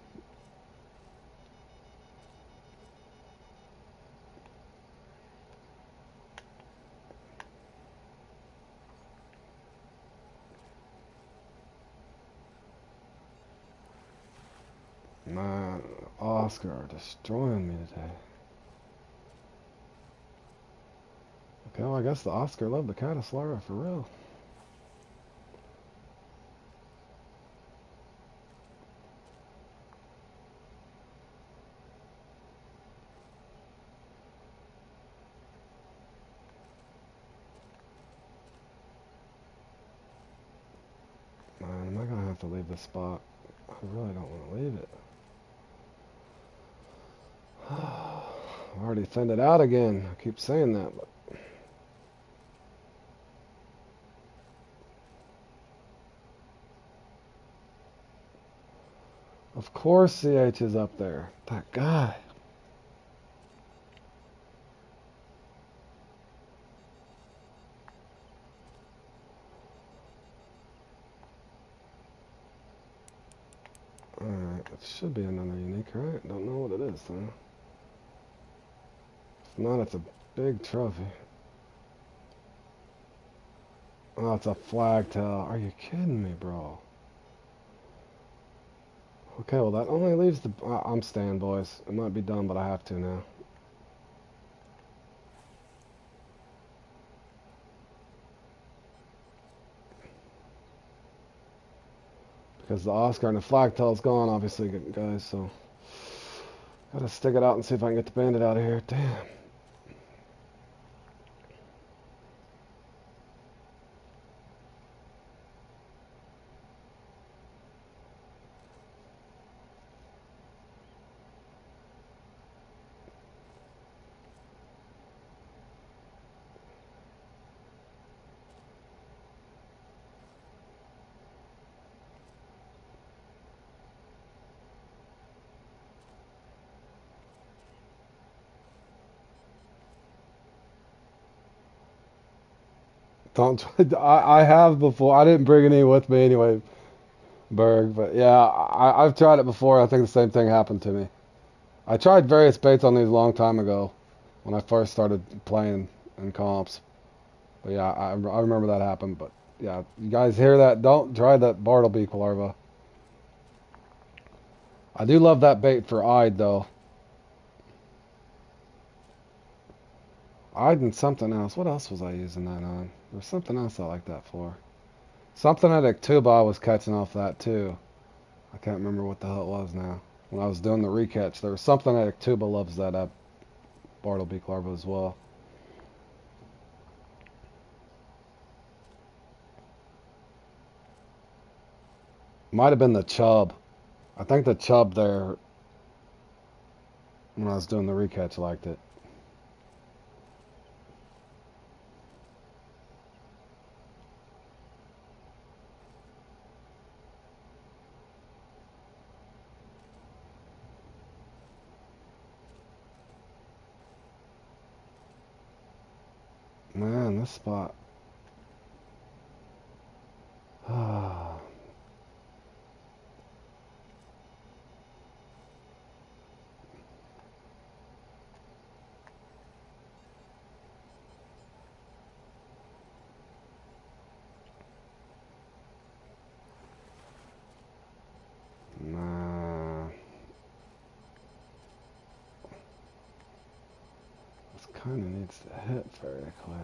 Man, Oscar are destroying me today. Okay, well I guess the Oscar loved the Caddis larva for real. Man, am I gonna have to leave this spot? I really don't want to leave it. I've already thinned it out again. I keep saying that, but of course CH is up there. That guy. Alright, it should be another unique, right? Don't know what it is, though. If not, it's a big trophy. Oh, it's a flagtail. Are you kidding me, bro? Okay, well that only leaves the... I'm staying, boys. It might be done, but I have to now. Because the Oscar and the flagtail's gone, obviously, guys, so... Gotta stick it out and see if I can get the bandit out of here. Damn. Don't try. I have before. I didn't bring any with me anyway, Berg. But yeah, I've tried it before. I think the same thing happened to me. I tried various baits on these a long time ago when I first started playing in comps. But yeah, I remember that happened. But yeah, you guys hear that? Don't try that Bartlebeak larva. I do love that bait for eyed though. Eyed and something else. What else was I using that on? There's something else I like that for. Something at Ictuba I was catching off that too. I can't remember what the hell it was now. When I was doing the recatch, there was something at Ictuba loves that Bartlebeak larva as well. Might have been the chub. I think the chub there when I was doing the recatch liked it. Man, this spot. Nah. This kind of needs to hit very quick.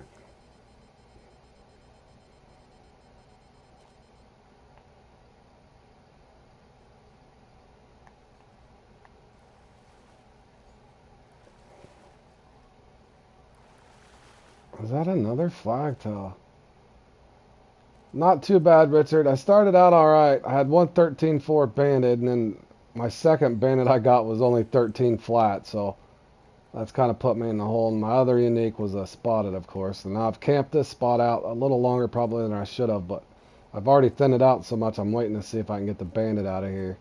Is that another flagtail? Not too bad, Richard. I started out alright. I had one 13.4 banded, and then my second banded I got was only 13 flat, so that's kind of put me in the hole. And my other unique was a spotted, of course. And now I've camped this spot out a little longer probably than I should have, but I've already thinned it out so much I'm waiting to see if I can get the banded out of here.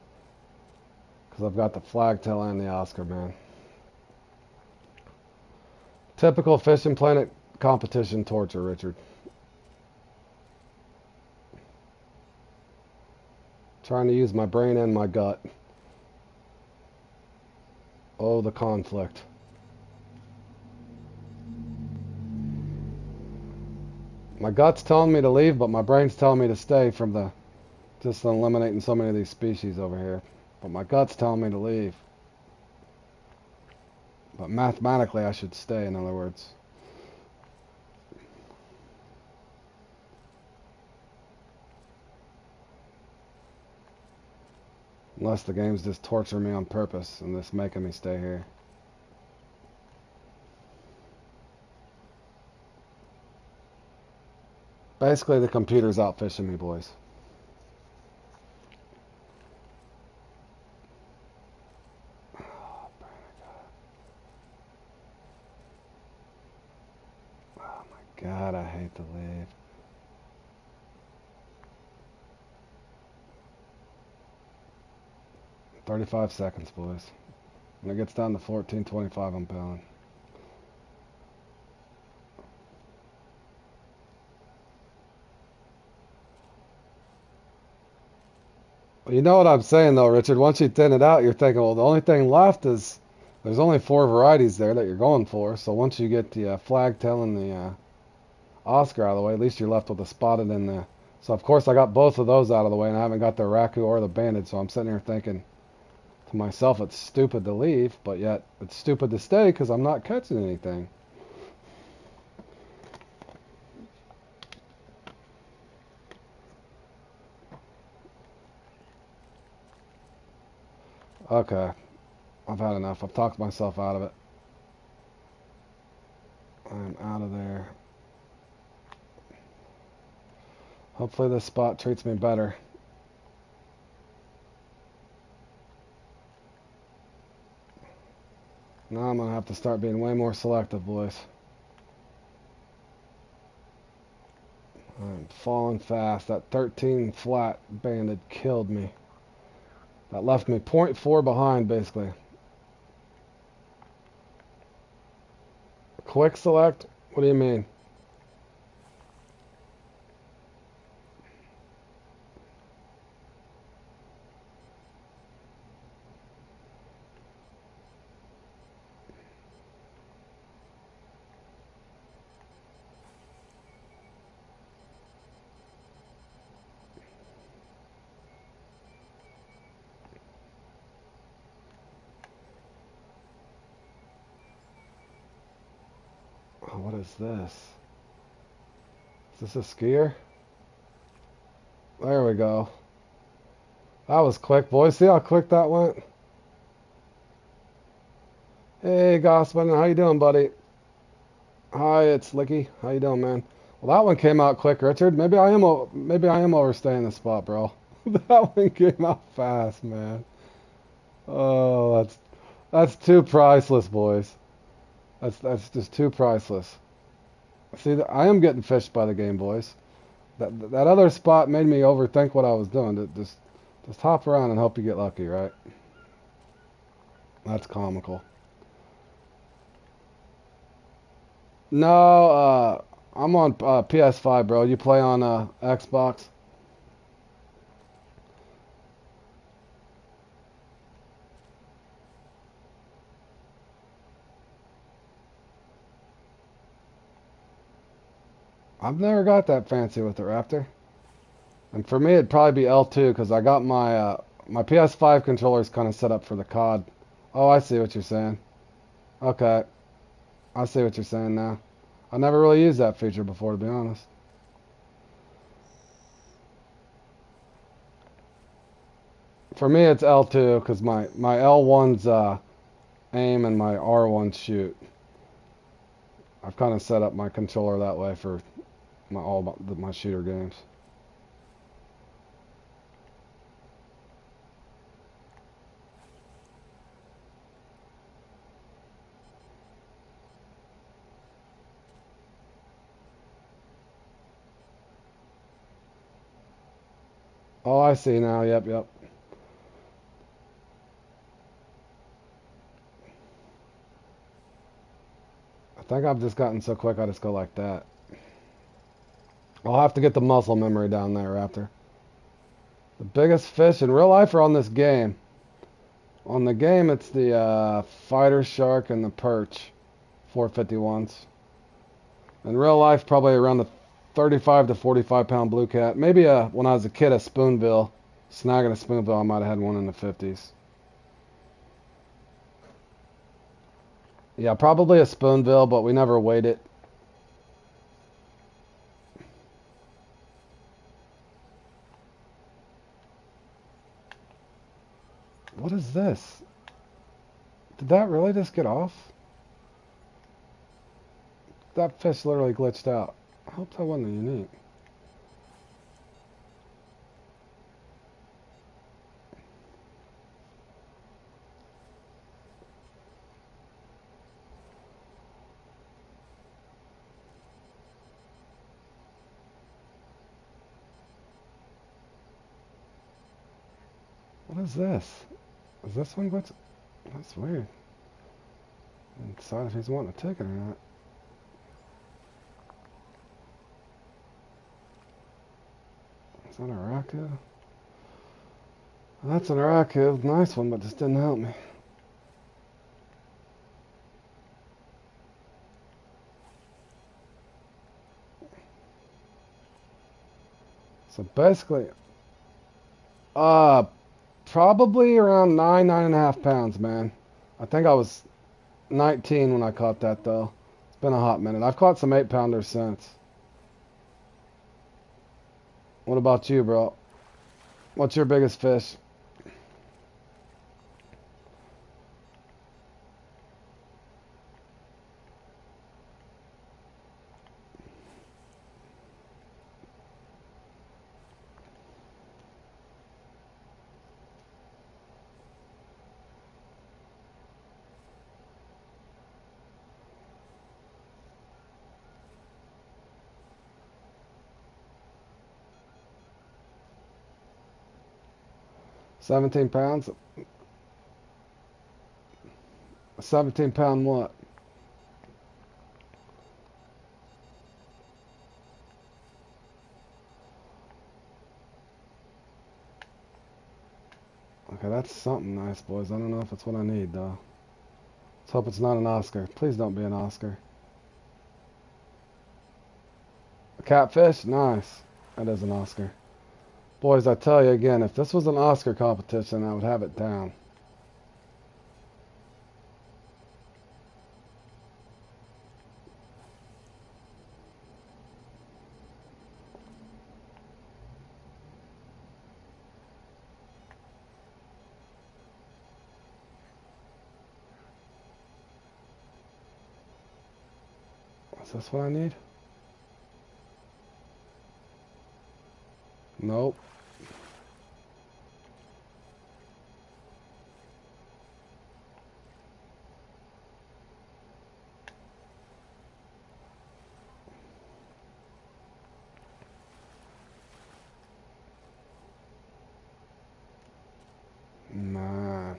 Because I've got the flagtail and the Oscar, man. Typical Fishing Planet competition torture, Richard. Trying to use my brain and my gut. Oh, the conflict. My gut's telling me to leave, but my brain's telling me to stay from the just eliminating so many of these species over here. But my gut's telling me to leave. But mathematically, I should stay, in other words. Unless the game's just torturing me on purpose and just making me stay here. Basically, the computer's out fishing me, boys. Oh my God, I hate to leave. "35 seconds, boys. When it gets down to 14:25, I'm bailing." Well, you know what I'm saying, though, Richard? Once you thin it out, you're thinking, well, the only thing left is there's only 4 varieties there that you're going for. So once you get the flagtail and the Oscar out of the way, at least you're left with the spotted and the... So, of course, I got both of those out of the way, and I haven't got the raku or the banded, so I'm sitting here thinking to myself, it's stupid to leave, but yet it's stupid to stay because I'm not catching anything. Okay, I've had enough. I've talked myself out of it. I'm out of there. Hopefully this spot treats me better. Now I'm going to have to start being way more selective, boys. I'm falling fast. That 13 flat banded killed me. That left me 0.4 behind, basically. Quick select? What do you mean? is this? Is this a skier? There we go. That was quick, boys. See how quick that went? Hey, Gossman, how you doing, buddy? Hi, it's Licky. How you doing, man? Well, that one came out quick, Richard. Maybe I am overstaying the spot, bro. That one came out fast, man. Oh, that's too priceless, boys. That's just too priceless. See, I am getting fished by the game, boys. That other spot made me overthink what I was doing. Just hop around and hope you get lucky, right? That's comical. No, I'm on PS5, bro. You play on Xbox? I've never got that fancy with the Raptor. And for me, it'd probably be L2 because I got my PS5 controller's kind of set up for the COD. Oh, I see what you're saying. Okay, I see what you're saying now. I never really used that feature before, to be honest. For me, it's L2 because my L1's aim and my R1's shoot. I've kind of set up my controller that way for my shooter games. Oh, I see now. Yep, yep. I think I've just gotten so quick I just go like that. I'll have to get the muscle memory down there, Raptor. The biggest fish in real life or on this game? On the game, it's the fighter shark and the perch, 451s. In real life, probably around the 35 to 45 pound blue cat. Maybe when I was a kid, a spoonbill. Snagging a spoonbill, I might have had one in the 50s. Yeah, probably a spoonbill, but we never weighed it. What is this? Did that really just get off? That fish literally glitched out. I hope that wasn't unique. What is this? Is this one glitched? That's weird. I didn't decide if he's wanting a ticket or not. Is that a raku? That's an raku. Nice one, but just didn't help me. So basically, uh, probably around 9.5 pounds, man. I think I was 19 when I caught that, though. It's been a hot minute. I've caught some 8-pounders since. What about you, bro? What's your biggest fish? £17? 17-pound what? Okay, that's something nice, boys. I don't know if it's what I need, though. Let's hope it's not an Oscar. Please don't be an Oscar. A catfish? Nice. That is an Oscar. Boys, I tell you again, if this was an Oscar competition, I would have it down. Is this what I need? Nope. Nah.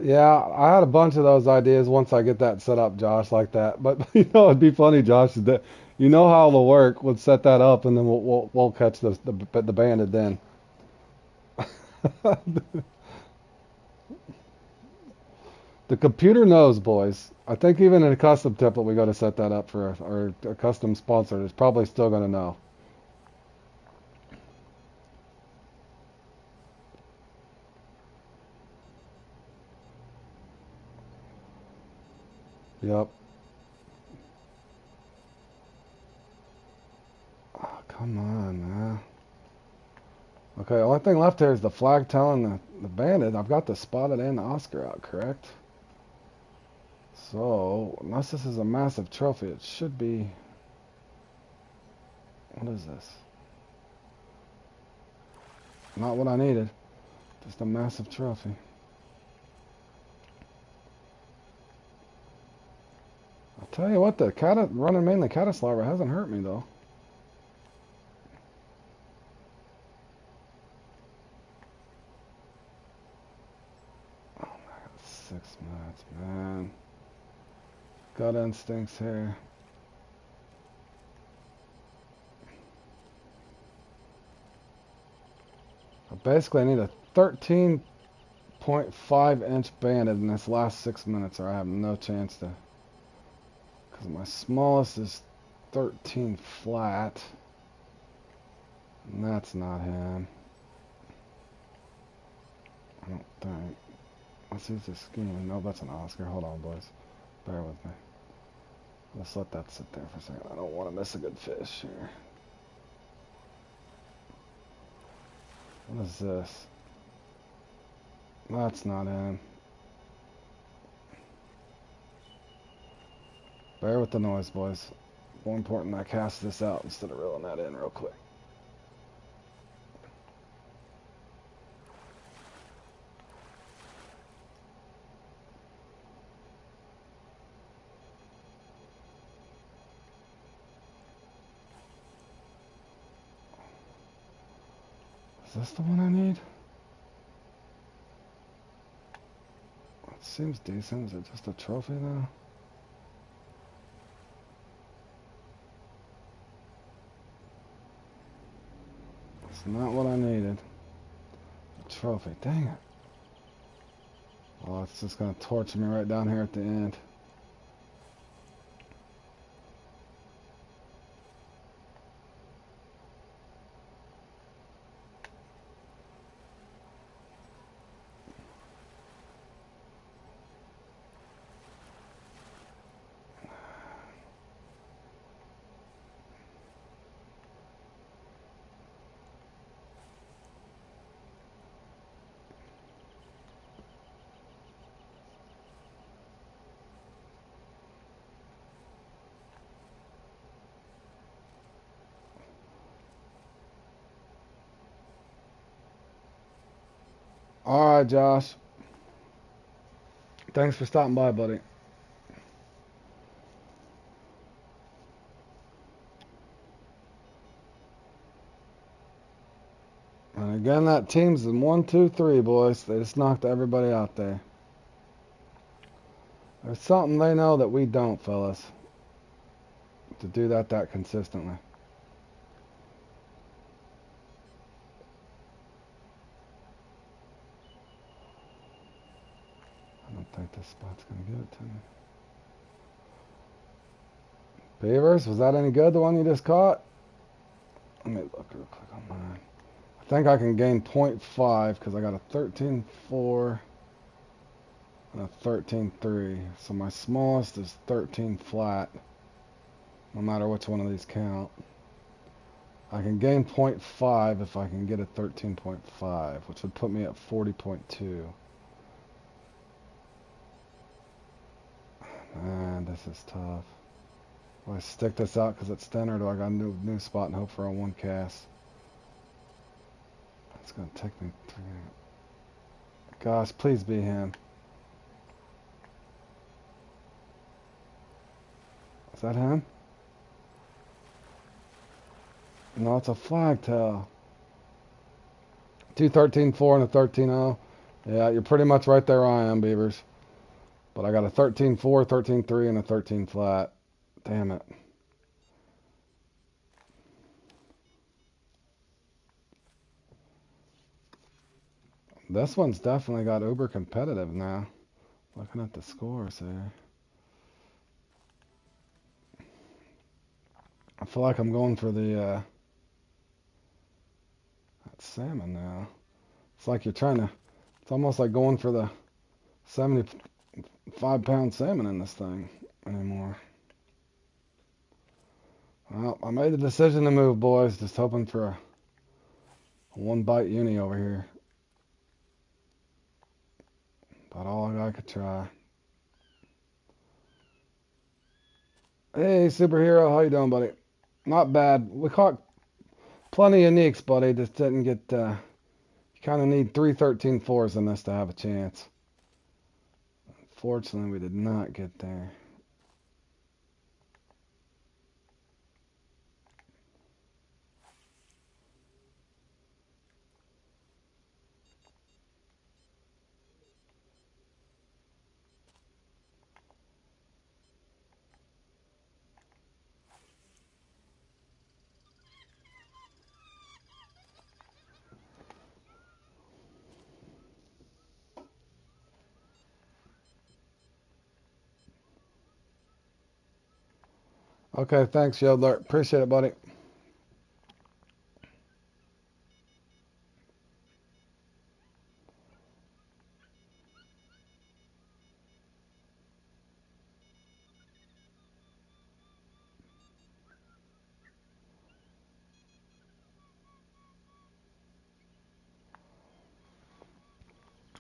Yeah, I had a bunch of those ideas once I get that set up, Josh, like that. But you know, it'd be funny, Josh, is that you know how it'll work. We'll set that up, and then we'll catch the bandit then. The computer knows, boys. I think even in a custom template, we got to set that up for or a custom sponsor. It's probably still going to know. Yep. Oh, come on, man. Okay, only thing left here is the flag telling the bandit. I've got the spotted and the Oscar out, correct? So, unless this is a massive trophy, it should be... What is this? Not what I needed. Just a massive trophy. I'll tell you what, the running mainly caddis larva hasn't hurt me, though. Oh, my God, 6 minutes, man. Gut instincts here. I basically need a 13.5-inch banded in this last 6 minutes, or I have no chance to. Because my smallest is 13 flat. And that's not him. I don't think. Let's use this scheme. No, that's an Oscar. Hold on, boys. Bear with me. Let's let that sit there for a second. I don't want to miss a good fish here. What is this? That's not him. Bear with the noise, boys. More important, I cast this out instead of reeling that in real quick. Is this the one I need? It seems decent. Is it just a trophy though? It's not what I needed. A trophy. Dang it. Oh, it's just going to torture me right down here at the end. Alright, Josh. Thanks for stopping by, buddy. And again, that team's in 1, 2, 3, boys. They just knocked everybody out there. There's something they know that we don't, fellas. To do that consistently. I don't think this spot's going to give it to me. Beavers, was that any good, the one you just caught? Let me look real quick on mine. I think I can gain 0.5 because I got a 13.4 and a 13.3. So my smallest is 13 flat, no matter which one of these count. I can gain 0.5 if I can get a 13.5, which would put me at 40.2. Man, this is tough. Do I stick this out because it's thin, or do I got a new spot and hope for a one cast? It's gonna take me 3. Gosh, please be him. Is that him? No, it's a flagtail. 213.4 and a 13.0. Yeah, you're pretty much right there where I am, Beavers. But I got a 13.4, 13.3, and a 13 flat. Damn it. This one's definitely got uber competitive now. Looking at the scores here. I feel like I'm going for the that salmon now. It's like you're trying to, it's almost like going for the 75-pound salmon in this thing anymore. Well, I made the decision to move, boys. Just hoping for a one bite uni over here. About all I could try. Hey, superhero, how you doing, buddy? Not bad. We caught plenty of uniques, buddy. Just didn't get. You kind of need 3 13.4s in this to have a chance. Fortunately, we did not get there. Okay, thanks, Yodler. Appreciate it, buddy.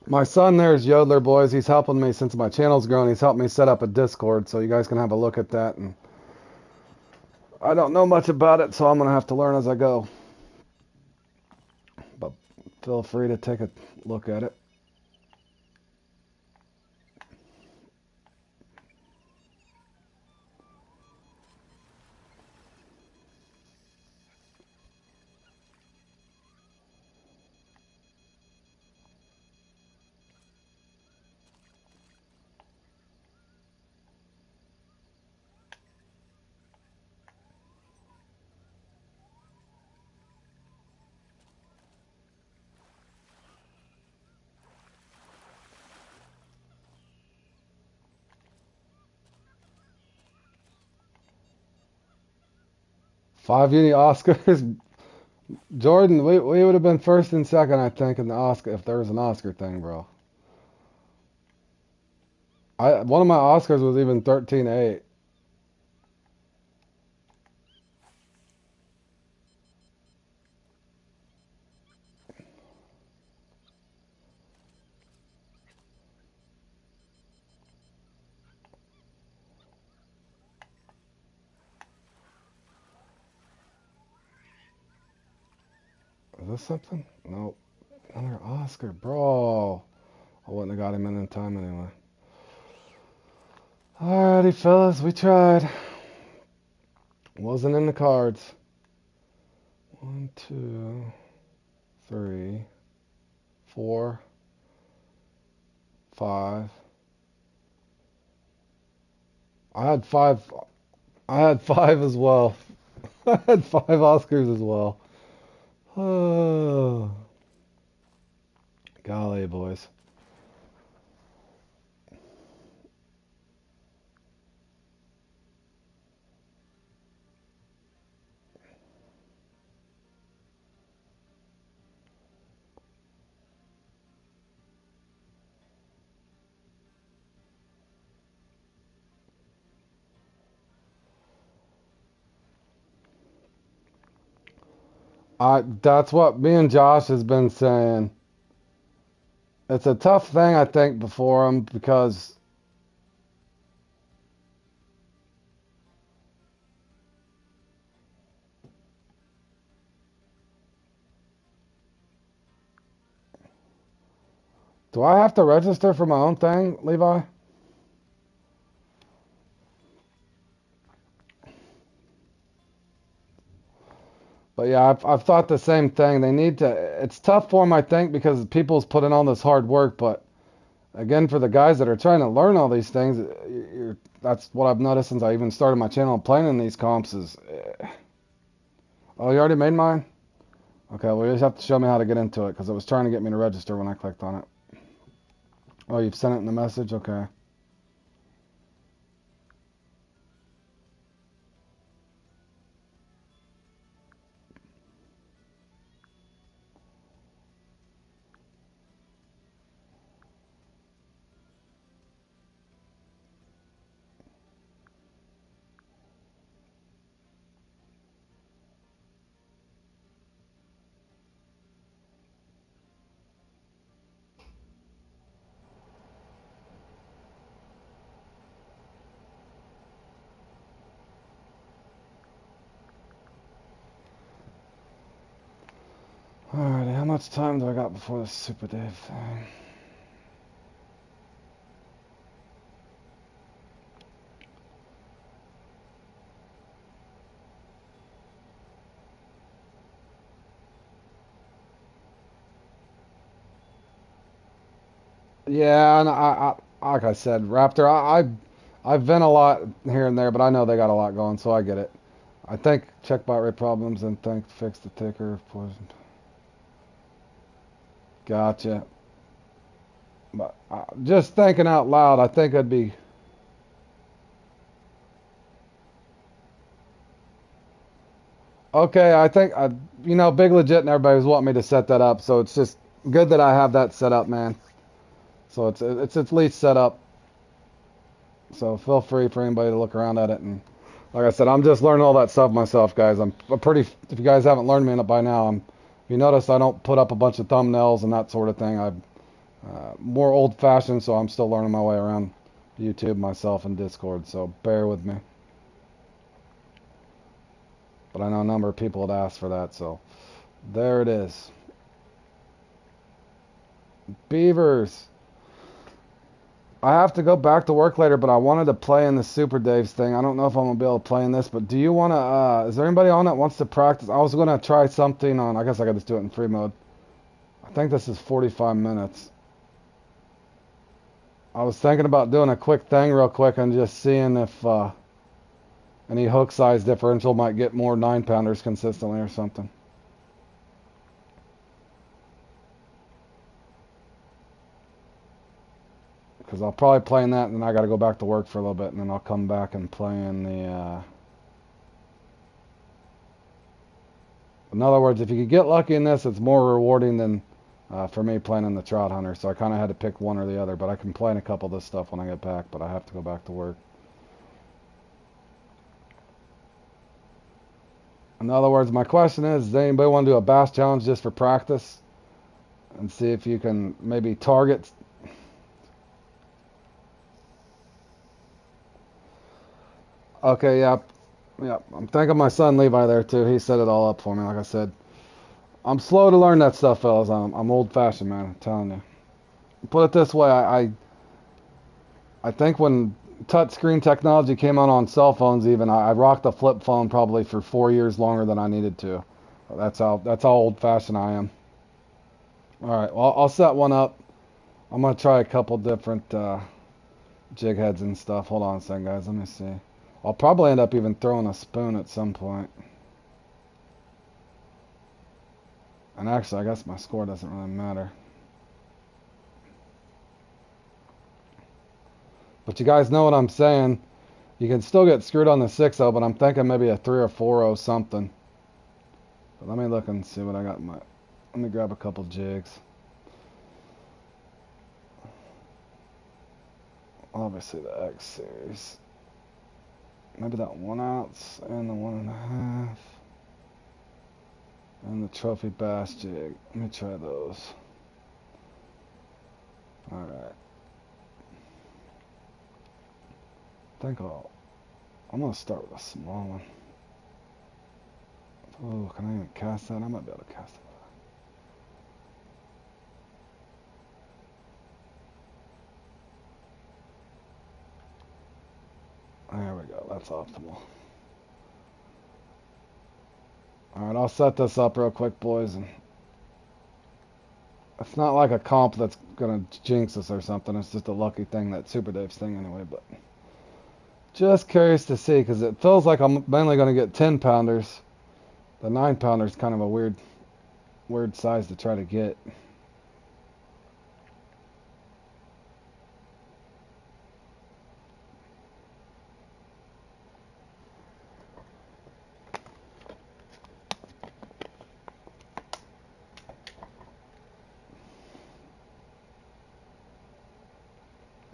My son there's Yodler, boys. He's helping me since my channel's grown. He's helped me set up a Discord, so you guys can have a look at that. And I don't know much about it, so I'm gonna have to learn as I go. But feel free to take a look at it. Five uni Oscars. Jordan, we would have been first and second, I think, in the Oscar if there was an Oscar thing, bro. One of my Oscars was even 13.8. Is this something? Nope. Another Oscar, bro. I wouldn't have got him in time anyway. Alrighty, fellas, we tried. Wasn't in the cards. 1, 2, 3, 4, 5. I had five. I had 5 as well. I had 5 Oscars as well. Oh, golly, boys. That's what me and Josh has been saying. It's a tough thing, I think, before him because do I have to register for my own thing, Levi? But yeah, I've thought the same thing. They need to. It's tough for them, I think, because people's put in all this hard work. But again, for the guys that are trying to learn all these things, that's what I've noticed since I even started my channel and playing in these comps. Oh, you already made mine? Okay, well, you just have to show me how to get into it because it was trying to get me to register when I clicked on it. Oh, you've sent it in the message? Okay. Alrighty, how much time do I got before the Super Dave thing? Yeah, and like I said, Raptor, I've been a lot here and there, but I know they got a lot going, so I get it. I think check bot rate problems and think fix the ticker of poison. Gotcha. But just thinking out loud, I think it'd be okay. I think Big Legit and everybody was wanting me to set that up, so it's just good that I have that set up, man. So it's at least set up. So feel free for anybody to look around at it. And like I said, I'm just learning all that stuff myself, guys. I'm a pretty. If you guys haven't learned me by now, if you notice, I don't put up a bunch of thumbnails and that sort of thing. I'm more old-fashioned, so I'm still learning my way around YouTube myself and Discord. So bear with me. But I know a number of people had asked for that, so there it is. Beavers. I have to go back to work later, but I wanted to play in the Super Daves thing. I don't know if I'm gonna be able to play in this, but do you wanna? Is there anybody on that wants to practice? I was gonna try something on. I guess I could just do it in free mode. I think this is 45 minutes. I was thinking about doing a quick thing real quick and just seeing if any hook size differential might get more 9-pounders consistently or something. Because I'll probably play in that, and then I got to go back to work for a little bit, and then I'll come back and play in the. In other words, if you could get lucky in this, it's more rewarding than for me playing in the Trout Hunter. So I kind of had to pick one or the other, but I can play in a couple of this stuff when I get back, but I have to go back to work. In other words, my question is, does anybody want to do a bass challenge just for practice? And see if you can maybe target. Okay, yep. Yep. I'm thanking my son Levi there too. He set it all up for me, like I said. I'm slow to learn that stuff, fellas. I'm old fashioned, man. I'm telling you. Put it this way, I think when touch screen technology came out on cell phones, even I rocked a flip phone probably for 4 years longer than I needed to. That's how old fashioned I am. All right, well I'll set one up. I'm gonna try a couple different jig heads and stuff. Hold on a second, guys. Let me see. I'll probably end up even throwing a spoon at some point. And actually, I guess my score doesn't really matter. But you guys know what I'm saying. You can still get screwed on the 6-0, but I'm thinking maybe a 3 or 4-0 something. But let me look and see what I got in my... Let me grab a couple jigs. Obviously the X series. Maybe that 1 ounce and the 1.5. And the trophy bass jig. Let me try those. Alright. I'm gonna start with a small one. Oh, can I even cast that? I might be able to cast it. There we go. That's optimal. Alright, I'll set this up real quick, boys. And it's not like a comp that's gonna jinx us or something. It's just a lucky thing that Super Dave's thing anyway. But just curious to see, because it feels like I'm mainly gonna get 10-pounders. The 9-pounder is kind of a weird size to try to get.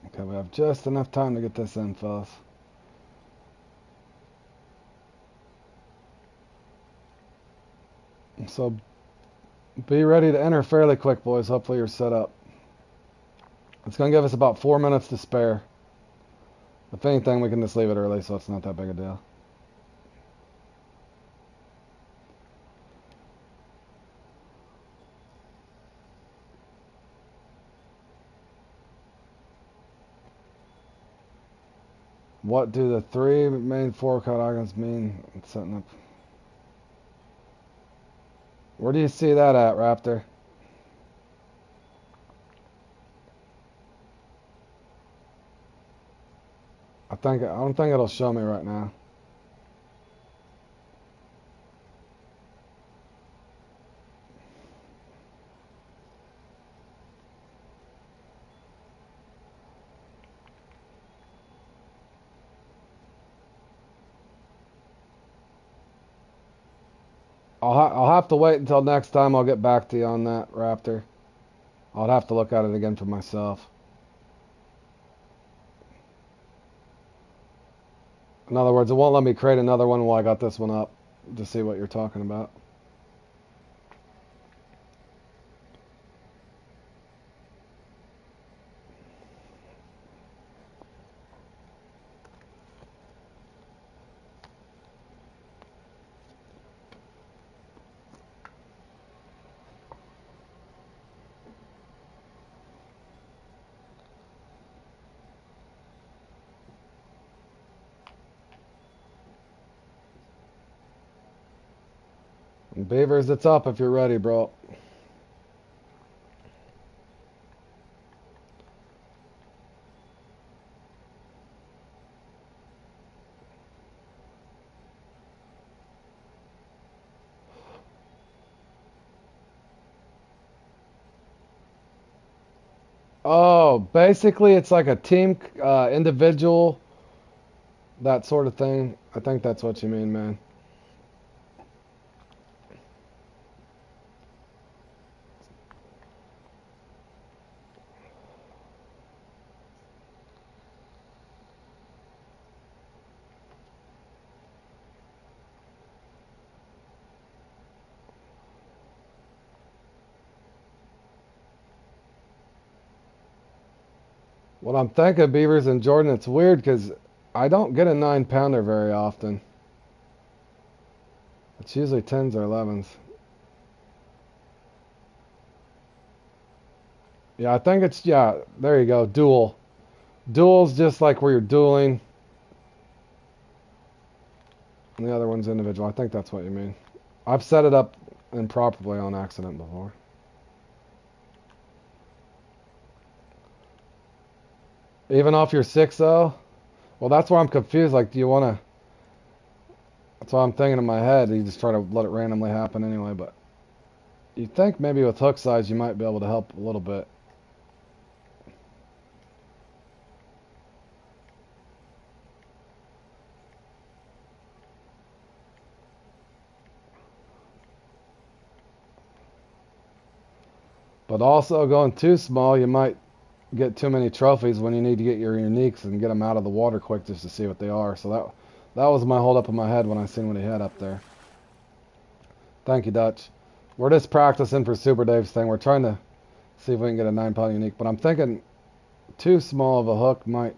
Okay, we have just enough time to get this in, fellas. So be ready to enter fairly quick, boys. Hopefully you're set up. It's going to give us about 4 minutes to spare. If anything, we can just leave it early, so it's not that big a deal. What do the 3 main 4-cut icons mean? It's setting up. Where do you see that at, Raptor? I don't think it'll show me right now. I'll have to wait until next time. I'll get back to you on that, Raptor. I'll have to look at it again for myself. In other words, it won't let me create another one while I got this one up to see what you're talking about. Beavers, it's up if you're ready, bro. Oh, basically it's like a team, individual, that sort of thing. I think that's what you mean, man. What I'm thinking, Beavers and Jordan, it's weird because I don't get a 9-pounder very often. It's usually 10s or 11s. Yeah, I think it's, yeah, there you go, dual. Dual's just like where you're dueling. And the other one's individual. I think that's what you mean. I've set it up improperly on accident before. Even off your 6-0? Well, that's where I'm confused. Like, do you want to... That's what I'm thinking in my head. You just try to let it randomly happen anyway, but... You think maybe with hook size you might be able to help a little bit. But also, going too small, you might get too many trophies when you need to get your uniques and get them out of the water quick just to see what they are. So that was my hold up in my head when I seen what he had up there. Thank you, Dutch. We're just practicing for Super Dave's thing. We're trying to see if we can get a 9-pound unique, but I'm thinking too small of a hook might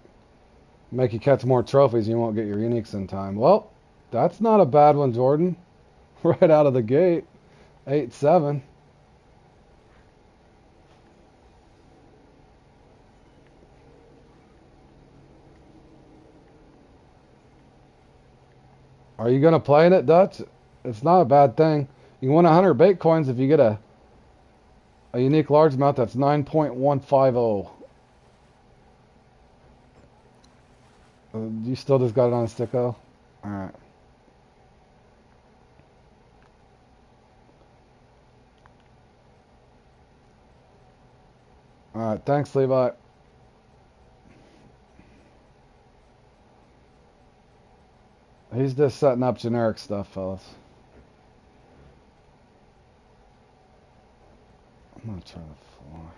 make you catch more trophies and you won't get your uniques in time. Well, that's not a bad one, Jordan. Right out of the gate. 8-7. Are you going to play in it, Dutch? It's not a bad thing. You win 100 bait coins if you get a unique largemouth that's 9.150. You still just got it on a sticko? Alright. Alright, thanks, Levi. He's just setting up generic stuff, fellas. I'm gonna try the fly.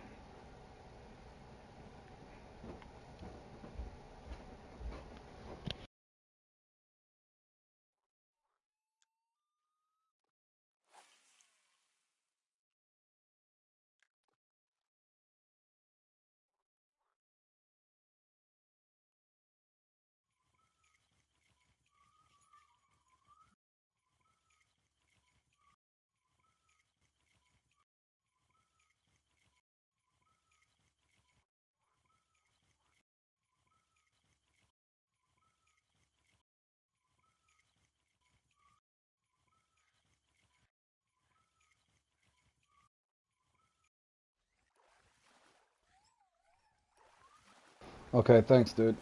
Okay, thanks, dude.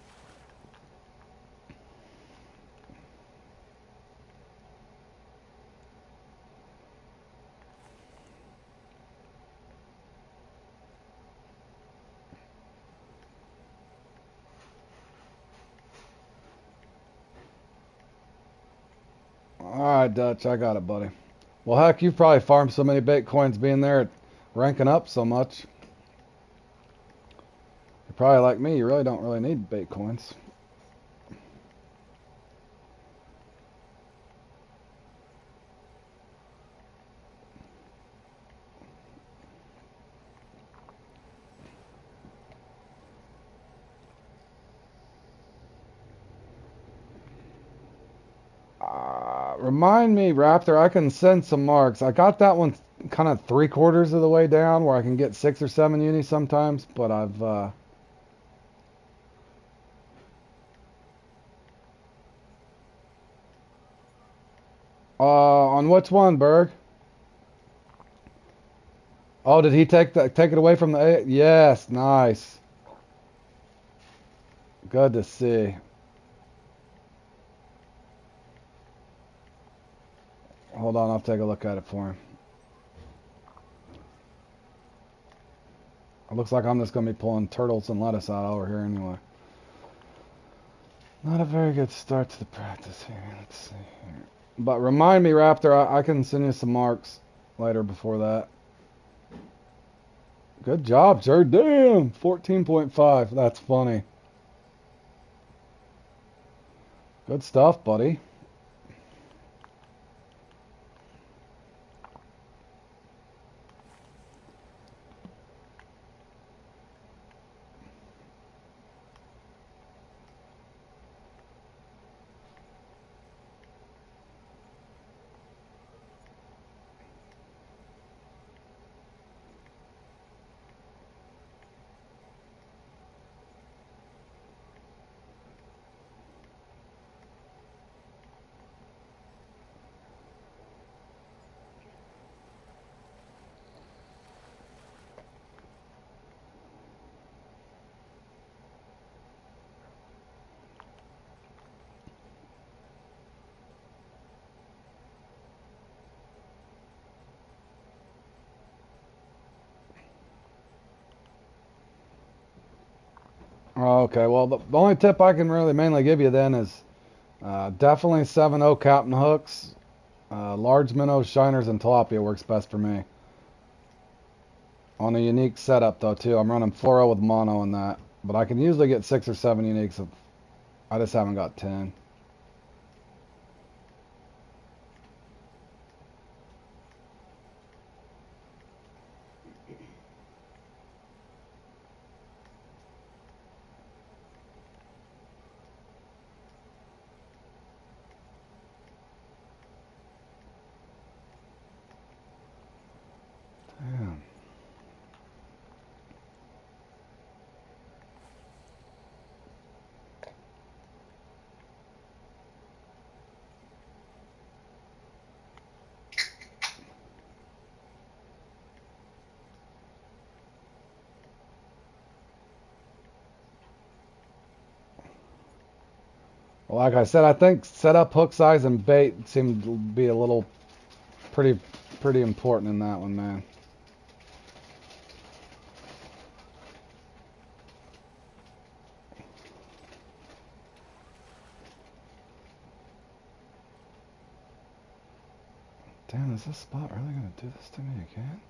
Alright, Dutch, I got it, buddy. Well, heck, you've probably farmed so many bait coins being there, ranking up so much. You're probably like me, you really don't really need bait coins. Remind me, Raptor, I can send some marks. I got that one kind of 3/4 of the way down where I can get 6 or 7 unis sometimes, but I've, on which one, Berg? Oh, did he take it away from the A? Yes, nice. Good to see. Hold on, I'll take a look at it for him. It looks like I'm just going to be pulling turtles and lettuce out over here anyway. Not a very good start to the practice here. Let's see here. But remind me, Raptor, I can send you some marks later before that. Good job, sir. Damn, 14.5. That's funny. Good stuff, buddy. Okay, well, the only tip I can really mainly give you then is definitely 7/0 Captain Hooks. Large minnows, shiners, and tilapia works best for me. On a unique setup, though, too. I'm running 4/0 with mono and that. But I can usually get 6 or 7 uniques. I just haven't got 10. Well, like I said, I think setup, hook size, and bait seem to be a little pretty pretty important in that one, man. Damn, is this spot really gonna do this to me again?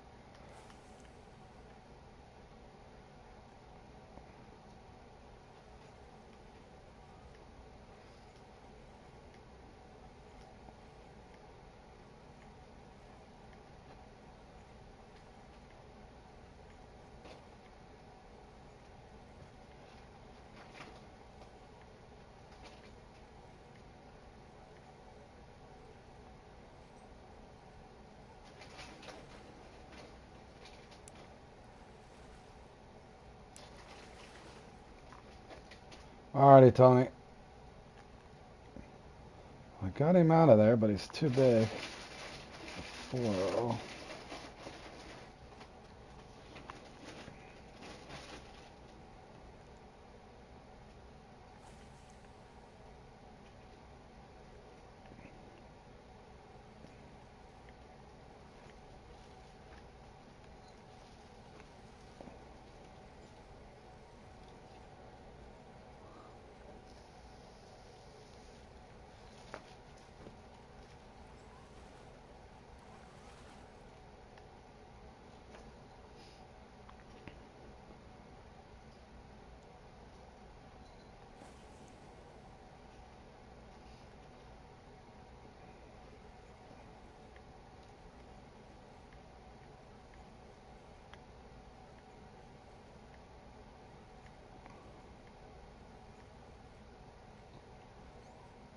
Alrighty, Tony. I got him out of there, but he's too big. 4-0.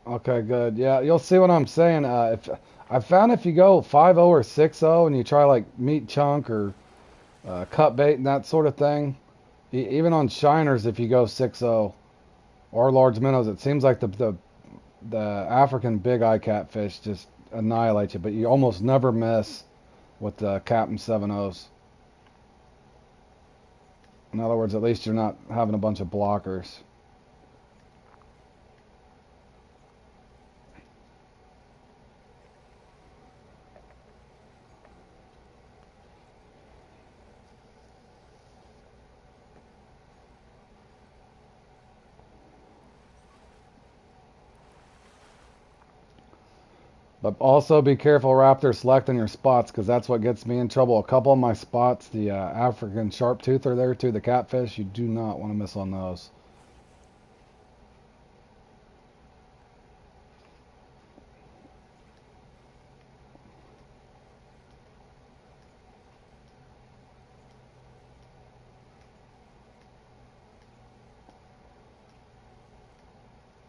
Okay, good. Yeah, you'll see what I'm saying. If I found if you go 5-0 or 6-0 and you try like meat chunk or cut bait and that sort of thing, even on shiners, if you go 6-0 or large minnows, it seems like the African big eye catfish just annihilate you. But you almost never miss with the Captain 7-0s. In other words, at least you're not having a bunch of blockers. But also be careful, Raptor, selecting your spots, because that's what gets me in trouble. A couple of my spots, the African sharptooth are there too, the catfish. You do not want to miss on those.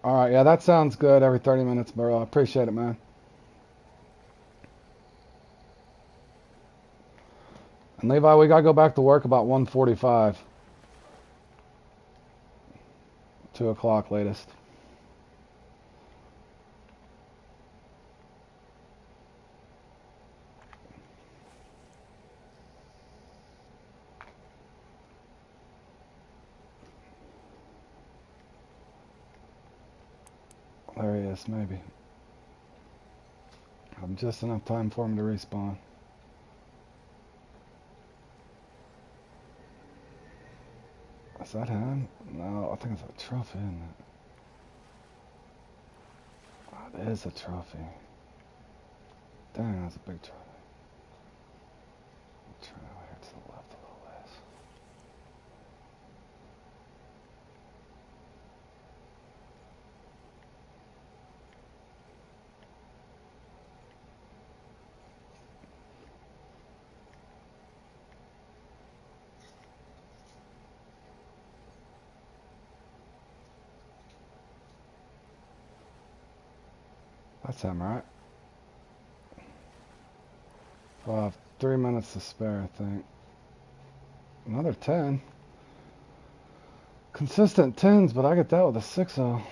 All right, yeah, that sounds good. Every 30 minutes, bro. I appreciate it, man. And Levi, we gotta go back to work about 1:45, 2 o'clock latest. There he is, maybe. I'm just enough time for him to respawn. Is that him? No, I think it's a trophy, isn't it? Oh, it is a trophy. Dang, that's a big trophy. Turn over here to the left a little ways. That's him, right? Well, I have 3 minutes to spare, I think. Another 10. Consistent 10s, but I get that with a 6-0.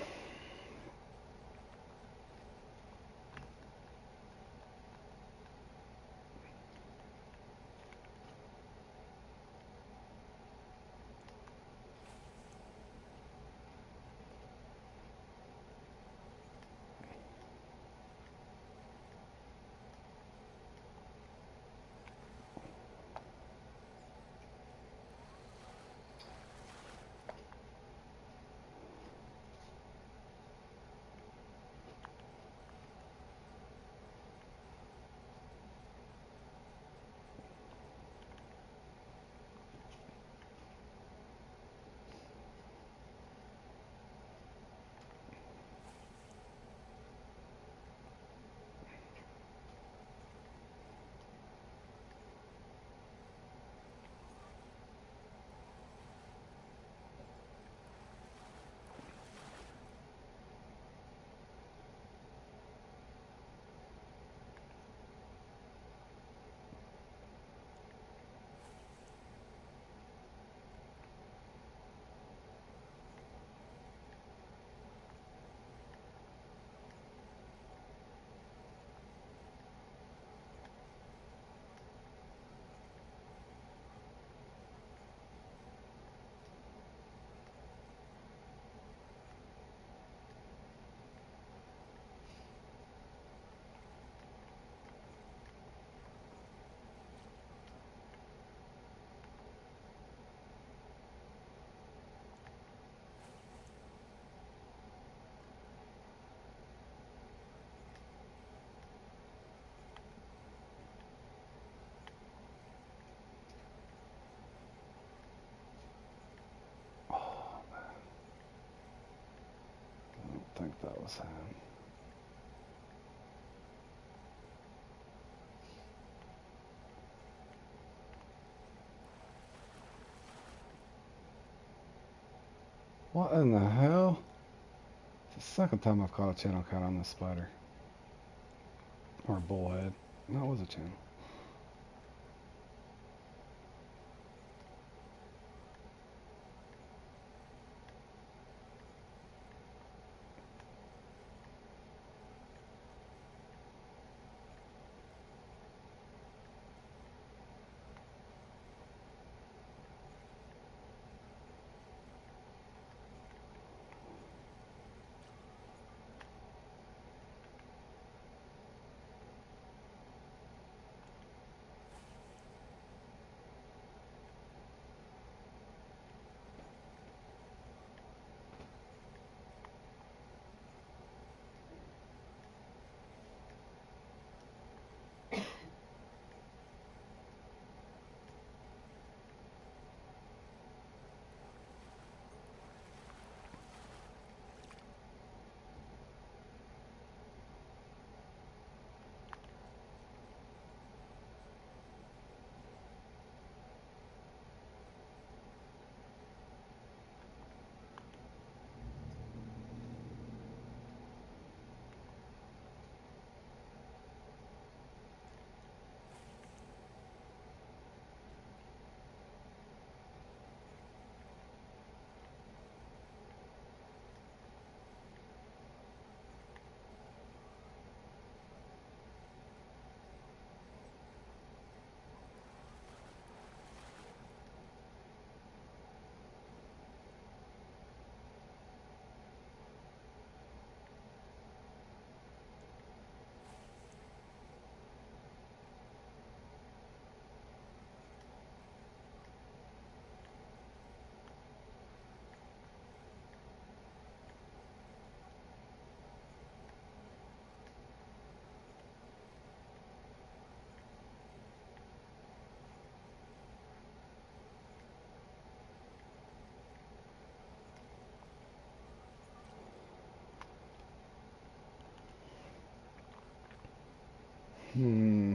think that was him. What in the hell? It's the second time I've caught a channel cat on this spider. Or a bullhead. No, it was a channel. Hmm.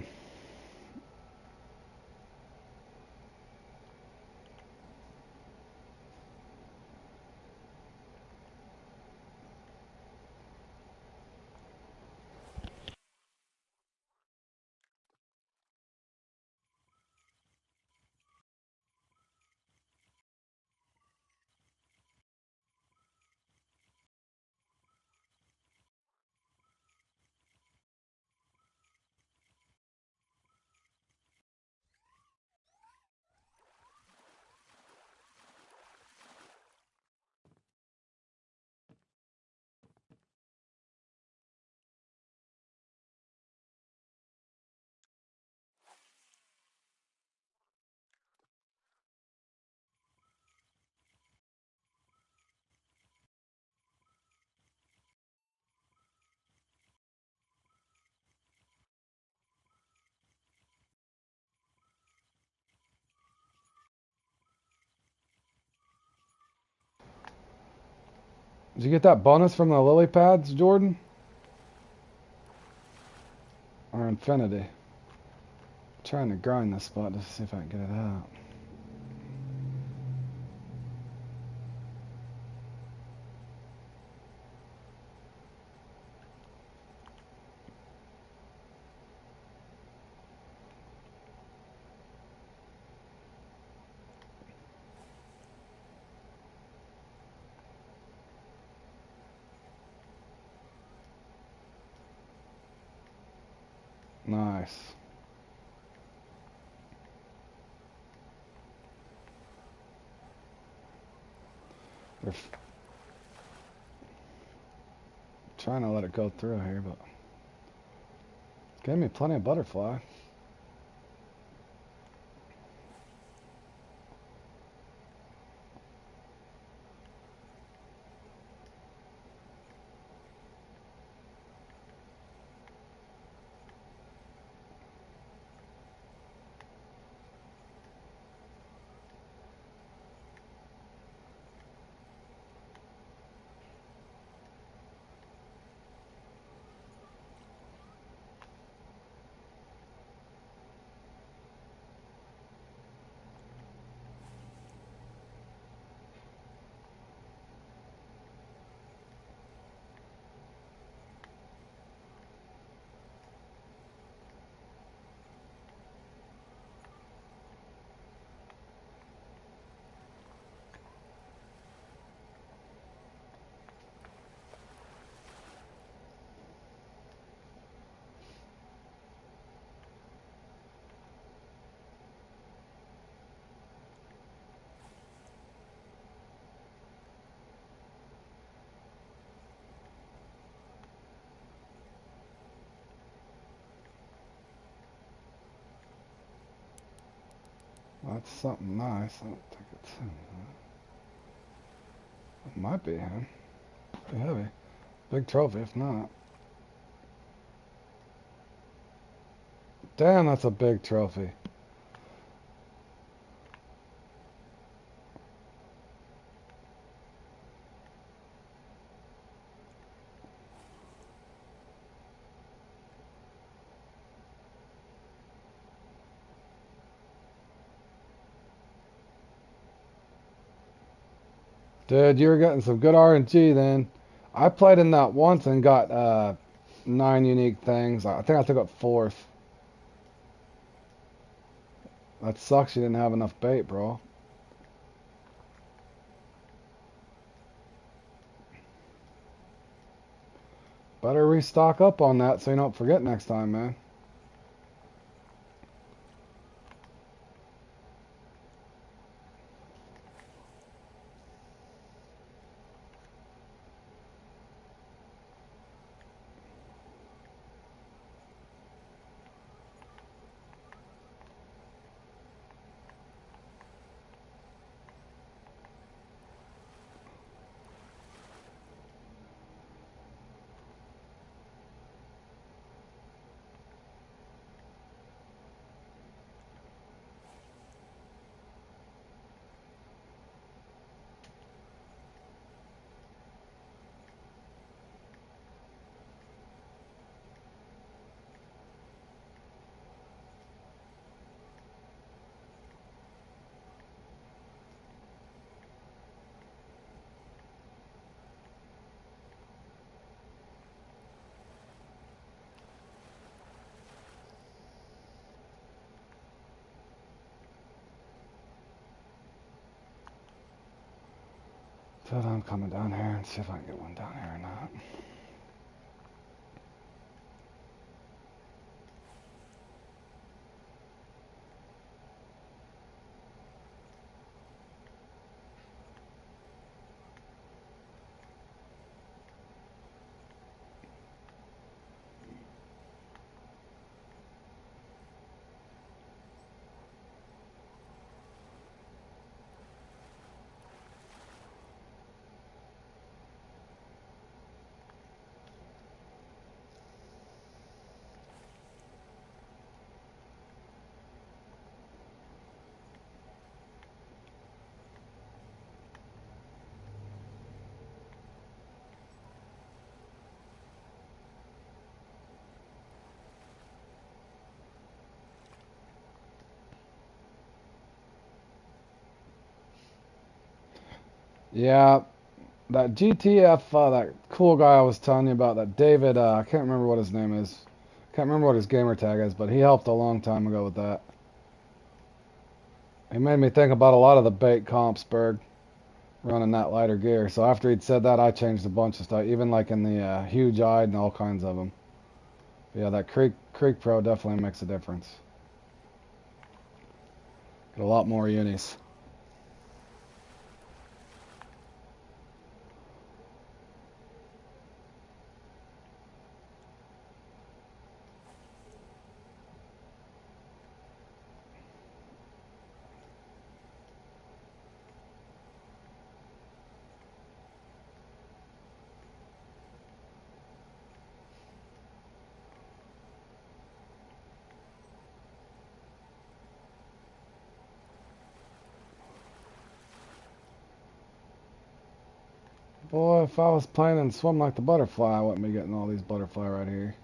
Did you get that bonus from the lily pads, Jordan? Or Infinity? I'm trying to grind this spot just to see if I can get it out. Nice. They're trying to let it go through here, but gave me plenty of butterfly. That's something nice. I don't think it's him. It might be him. Pretty heavy. Big trophy, if not. Damn, that's a big trophy. Dude, you were getting some good RNG then. I played in that once and got 9 unique things. I think I took up 4th. That sucks you didn't have enough bait, bro. Better restock up on that so you don't forget next time, man. So I'm coming down here and see if I can get one down here or not. Yeah, that GTF, that cool guy I was telling you about, that David, I can't remember what his name is. Can't remember what his gamer tag is, but he helped a long time ago with that. He made me think about a lot of the bait comps, Berg, running that lighter gear. So after he'd said that, I changed a bunch of stuff, even like in the huge eyed and all kinds of them. But yeah, that Creek Pro definitely makes a difference. Get a lot more unis. Boy, if I was playing and swim like the butterfly, I wouldn't be getting all these butterfly right here.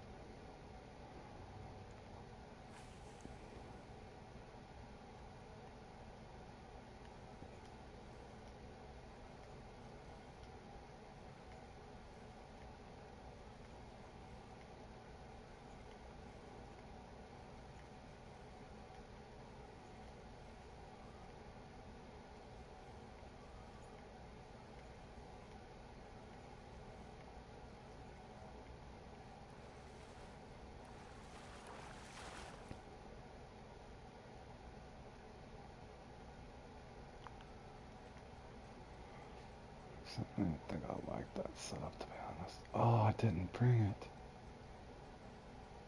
I don't think I like that setup, to be honest. Oh, I didn't bring it.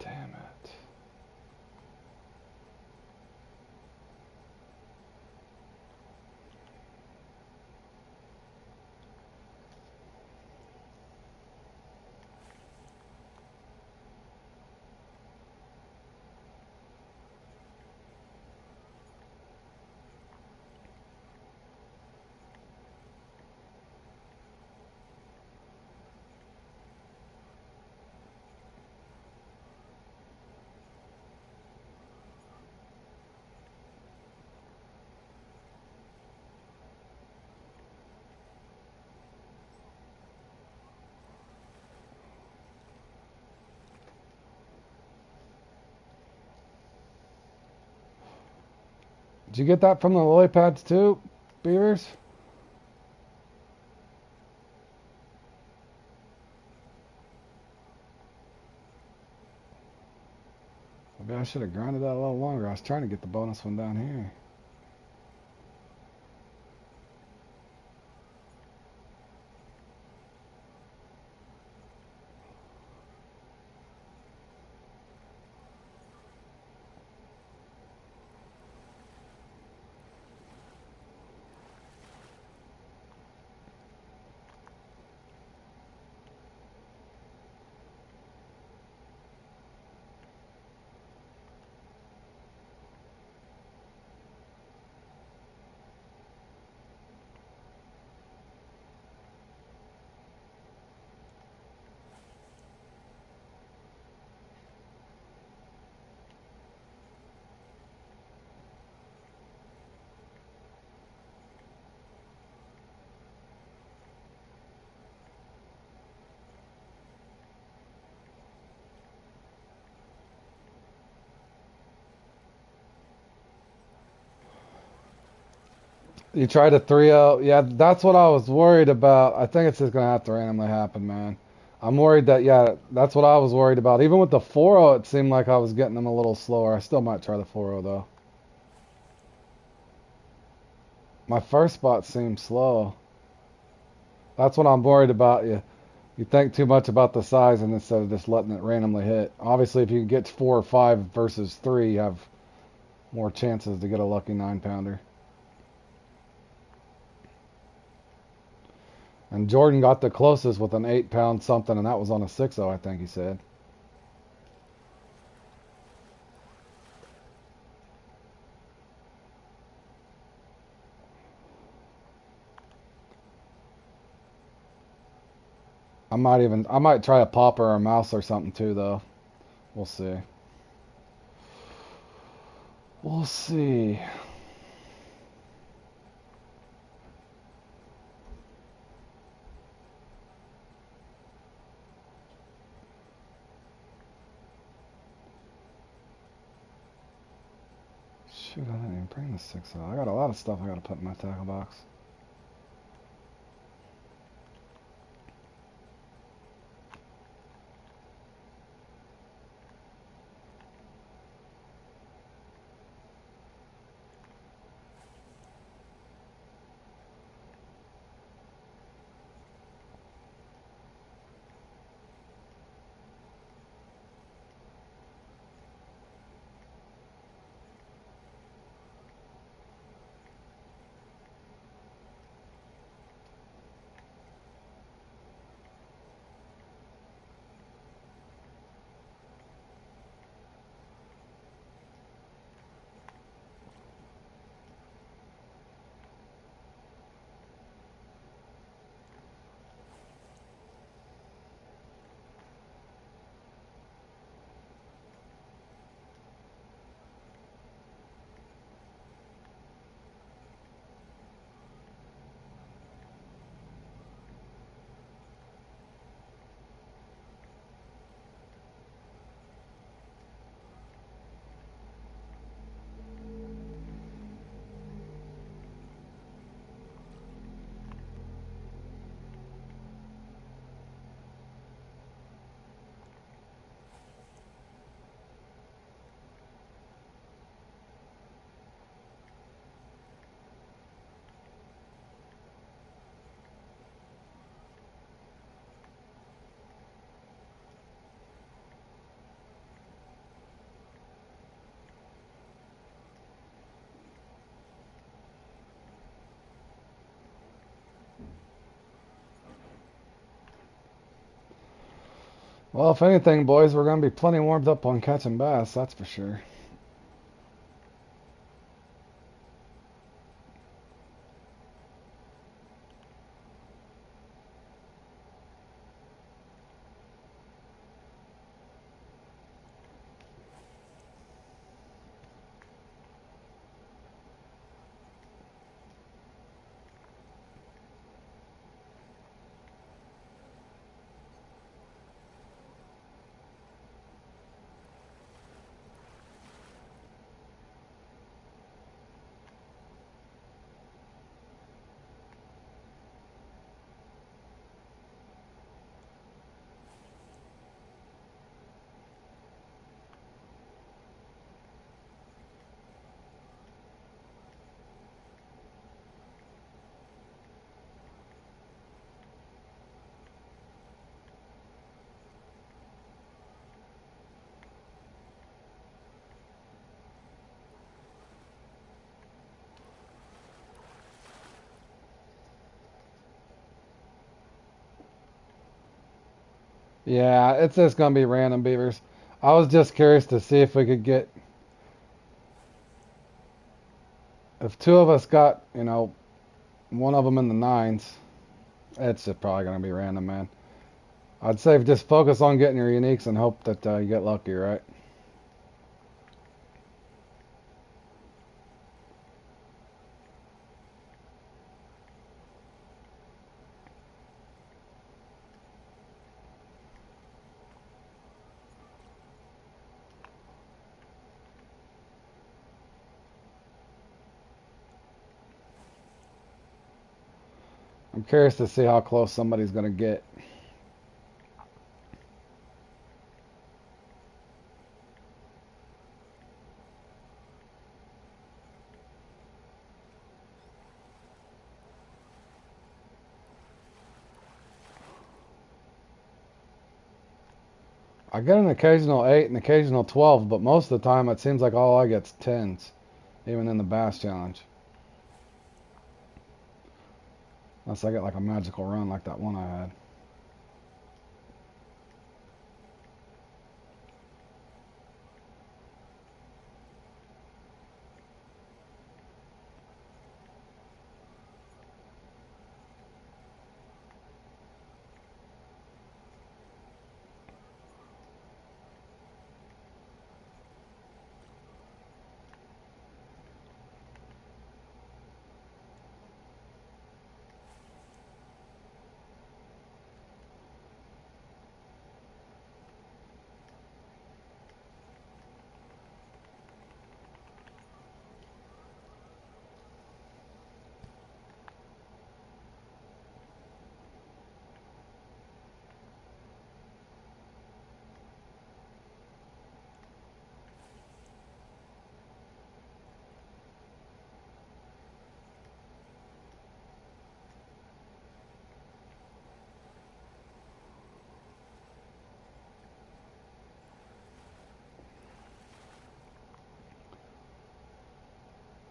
Damn it. Did you get that from the lily pads too, Beavers? Maybe I should have grinded that a little longer. I was trying to get the bonus one down here. You tried a 3-0. Yeah, that's what I was worried about. I think it's just going to have to randomly happen, man. I'm worried that, yeah, that's what I was worried about. Even with the 4-0, it seemed like I was getting them a little slower. I still might try the 4-0, though. My first spot seemed slow. That's what I'm worried about. You think too much about the size and instead of just letting it randomly hit. Obviously, if you can get 4 or 5 versus 3, you have more chances to get a lucky 9-pounder. And Jordan got the closest with an 8-pound something, and that was on a 6-0, I think he said. I might try a popper or a mouse or something too, though. We'll see. We'll see. Shoot, I didn't even bring the 6-0. I got a lot of stuff I got to put in my tackle box. Well, if anything, boys, we're going to be plenty warmed up on catching bass, that's for sure. Yeah, it's just gonna be random beavers. I was just curious to see if we could get, if two of us got, one of them in the nines, it's just probably gonna be random, man. I'd say just focus on getting your uniques and hope that you get lucky, right? I'm curious to see how close somebody's gonna get. I get an occasional 8 and occasional 12, but most of the time it seems like all I get's 10s, even in the bass challenge. Unless I get like a magical run like that one I had.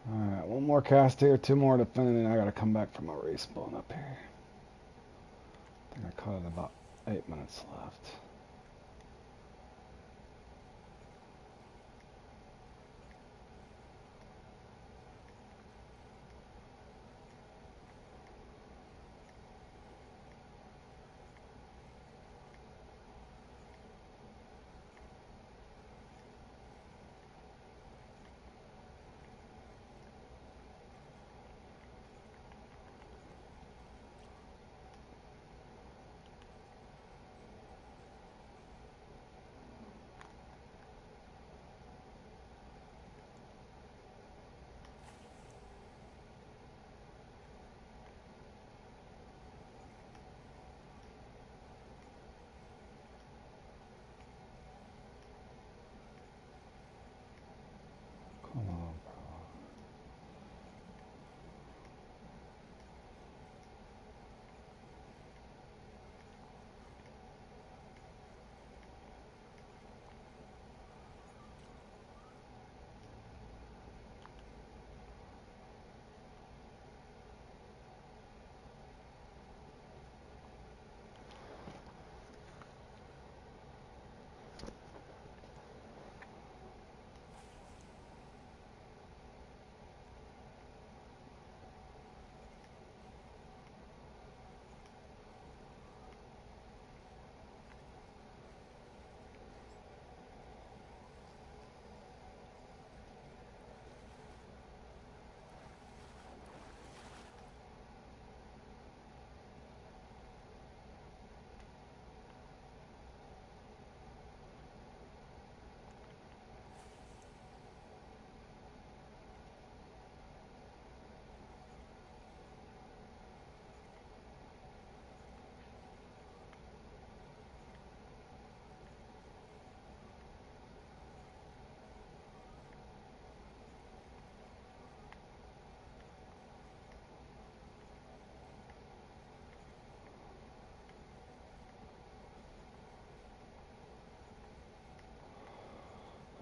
Alright, one more cast here, two more to finish, and I gotta come back from a respawn up here. I think I caught it about 8 minutes left. Come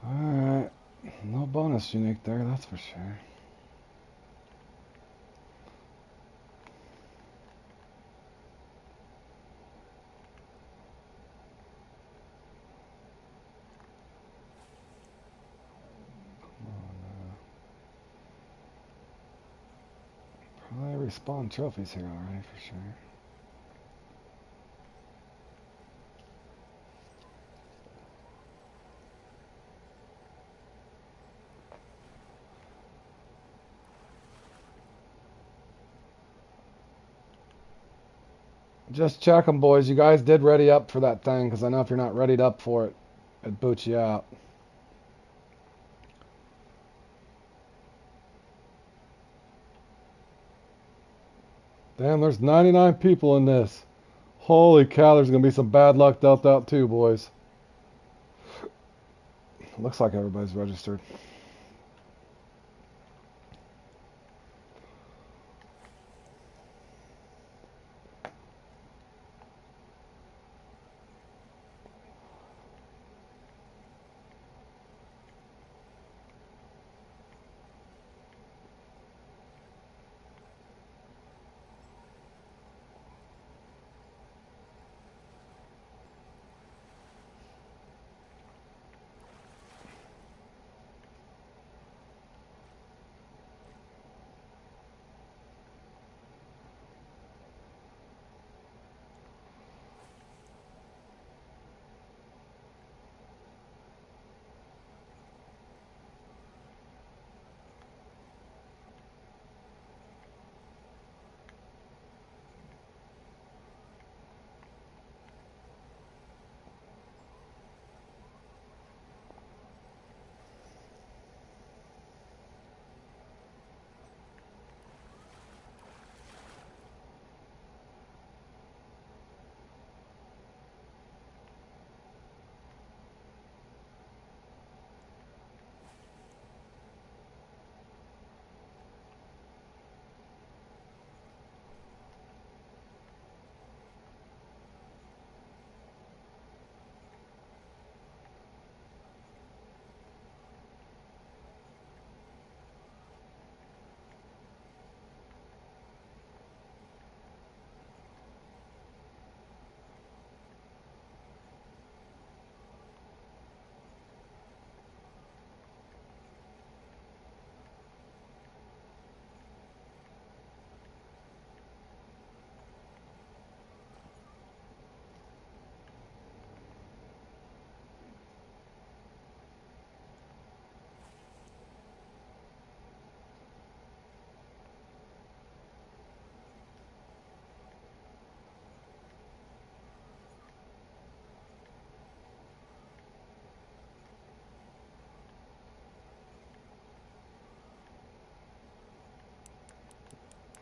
on, alright. No bonus unique there, that's for sure. spawned trophies here already for sure. Just check them, boys. You guys did ready up for that thing, because I know if you're not readied up for it, it boots you out. Damn, there's 99 people in this. Holy cow, there's going to be some bad luck dealt out too, boys. Looks like everybody's registered.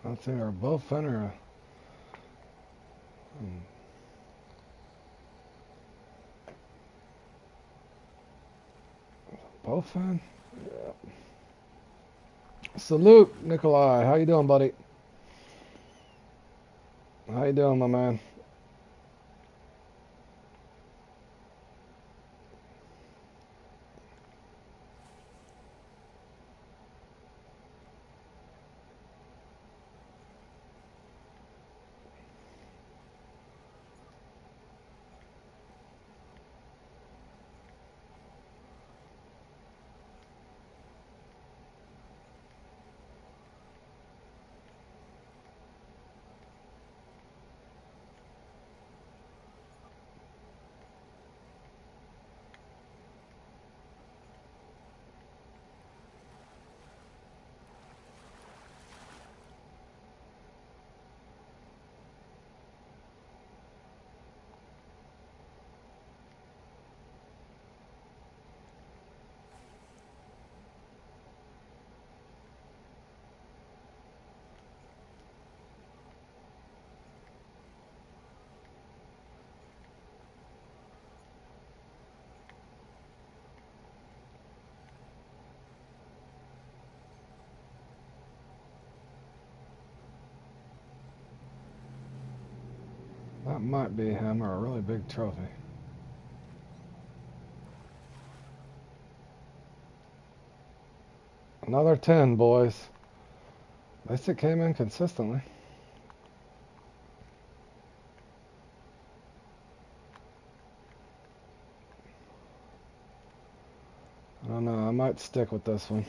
Let's see, our bowfin or a bowfin? Yeah. Salute, Nikolai. How you doing, buddy? How you doing, my man? That might be him or a really big trophy. Another 10, boys. At least it came in consistently. I don't know, I might stick with this one.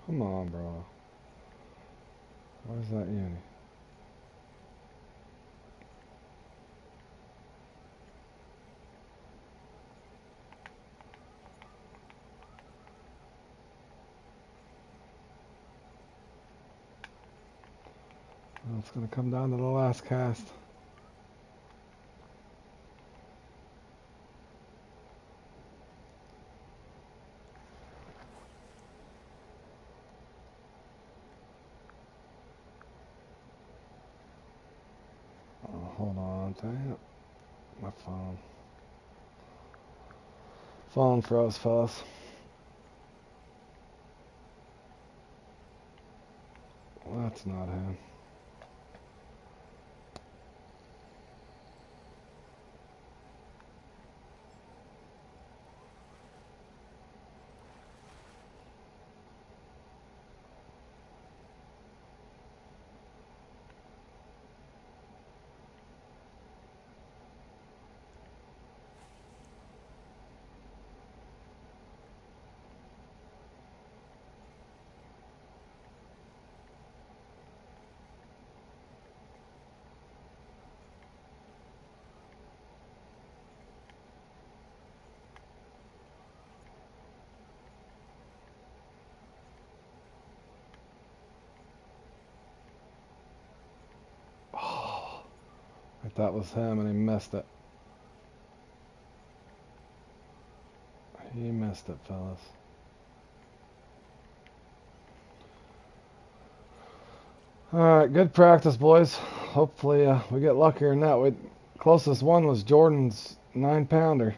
Come on, bro. Where's that uni? Well, it's gonna come down to the last cast. Oh, hold on, dang it. My phone. Phone froze, fellas. Well, that's not him. Oh, I thought it was him and he missed it. He missed it, fellas. Alright, good practice, boys. Hopefully we get luckier than that. Closest one was Jordan's 9-pounder.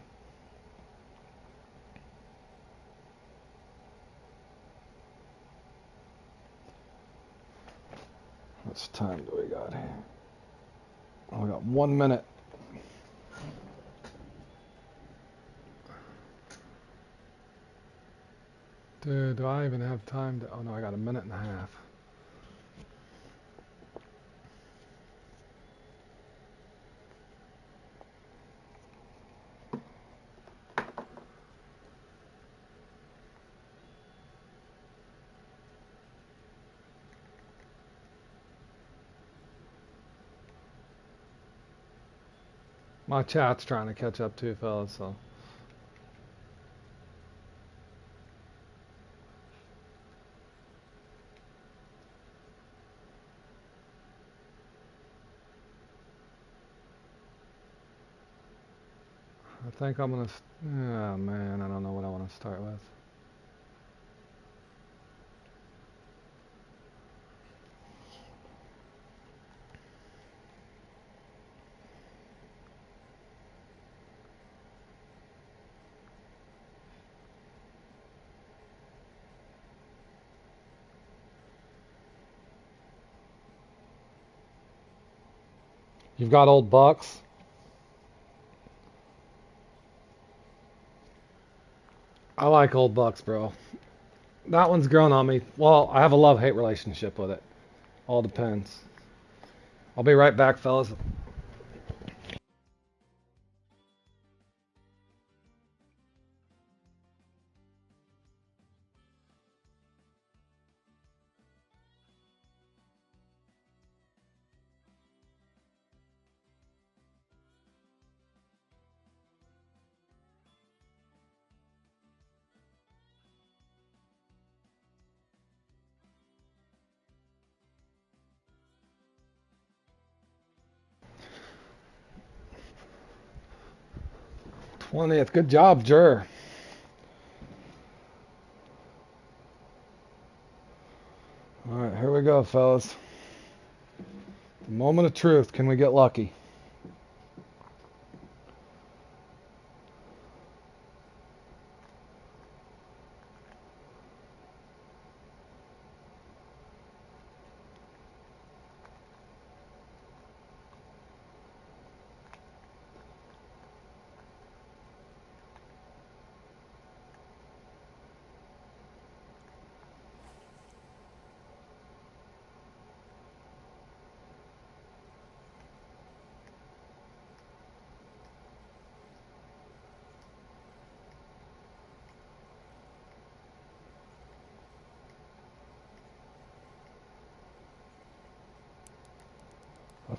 How much time do we got here? Oh, we got 1 minute. Dude, do I even have time to... Oh no, I got 1.5 minutes. My chat's trying to catch up too, fellas, so... I think I'm gonna... Oh man, I don't know what I want to start with. You've got old bucks? I like old bucks, bro. That one's grown on me. Well, I have a love-hate relationship with it. All depends. I'll be right back, fellas. '20th. Good job, Jer. All right, here we go, fellas. The moment of truth. Can we get lucky?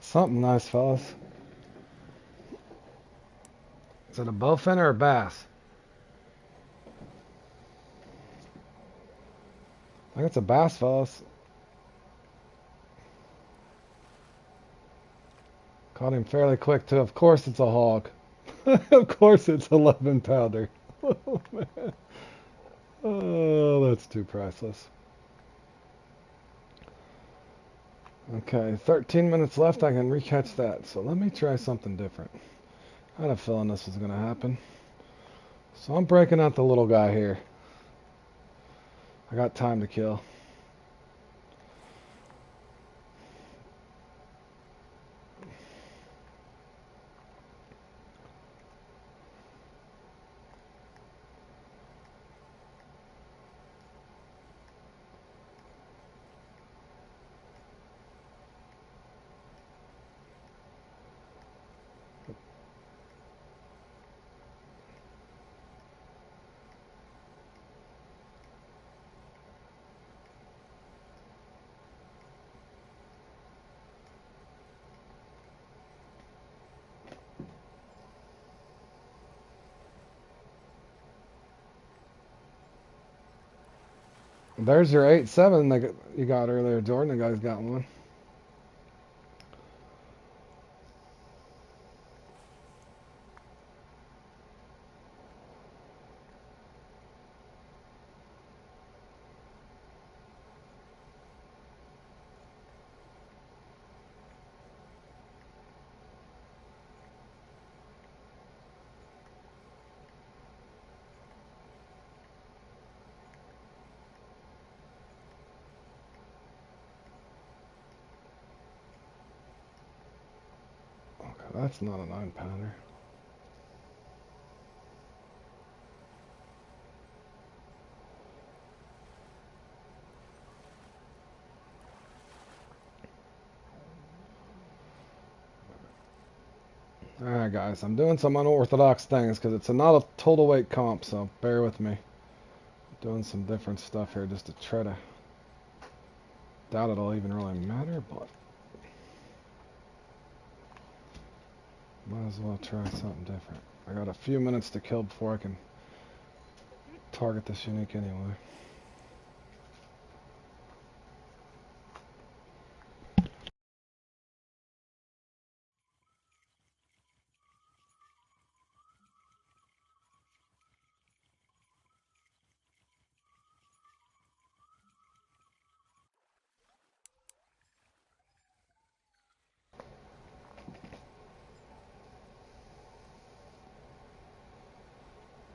Something nice, fellas. Is it a bowfin or a bass? I think it's a bass, fellas. Caught him fairly quick, too. Of course it's a hog. Of course it's 11 pounder. Oh, man. Oh, that's too priceless. Okay, 13 minutes left. I can recatch that. So let me try something different. I had a feeling this was going to happen. So I'm breaking out the little guy here. I got time to kill. There's your 8-7 that you got earlier, Jordan. The guy's got one. Okay, that's not a 9-pounder. Alright, guys, I'm doing some unorthodox things because it's not a total weight comp, so bear with me. Doing some different stuff here just to try to. Doubt it'll even really matter, but might as well try something different. I got a few minutes to kill before I can target this unique anyway.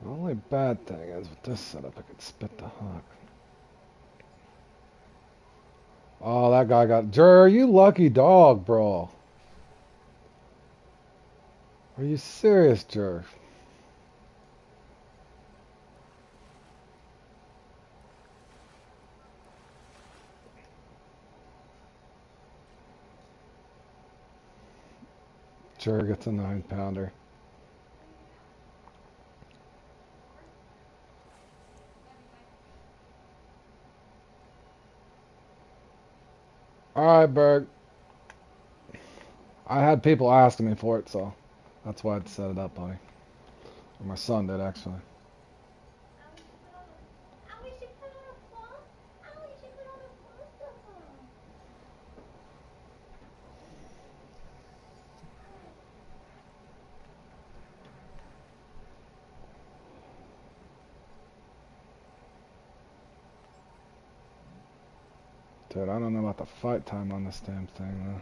The only bad thing is with this setup, I could spit the hook. Oh, that guy got... Jur, you lucky dog, bro. Are you serious, Jur? Jur gets a 9-pounder. Alright, Berg. I had people asking me for it, so that's why I'd set it up, buddy. Or my son did, actually. Dude, I don't know about the fight time on this damn thing, though.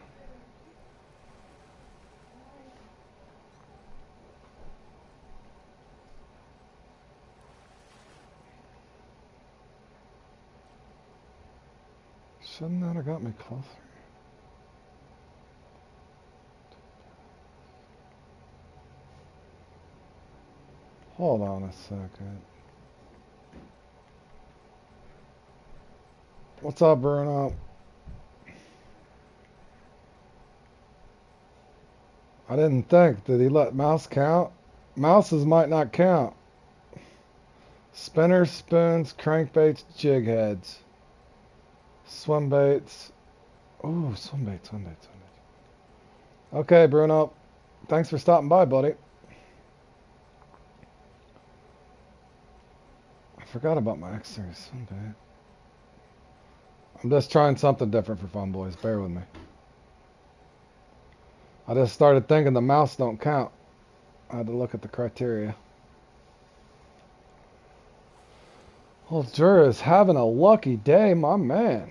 Shouldn't that have got me closer? Hold on a second. What's up, Bruno? I didn't think. Did he let mouse count? Mouses might not count. Spinners, spoons, crankbaits, jig heads. Swim baits. Ooh, swim baits, swim baits, swim baits. Okay, Bruno. Thanks for stopping by, buddy. I forgot about my X-Series. Okay. I'm just trying something different for fun, boys. Bear with me. I just started thinking the mouse don't count. I had to look at the criteria. Well, Drew is having a lucky day, my man.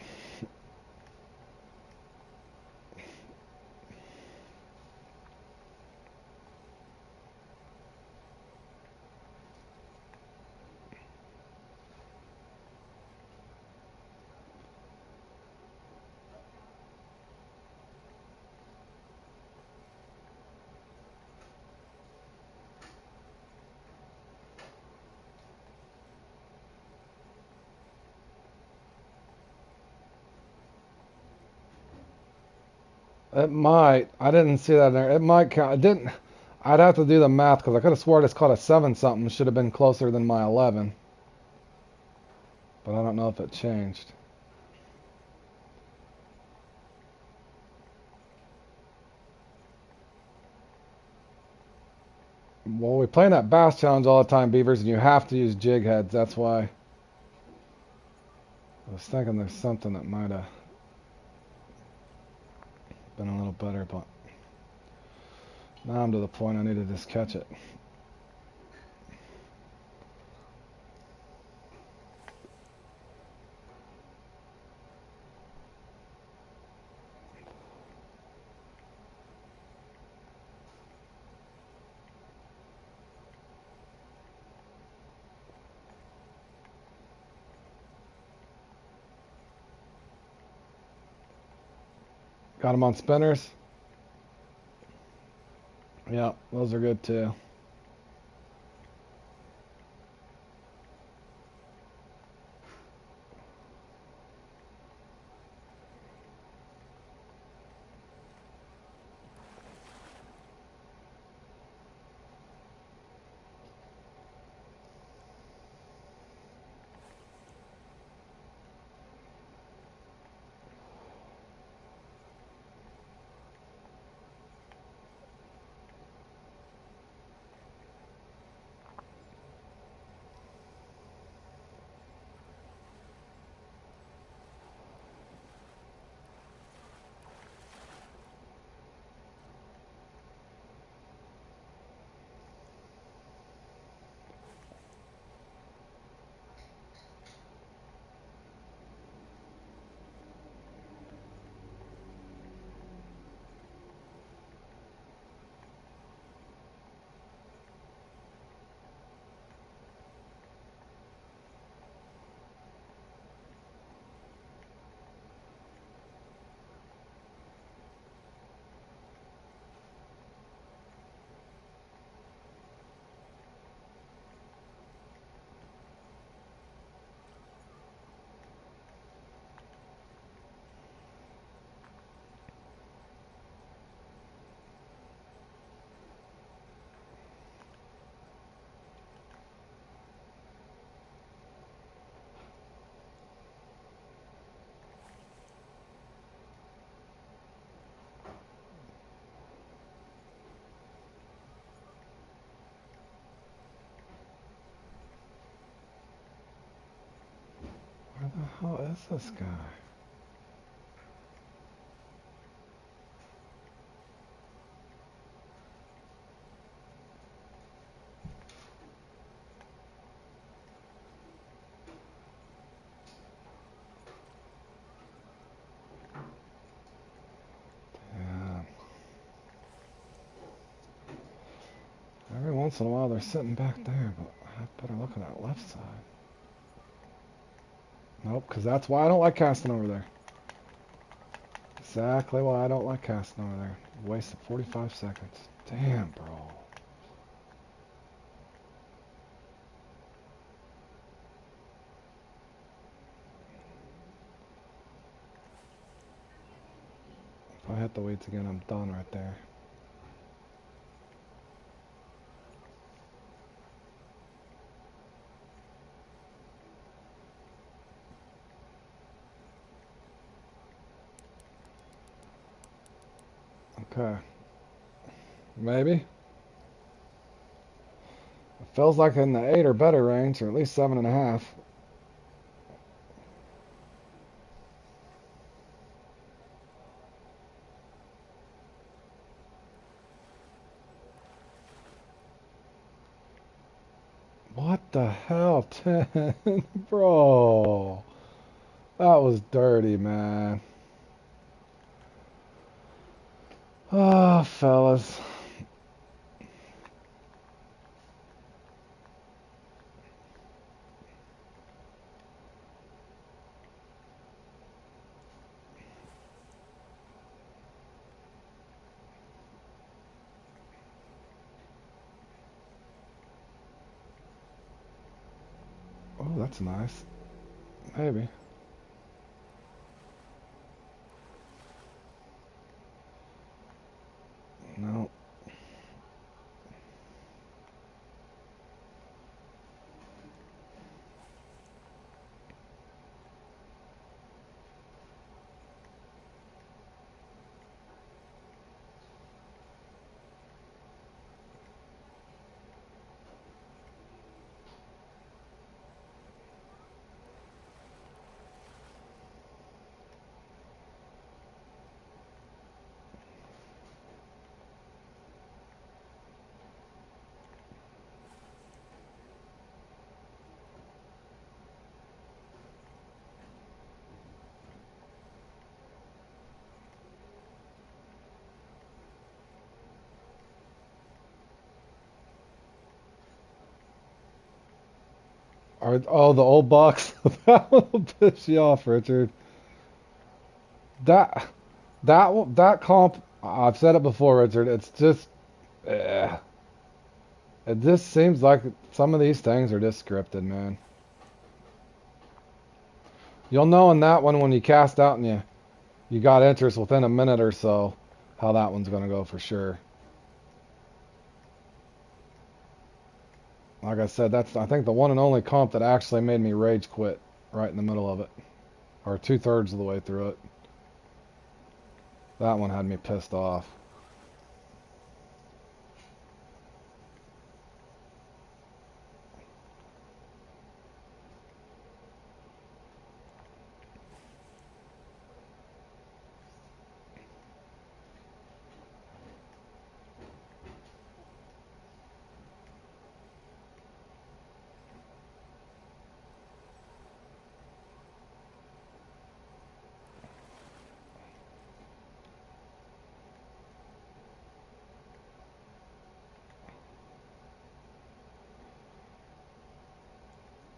It might. I didn't see that in there. It might count. It didn't. I'd have to do the math because I could have swore it's called a 7 something. Should have been closer than my 11. But I don't know if it changed. Well, we play that bass challenge all the time, Beavers, and you have to use jig heads. That's why I was thinking there's something that might have been a little better, but now I'm to the point I need to just catch it. Got them on spinners. Yeah, those are good too. Where the hell is this guy? Yeah. Every once in a while they're sitting back there, but I better look at that left side. Nope, because that's why I don't like casting over there. Exactly why I don't like casting over there. Wasted 45 seconds. Damn, bro. If I hit the weights again, I'm done right there. Okay. Maybe. It feels like in the 8 or better range, or at least 7.5. What the hell, 10? Bro. That was dirty, man. Oh, fellas. Oh, that's nice. Maybe. No. Oh, the old box. That will piss you off, Richard. That that comp. I've said it before, Richard. It's just. Eh. It just seems like some of these things are just scripted, man. You'll know in that one when you cast out and you got interest within a minute or so how that one's gonna go for sure. Like I said, that's I think the one and only comp that actually made me rage quit right in the middle of it, or 2/3 of the way through it. That one had me pissed off.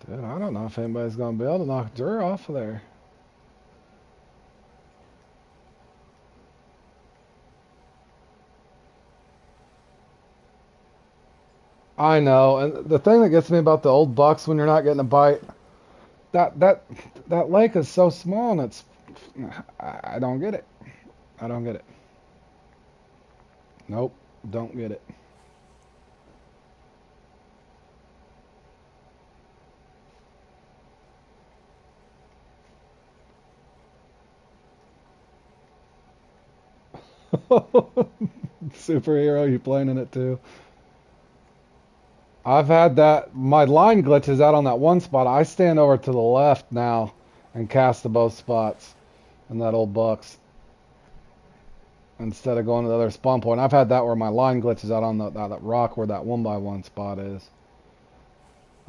Dude, I don't know if anybody's gonna be able to knock Drew off of there. I know, and the thing that gets me about the old bucks when you're not getting a bite, that that that lake is so small and it's I don't get it. I don't get it. Nope, don't get it. Superhero, you playing in it too? I've had that. My line glitches out on that one spot. I stand over to the left now and cast to both spots in that old bucks instead of going to the other spawn point. I've had that where my line glitches out on that rock where that 1x1 spot is.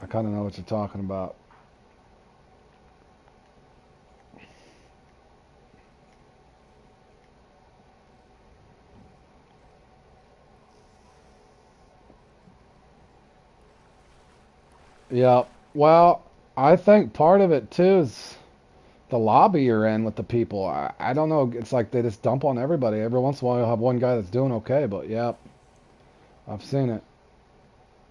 I kind of know what you're talking about. Yeah. Well, I think part of it too is the lobby you're in with the people. I don't know. It's like they just dump on everybody. Every once in a while, you'll have one guy that's doing okay, but yeah, I've seen it.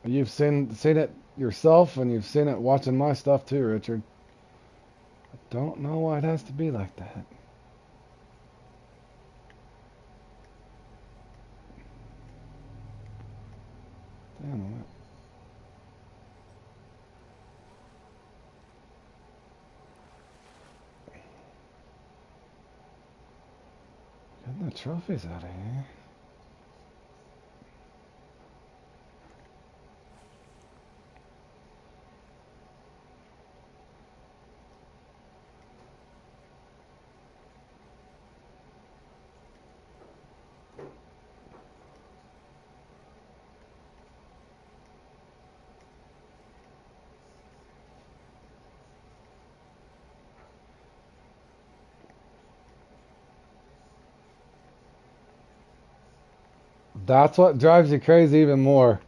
You've seen it yourself, and you've seen it watching my stuff too, Richard. I don't know why it has to be like that. Damn it. Getting the trophies out of here. That's what drives you crazy even more.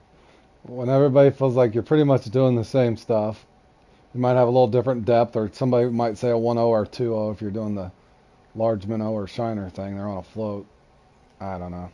When everybody feels like you're pretty much doing the same stuff. You might have a little different depth, or somebody might say a 1-0 or 2-0 if you're doing the large minnow or shiner thing. They're on a float. I don't know.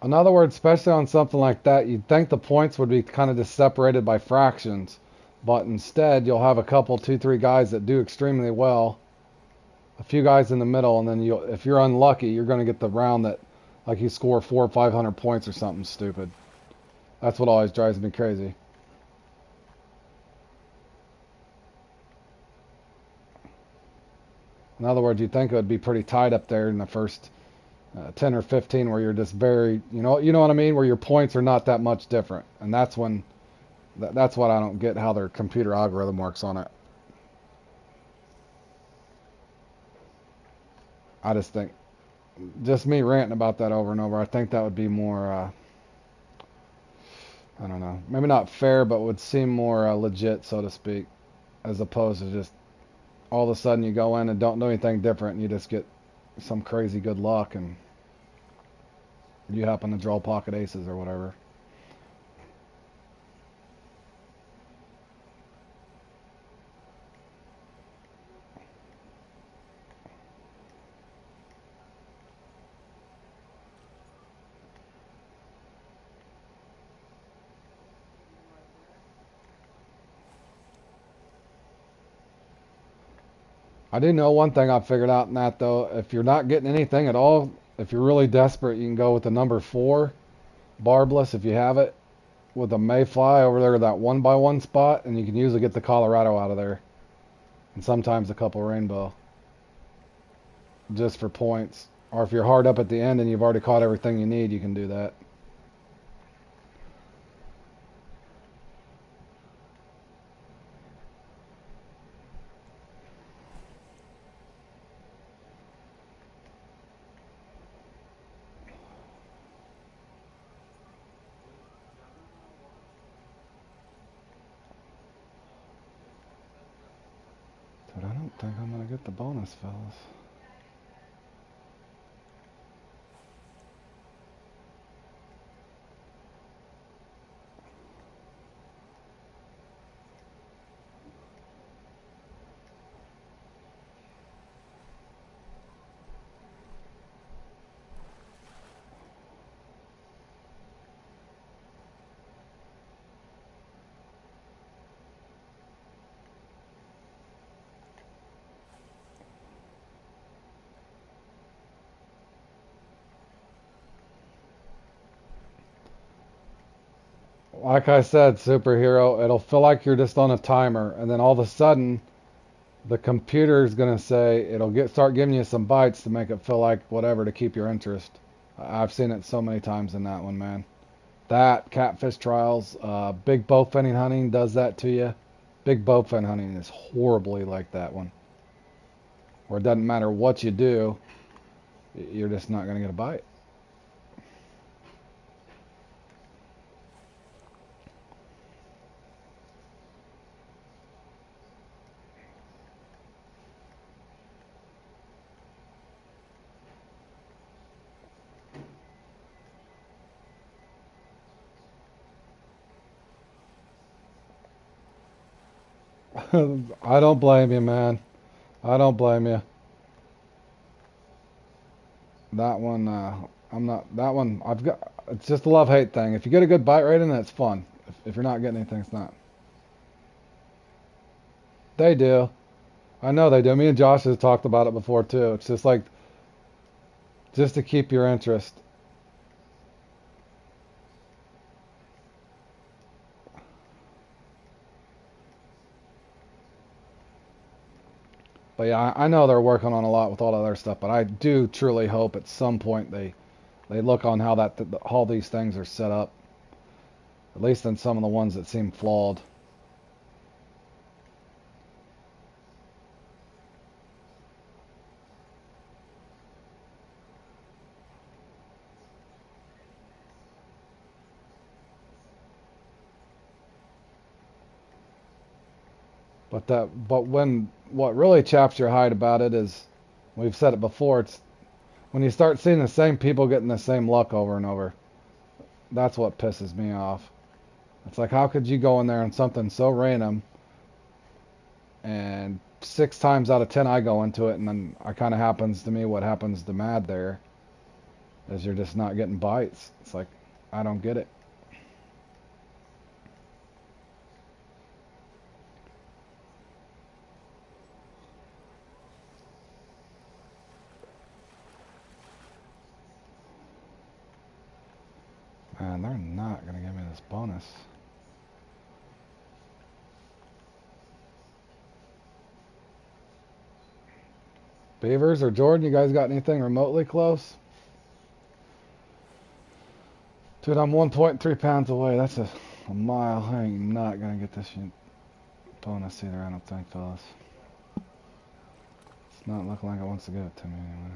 In other words, especially on something like that, you'd think the points would be kind of just separated by fractions. But instead, you'll have a couple, two, three guys that do extremely well, a few guys in the middle, and then if you're unlucky, you're going to get the round that, like, you score 400 or 500 points or something stupid. That's what always drives me crazy. In other words, you'd think it would be pretty tight up there in the first 10 or 15 where you're just very, you know what I mean, where your points are not that much different. And that's when, that's what I don't get, how their computer algorithm works on it. I just think, just me ranting about that over and over, I think that would be more, I don't know, maybe not fair, but would seem more legit, so to speak, as opposed to just all of a sudden you go in and don't do anything different and you just get some crazy good luck and you happen to draw pocket aces or whatever. I do know one thing I figured out in that though, if you're not getting anything at all, if you're really desperate, you can go with the number 4 barbless if you have it, with a mayfly over there, that 1x1 spot, and you can usually get the Colorado out of there, and sometimes a couple rainbow, just for points. Or if you're hard up at the end and you've already caught everything you need, you can do that. But I don't think I'm going to get the bonus, fellas. Like I said, superhero, it'll feel like you're just on a timer, and then all of a sudden, the computer is gonna say it'll start giving you some bites to make it feel like whatever to keep your interest. I've seen it so many times in that one, man. That catfish trials, big bowfin hunting does that to you. Big bowfin hunting is horribly like that one, where it doesn't matter what you do, you're just not gonna get a bite. I don't blame you, man. I don't blame you. That one, I'm not. That one, I've got. It's just a love-hate thing. If you get a good bite rating, it's fun. If you're not getting anything, it's not. They do. I know they do. Me and Josh have talked about it before too. It's just like, just to keep your interest. But yeah, I know they're working on a lot with all that other stuff. But I do truly hope at some point they look on how all these things are set up. At least in some of the ones that seem flawed. But what really chaps your hide about it is, we've said it before, it's when you start seeing the same people getting the same luck over and over. That's what pisses me off. It's like, how could you go in there on something so random, and 6 times out of 10 I go into it, and then it kind of happens to me what happens to Mad there, is you're just not getting bites. It's like, I don't get it. Man, they're not going to give me this bonus. Beavers or Jordan, you guys got anything remotely close? Dude, I'm 1.3 pounds away. That's a mile. I ain't not going to get this bonus either, I don't think, fellas. It's not looking like it wants to give it to me anyway.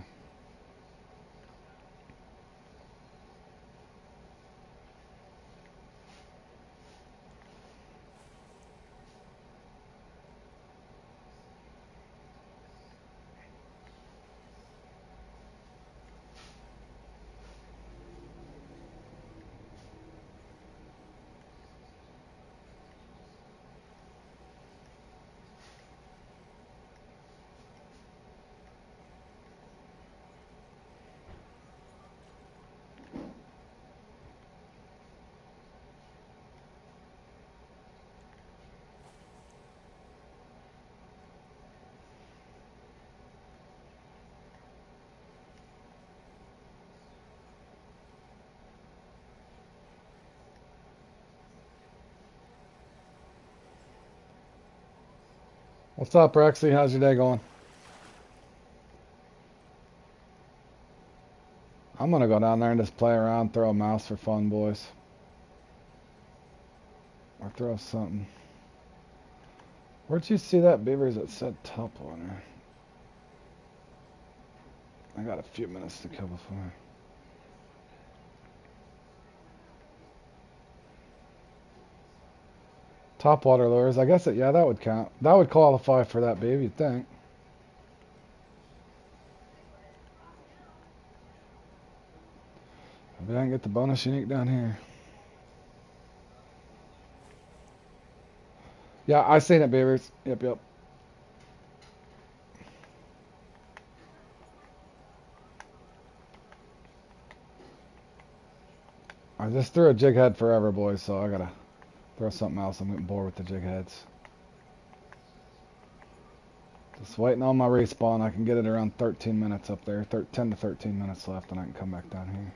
What's up, Rexy? How's your day going? I'm gonna go down there and just play around, throw a mouse for fun, boys. Or throw something. Where'd you see that, Beavers? It said top water. I got a few minutes to kill before. Top water lures. I guess yeah, that would count. That would qualify for that, babe, you'd think. Maybe I can get the bonus unique down here. Yeah, I seen it, Beavers. Yep. I just threw a jig head forever, boys, so I gotta throw something else. I'm getting bored with the jig heads. Just waiting on my respawn. I can get it around 13 minutes up there. 10 to 13 minutes left, and I can come back down here.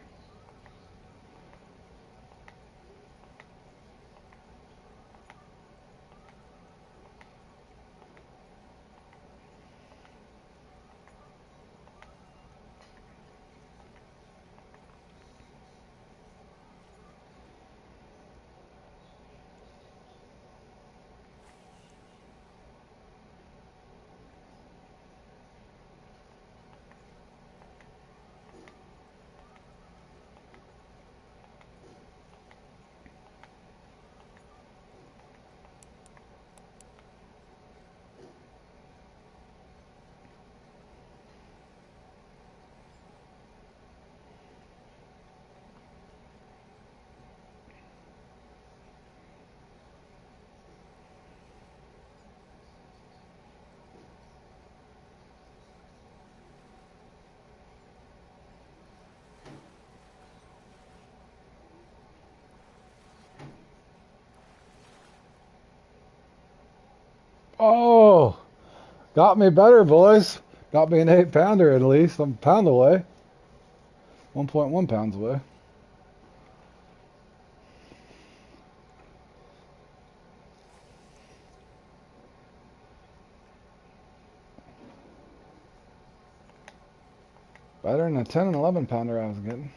Oh, got me better, boys. Got me an 8-pounder at least. I'm a pound away. 1.1 pounds away. Better than the 10 and 11 pounder I was getting.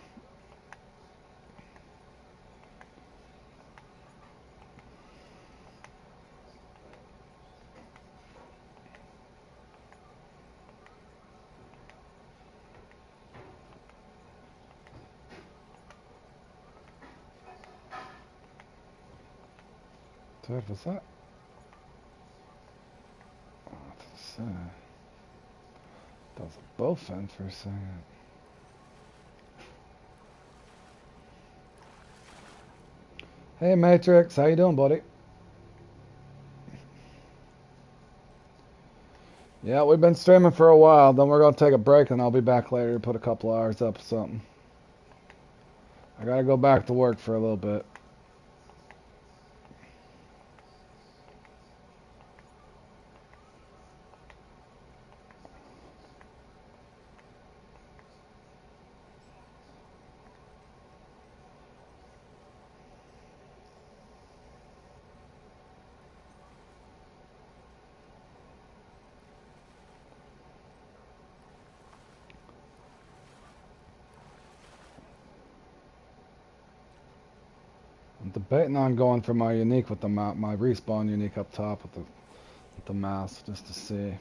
Dude, was that? Oh, that's sad. That was a bowfin for a second. Hey Matrix, how you doing, buddy? Yeah, we've been streaming for a while. Then we're gonna take a break, and I'll be back later to put a couple hours up or something. I gotta go back to work for a little bit. I'm debating on going for my unique with the my respawn unique up top with the mouse just to see.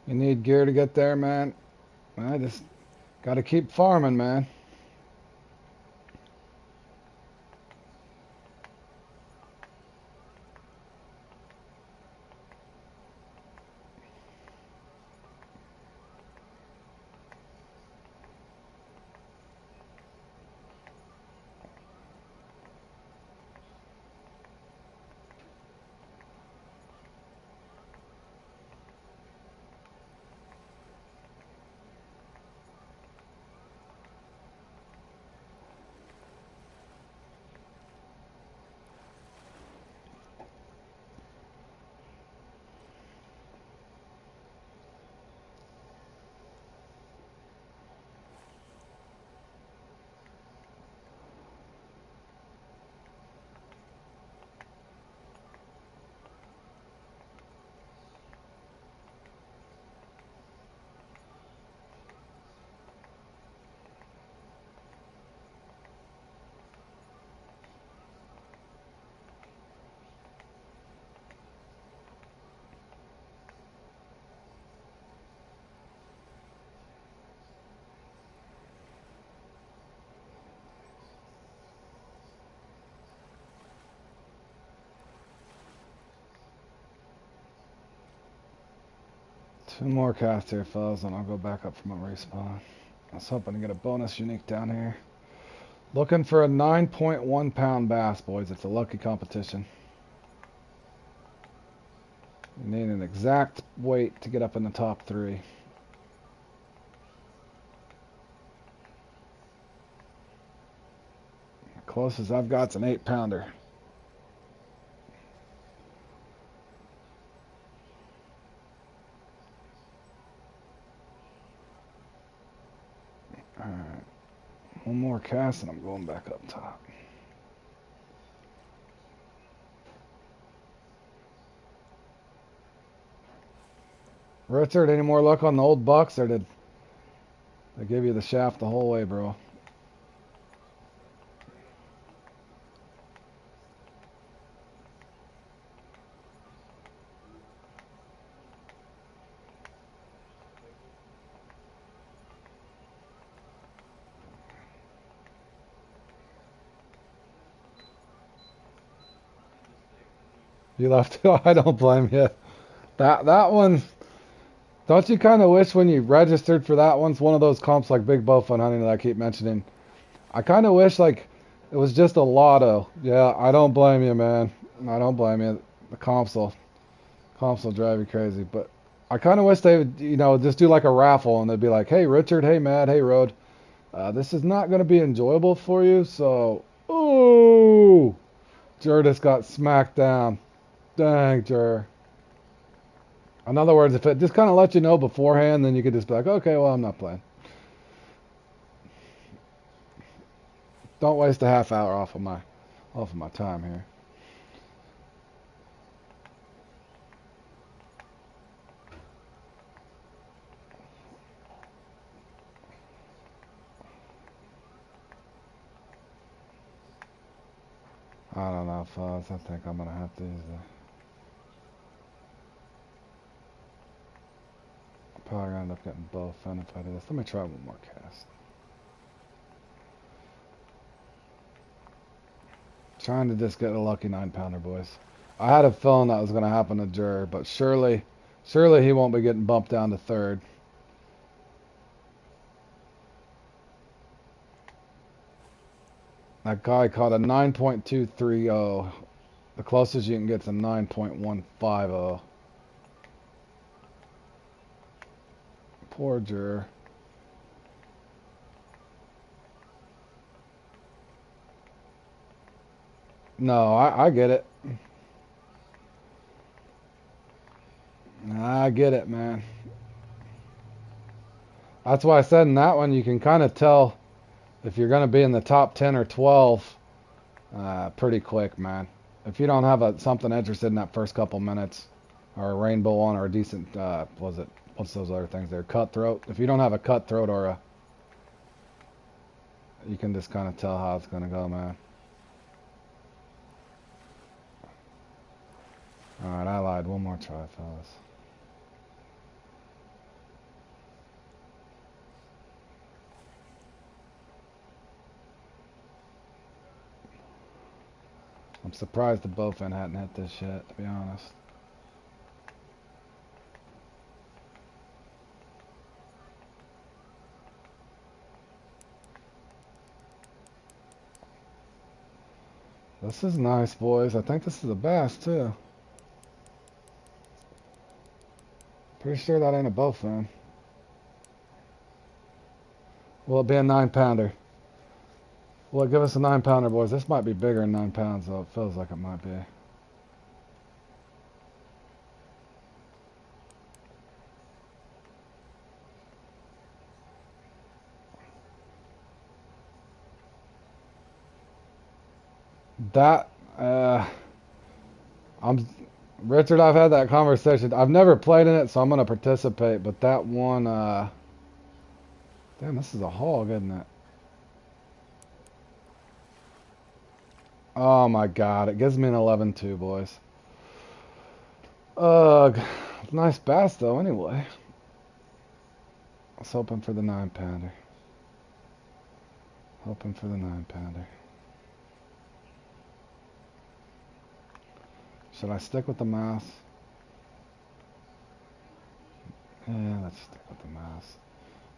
You need gear to get there, man. I just gotta keep farming, man. Two more casts here, fellas, and I'll go back up from my respawn. I was hoping to get a bonus unique down here. Looking for a 9.1 pound bass, boys. It's a lucky competition. You need an exact weight to get up in the top three. The closest I've got's an 8-pounder. Alright. One more cast and I'm going back up top. Richard, any more luck on the old bucks, or did they give you the shaft the whole way, bro? You left. I don't blame you. That one. Don't you kind of wish when you registered for that one? It's one of those comps like Big Bow Fun Hunting that I keep mentioning. I kind of wish like it was just a lotto. Yeah, I don't blame you, man. I don't blame you. The comps will drive you crazy. But I kind of wish they would, just do like a raffle and they'd be like, hey, Richard, hey, Matt, hey, Road. This is not going to be enjoyable for you, so... Ooh! Jurdis got smacked down. Dang, Jur. In other words, if it just kind of let you know beforehand, then you could just be like, okay, well, I'm not playing. Don't waste a half hour off of my time here. I don't know, fellas. I think I'm gonna have to use the. Probably gonna end up getting both in if I do this. Let me try one more cast. Trying to just get a lucky 9-pounder, boys. I had a feeling that was gonna happen to Jur, but surely he won't be getting bumped down to third. That guy caught a 9.230. The closest you can get is a 9.150. Poor Jur. No, I get it. I get it, man. That's why I said in that one you can kind of tell if you're going to be in the top 10 or 12 pretty quick, man. If you don't have something interested in that first couple minutes, or a rainbow on, or a decent, what's those other things there? Cutthroat. If you don't have a cutthroat or a, you can just kind of tell how it's going to go, man. Alright, I lied. One more try, fellas. I'm surprised the bowfin hadn't hit this shit, to be honest. This is nice, boys. I think this is a bass, too. Pretty sure that ain't a bowfin. Will it be a 9-pounder? Will it give us a 9-pounder, boys? This might be bigger than 9 pounds, though. It feels like it might be. That, I'm, Richard, I've had that conversation. I've never played in it, so I'm going to participate, but that one, damn, this is a hog, isn't it? Oh my god, it gives me an 11-2, boys. Ugh, nice bass, though, anyway. I was hoping for the 9-pounder. Hoping for the 9-pounder. Should I stick with the mouse? Yeah, let's stick with the mouse.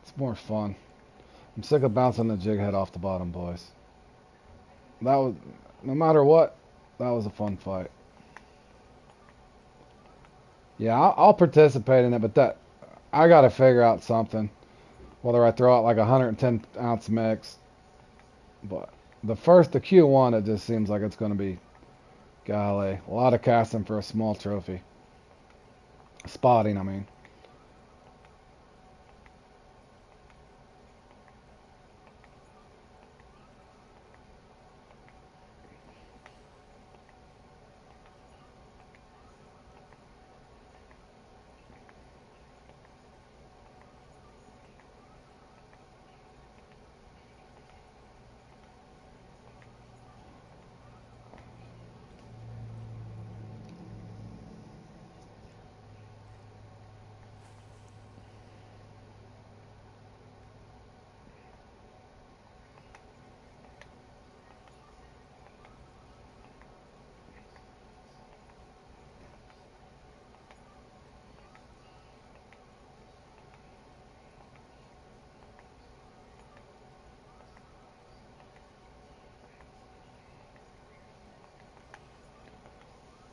It's more fun. I'm sick of bouncing the jig head off the bottom, boys. That was, no matter what, that was a fun fight. Yeah, I'll participate in it, but I gotta figure out something. Whether I throw out like a 110-ounce mix, but the Q1, it just seems like it's gonna be, golly, a lot of casting for a small trophy. Spotting, I mean.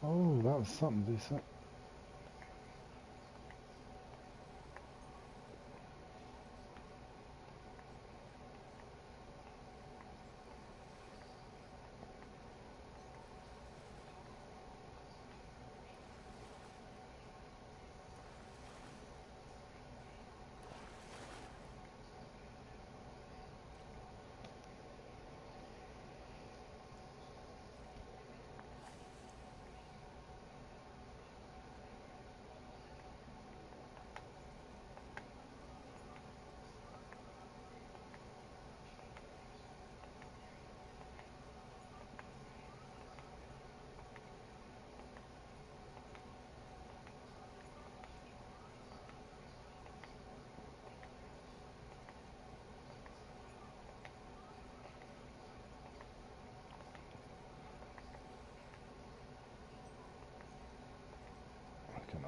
Oh, that was something decent.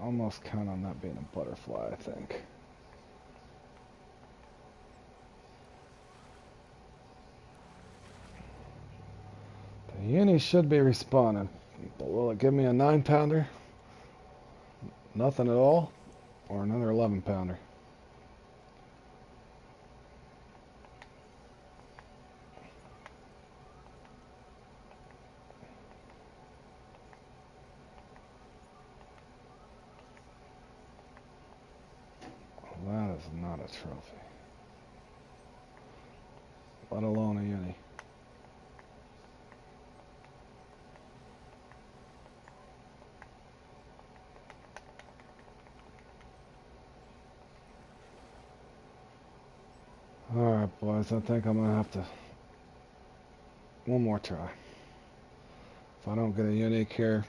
almost count on that being a butterfly, I think. The uni should be respawning, but will it give me a 9-pounder? Nothing at all? Or another 11-pounder? Well, that is not a trophy. Let alone a uni. Alright, boys, I think I'm gonna have to... One more try. If I don't get a unique here,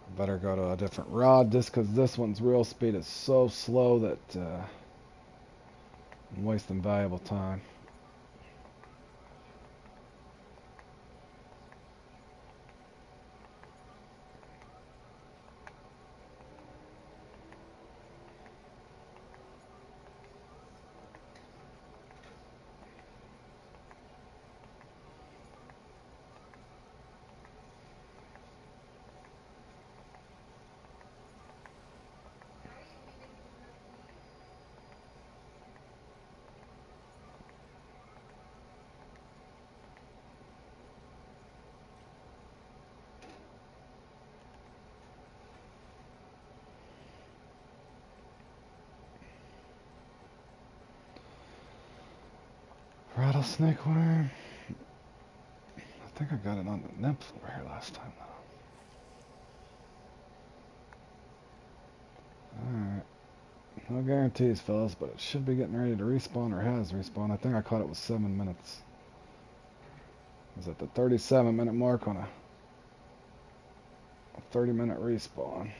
I better go to a different rod, just because this one's reel speed is so slow that I'm wasting valuable time. Rattlesnake worm. I think I got it on the nymph over here last time, though. Alright. No guarantees, fellas, but it should be getting ready to respawn, or has respawned. I think I caught it with 7 minutes. I was at the 37-minute mark on a 30-minute respawn.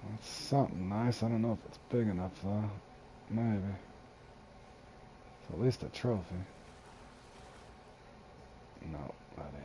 That's something nice. I don't know if it's big enough, though. Maybe. It's at least a trophy. No, that ain't it.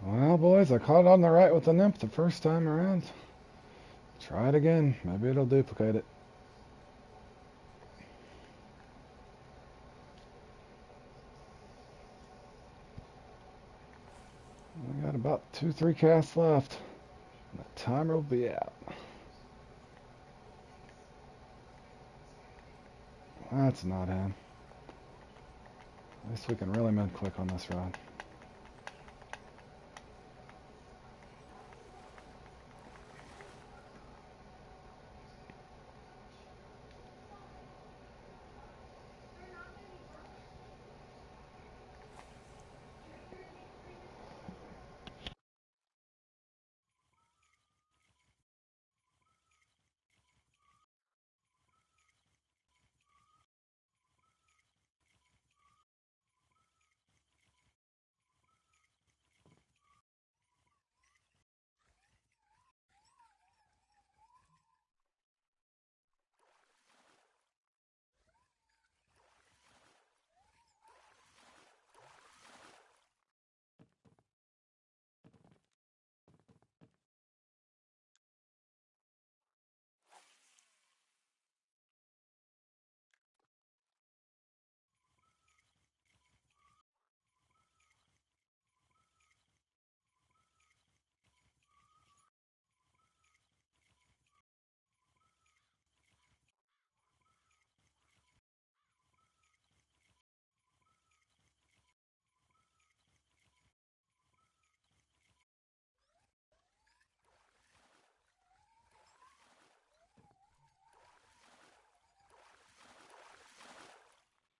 Well, boys, I caught it on the right with the nymph the first time around. Try it again. Maybe it'll duplicate it. We got about 2-3 casts left. The timer will be out. That's not him. At least we can really mid-click on this rod.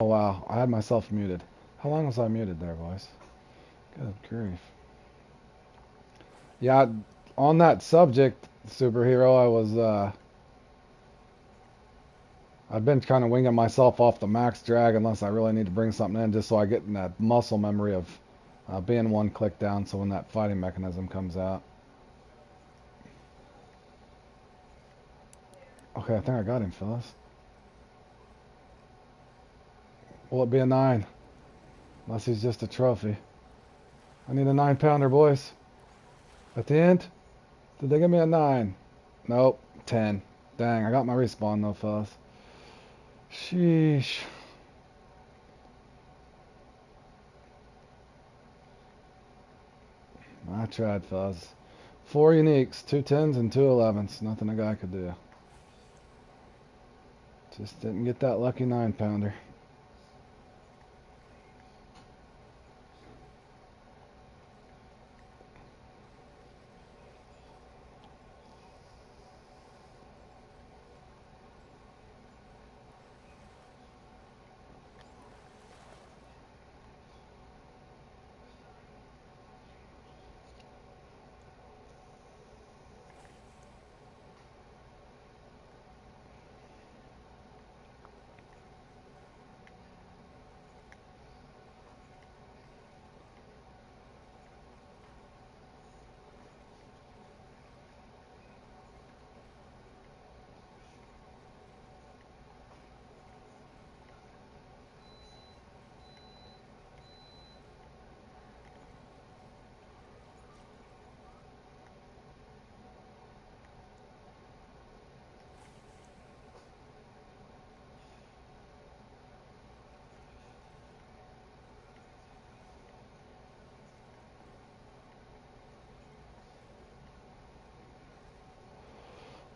Oh wow, I had myself muted. How long was I muted there, boys? Good grief. Yeah, on that subject, superhero, I've been kind of winging myself off the max drag unless I really need to bring something in just so I get in that muscle memory of being one click down so when that fighting mechanism comes out. Okay, I think I got him, Phyllis. Will it be a 9? Unless he's just a trophy. I need a 9-pounder, boys. At the end? Did they give me a 9? Nope, 10. Dang, I got my respawn though, fellas. Sheesh. I tried, fellas. 4 uniques, 2 10s and 2 11s. Nothing a guy could do. Just didn't get that lucky 9-pounder.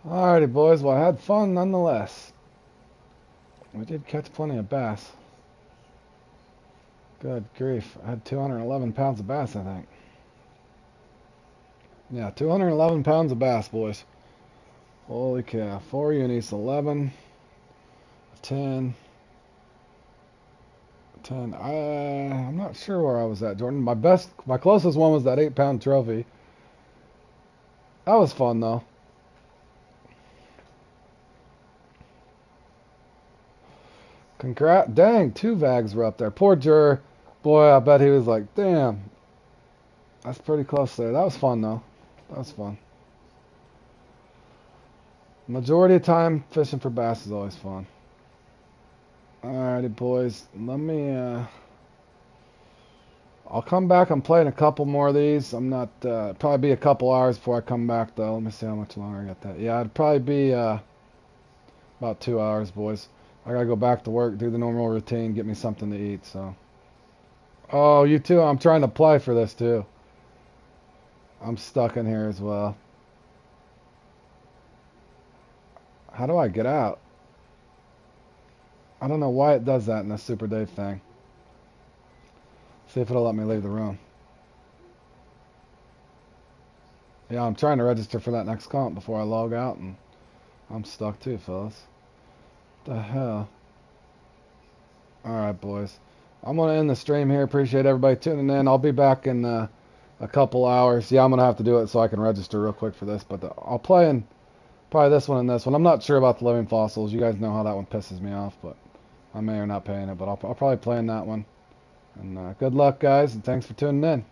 Alrighty, boys. Well, I had fun nonetheless. We did catch plenty of bass. Good grief. I had 211 pounds of bass, I think. Yeah, 211 pounds of bass, boys. Holy cow. 4 unis, 11, 10, 10. I'm not sure where I was at, Jordan. My closest one was that 8-pound trophy. That was fun, though. Congrats. Dang, 2 vags were up there. Poor Jur. Boy, I bet he was like, damn. That's pretty close there. That was fun, though. That was fun. Majority of time, fishing for bass is always fun. Alrighty, boys. I'll come back. I'm playing a couple more of these. I'm not, probably be a couple hours before I come back, though. Let me see how much longer I got that. Yeah, it'd probably be, about 2 hours, boys. I gotta go back to work, do the normal routine, get me something to eat, so. Oh, you too. I'm trying to apply for this, too. I'm stuck in here as well. How do I get out? I don't know why it does that in the Super Dave thing. See if it'll let me leave the room. Yeah, I'm trying to register for that next comp before I log out, and I'm stuck too, fellas. What the hell? Alright, boys. I'm going to end the stream here. Appreciate everybody tuning in. I'll be back in a couple hours. Yeah, I'm going to have to do it so I can register real quick for this, but I'll play in probably this one and this one. I'm not sure about the living fossils. You guys know how that one pisses me off, but I may or not paying it, but I'll probably play in that one. And good luck, guys, and thanks for tuning in.